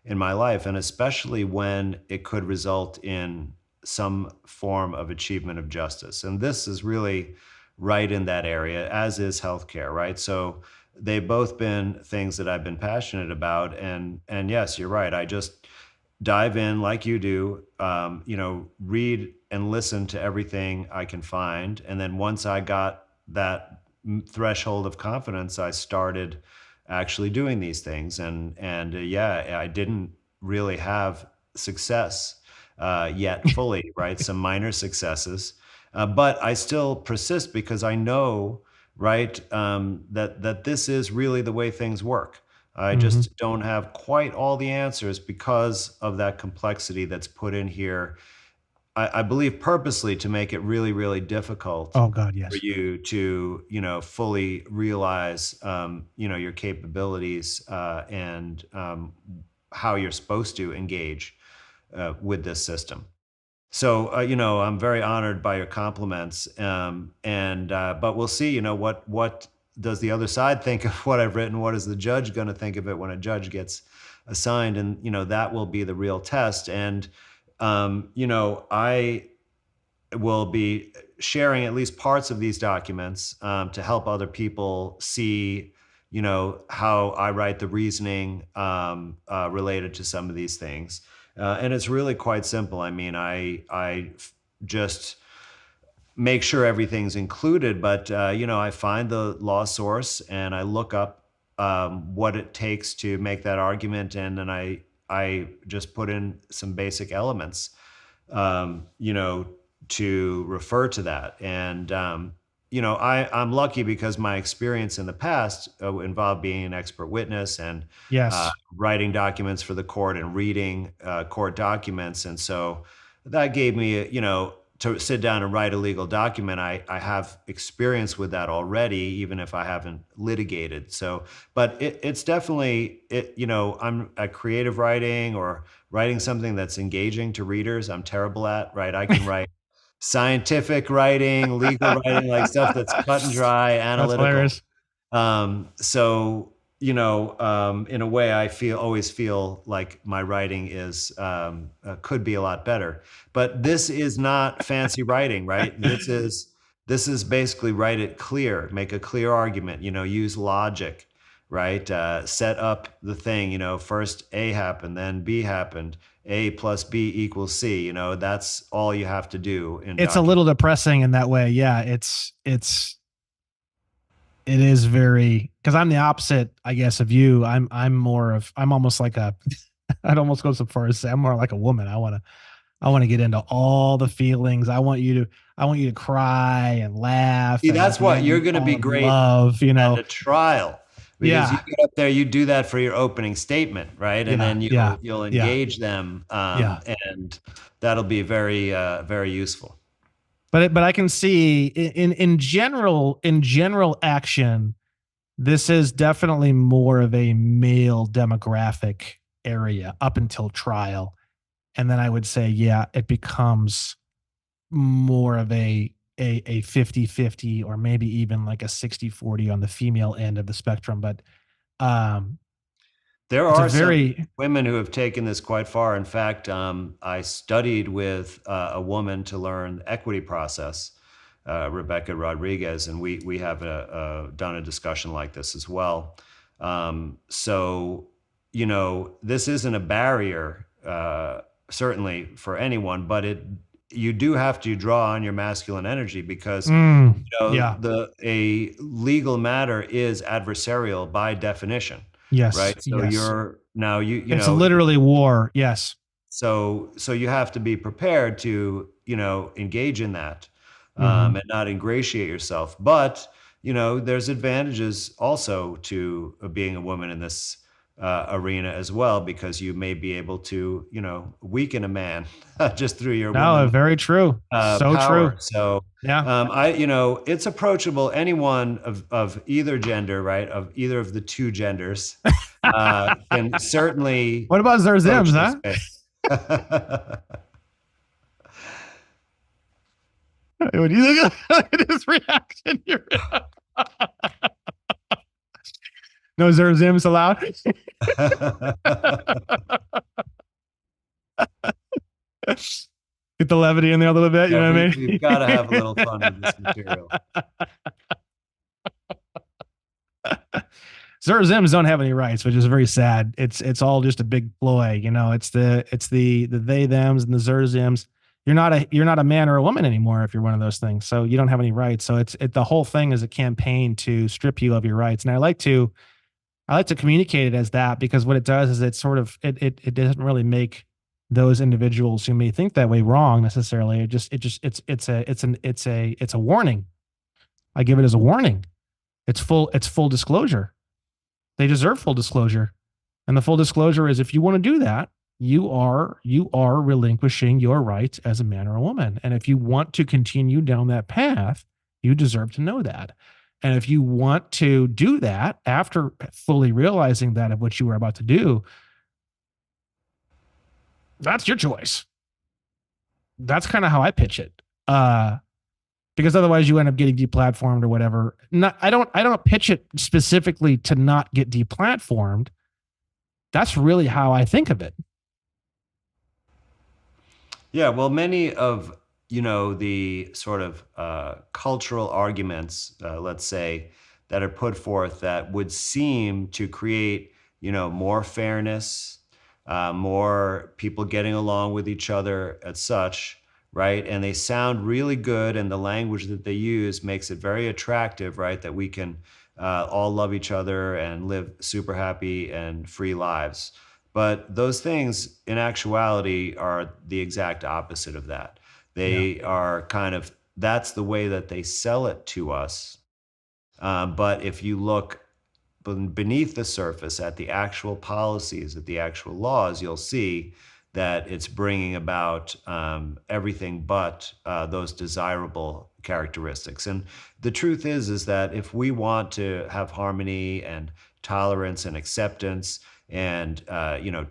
in my life, and especially when it could result in some form of achievement of justice. And this is really right in that area, as is healthcare, right? So they've both been things that I've been passionate about. And yes, you're right. I just dive in like you do, read and listen to everything I can find. And then once I got that threshold of confidence, I started actually doing these things. And yeah, I didn't really have success yet fully, right? Some minor successes, but I still persist because I know, right, that this is really the way things work. I Hmm. just don't have quite all the answers because of that complexity that's put in here. I believe purposely to make it really, really difficult Oh God, for yes. you to, fully realize, your capabilities and how you're supposed to engage with this system. So, I'm very honored by your compliments. And but we'll see. What does the other side think of what I've written? What is the judge going to think of it when a judge gets assigned? And that will be the real test. And I will be sharing at least parts of these documents to help other people see, how I write the reasoning related to some of these things. And it's really quite simple. I mean, just make sure everything's included, but I find the law source and I look up what it takes to make that argument, and then I just put in some basic elements, um, you know, to refer to that. And, I'm lucky because my experience in the past involved being an expert witness and Yes. writing documents for the court and reading court documents. And so that gave me, to sit down and write a legal document. I have experience with that already, even if I haven't litigated. So, but it's definitely, I'm at creative writing or writing something that's engaging to readers. I'm terrible at, right? I can write scientific writing, legal writing, like stuff that's cut and dry, That's analytical. hilarious. So in a way, I always feel like my writing is could be a lot better. But this is not fancy writing, right? This is basically write it clear, make a clear argument. Use logic, right? Set up the thing. First A happened, then B happened. A plus B equals C. That's all you have to do in It's a document. little depressing in that way. Yeah, it is very, because I'm the opposite, I guess, of you. I'm almost like a I'd almost go so far as say I'm more like a woman. I want to get into all the feelings. I want you to cry and laugh, See, and at that's the what end you're you going to be fall in great love, at a trial, because you Yeah. get up there, you do that for your opening statement, right? And Yeah. then Yeah. you'll Yeah. engage them, Yeah. and that'll be very very useful. But I can see in general action, this is definitely more of a male demographic area up until trial. And then I would say, yeah, it becomes more of a 50-50, or maybe even like a 60-40 on the female end of the spectrum. But um There it's a are some very women who have taken this quite far. In fact, I studied with a woman to learn the equity process, Rebecca Rodriguez, and we have done a discussion like this as well. So, this isn't a barrier, certainly for anyone, but you do have to draw on your masculine energy, because yeah. a legal matter is adversarial by definition, Yes. right? So Yes. you're now It's literally war. Yes. so you have to be prepared to engage in that, Hmm. and not ingratiate yourself. But there's advantages also to being a woman in this arena as well, because you may be able to weaken a man just through your No, woman very true. So true. power. So Yeah. it's approachable. Anyone of either gender, right? Of either of the two genders, can certainly What about approach Zerzims, this huh? space. When you look at his reaction, no Zerzims allowed. Get the levity in there a little bit. You Yeah, know what I we've got to have a little fun with this mean? material. Zerzims don't have any rights, which is very sad. It's all just a big ploy. It's the they thems and the Zerzims. You're not a man or a woman anymore if you're one of those things. So you don't have any rights. So the whole thing is a campaign to strip you of your rights. And I like to communicate it as that, because what it does is it doesn't really make those individuals who may think that way wrong necessarily. It's a warning. I give it as a warning. It's full disclosure. They deserve full disclosure. And the full disclosure is, if you want to do that, you are relinquishing your rights as a man or a woman. And if you want to continue down that path, you deserve to know that. And if you want to do that after fully realizing that of what you were about to do, that's your choice. That's kind of how I pitch it. Because otherwise you end up getting deplatformed or whatever. I don't pitch it specifically to not get deplatformed. That's really how I think of it. Yeah, well, many of the sort of cultural arguments, let's say, that are put forth that would seem to create more fairness, more people getting along with each other as such, right? And they sound really good, and the language that they use makes it very attractive, right? That we can all love each other and live super happy and free lives. But those things, in actuality, are the exact opposite of that. Yeah. They are that's the way that they sell it to us. But if you look beneath the surface at the actual policies, at the actual laws, you'll see that it's bringing about everything but those desirable characteristics. And the truth is that if we want to have harmony and tolerance and acceptance and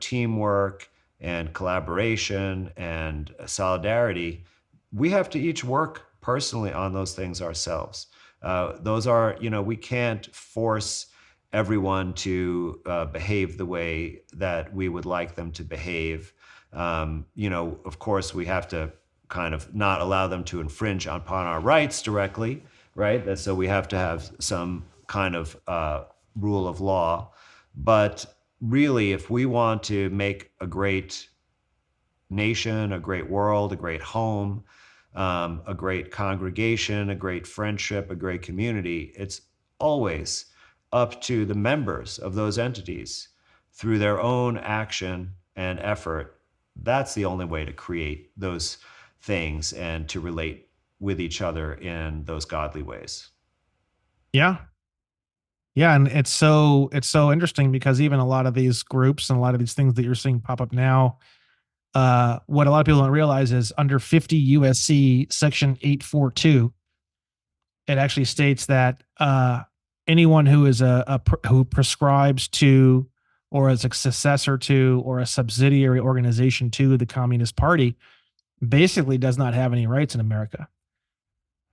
teamwork and collaboration and solidarity, we have to each work personally on those things ourselves. Those are, we can't force everyone to behave the way that we would like them to behave. Of course, we have to kind of not allow them to infringe upon our rights directly, right? So we have to have some kind of rule of law. But really, if we want to make a great nation, a great world, a great home, a great congregation, a great friendship, a great community, it's always up to the members of those entities through their own action and effort. That's the only way to create those things and to relate with each other in those godly ways. Yeah. Yeah, and it's so interesting because even a lot of these groups and a lot of these things that you're seeing pop up now, what a lot of people don't realize is under 50 USC section 842, it actually states that anyone who is who prescribes to or is a successor to or a subsidiary organization to the Communist Party basically does not have any rights in America.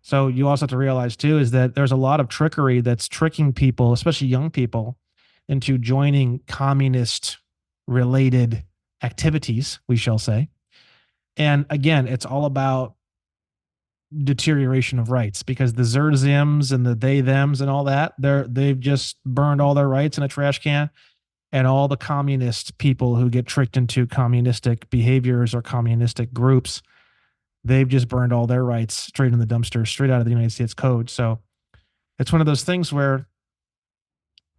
So you also have to realize too is that there's a lot of trickery that's tricking people, especially young people, into joining communist related activities, we shall say. And again, it's all about deterioration of rights because the Zerzims and the they thems and all that, they've just burned all their rights in a trash can. And all the communist people who get tricked into communistic behaviors or communistic groups, they've just burned all their rights straight in the dumpster, straight out of the United States Code. So it's one of those things where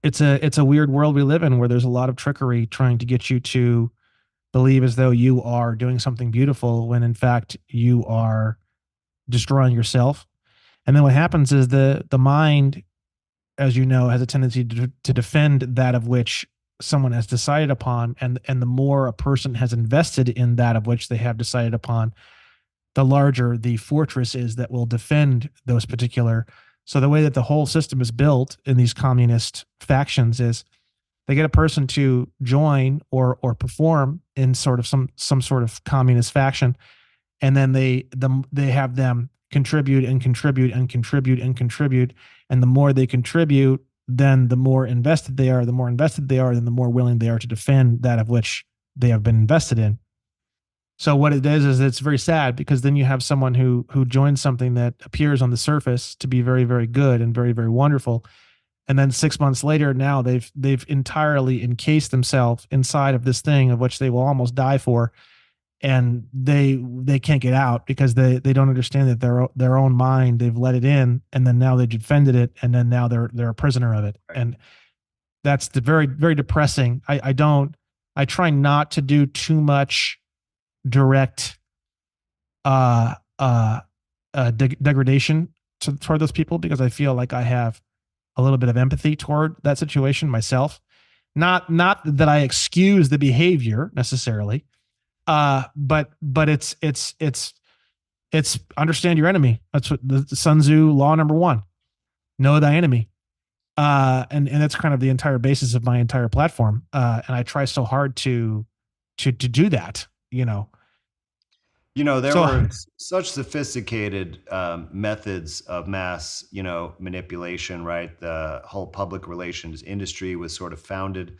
it's a weird world we live in where there's a lot of trickery trying to get you to believe as though you are doing something beautiful when in fact you are destroying yourself. And then what happens is the mind, as you know, has a tendency to defend that of which someone has decided upon, and the more a person has invested in that of which they have decided upon, the larger the fortress is that will defend those particular. So the way that the whole system is built in these communist factions is they get a person to join or perform in sort of some sort of communist faction, and then they have them contribute and contribute and contribute and contribute, and the more they contribute, then the more invested they are. The more invested they are, then the more willing they are to defend that of which they have been invested in. So what it is it's very sad because then you have someone who joins something that appears on the surface to be very, very good and very, very wonderful. And then 6 months later, now they've entirely encased themselves inside of this thing of which they will almost die for. And they can't get out because they don't understand that their own mind, they've let it in, and then now they defended it, and then now they're a prisoner of it. Right. And that's the very, very depressing. I try not to do too much direct degradation toward those people because I feel like I have a little bit of empathy toward that situation myself. Not that I excuse the behavior necessarily, but it's understand your enemy. That's what the Sun Tzu law number 1: know thy enemy. And that's kind of the entire basis of my entire platform. And I try so hard to do that, you know. There So were such sophisticated methods of mass, manipulation, right? The whole public relations industry was sort of founded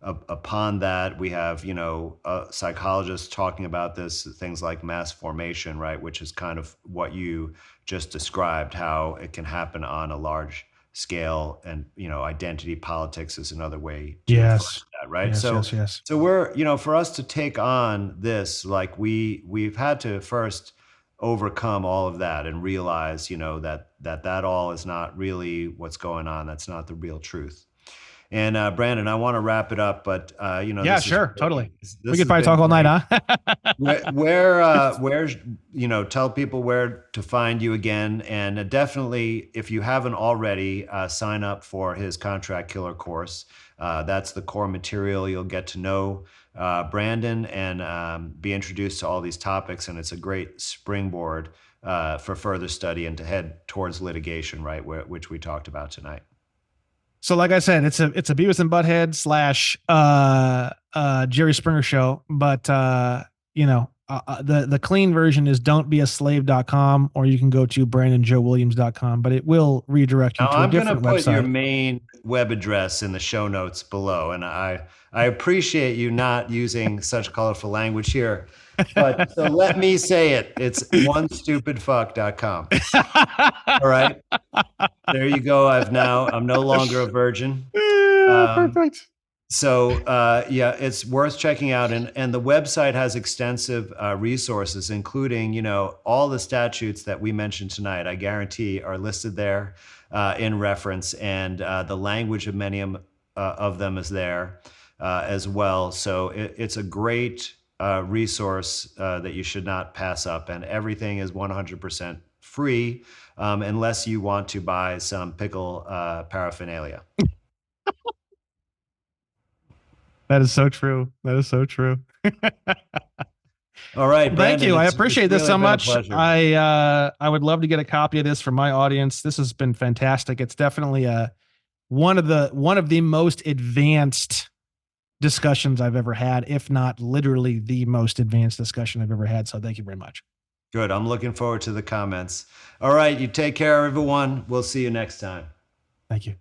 upon that. We have, psychologists talking about this, things like mass formation, right? Which is kind of what you just described, how it can happen on a large scale. And, identity politics is another way to refer to yes, that, right? yes, So, yes, yes. so we're, for us to take on this, like we've had to first overcome all of that and realize, that all is not really what's going on. That's not the real truth. And Brandon, I want to wrap it up, but Yeah, this is sure, totally. We this could has probably been talk all night, great. huh? Where tell people where to find you again, and definitely if you haven't already, sign up for his Contract Killer course. That's the core material. You'll get to know Brandon and be introduced to all these topics, and it's a great springboard for further study and to head towards litigation, right? Which we talked about tonight. So, like I said, it's a Beavis and Butthead / Jerry Springer show. But the clean version is don'tbeaslave.com, or you can go to brandonjoewilliams.com, but it will redirect you Now, to a I'm going to different put your website. main web address in the show notes below, and I appreciate you not using such colorful language here. But so let me say it. It's onestupidfuck.com. All right. There you go. I'm no longer a virgin. Um, Perfect. yeah, it's worth checking out, and the website has extensive resources, including all the statutes that we mentioned tonight. I guarantee are listed there in reference, and the language of many of them is there as well. So it's a great resource that you should not pass up, and everything is 100% free unless you want to buy some pickle paraphernalia. That is so true. That is so true. All right, Thank Brandon, you. I it's appreciate this really so been a much. pleasure. I would love to get a copy of this for my audience. This has been fantastic. It's definitely one of the most advanced discussions I've ever had, if not literally the most advanced discussion I've ever had. So thank you very much. Good. I'm looking forward to the comments. All right, you take care, everyone. We'll see you next time. Thank you.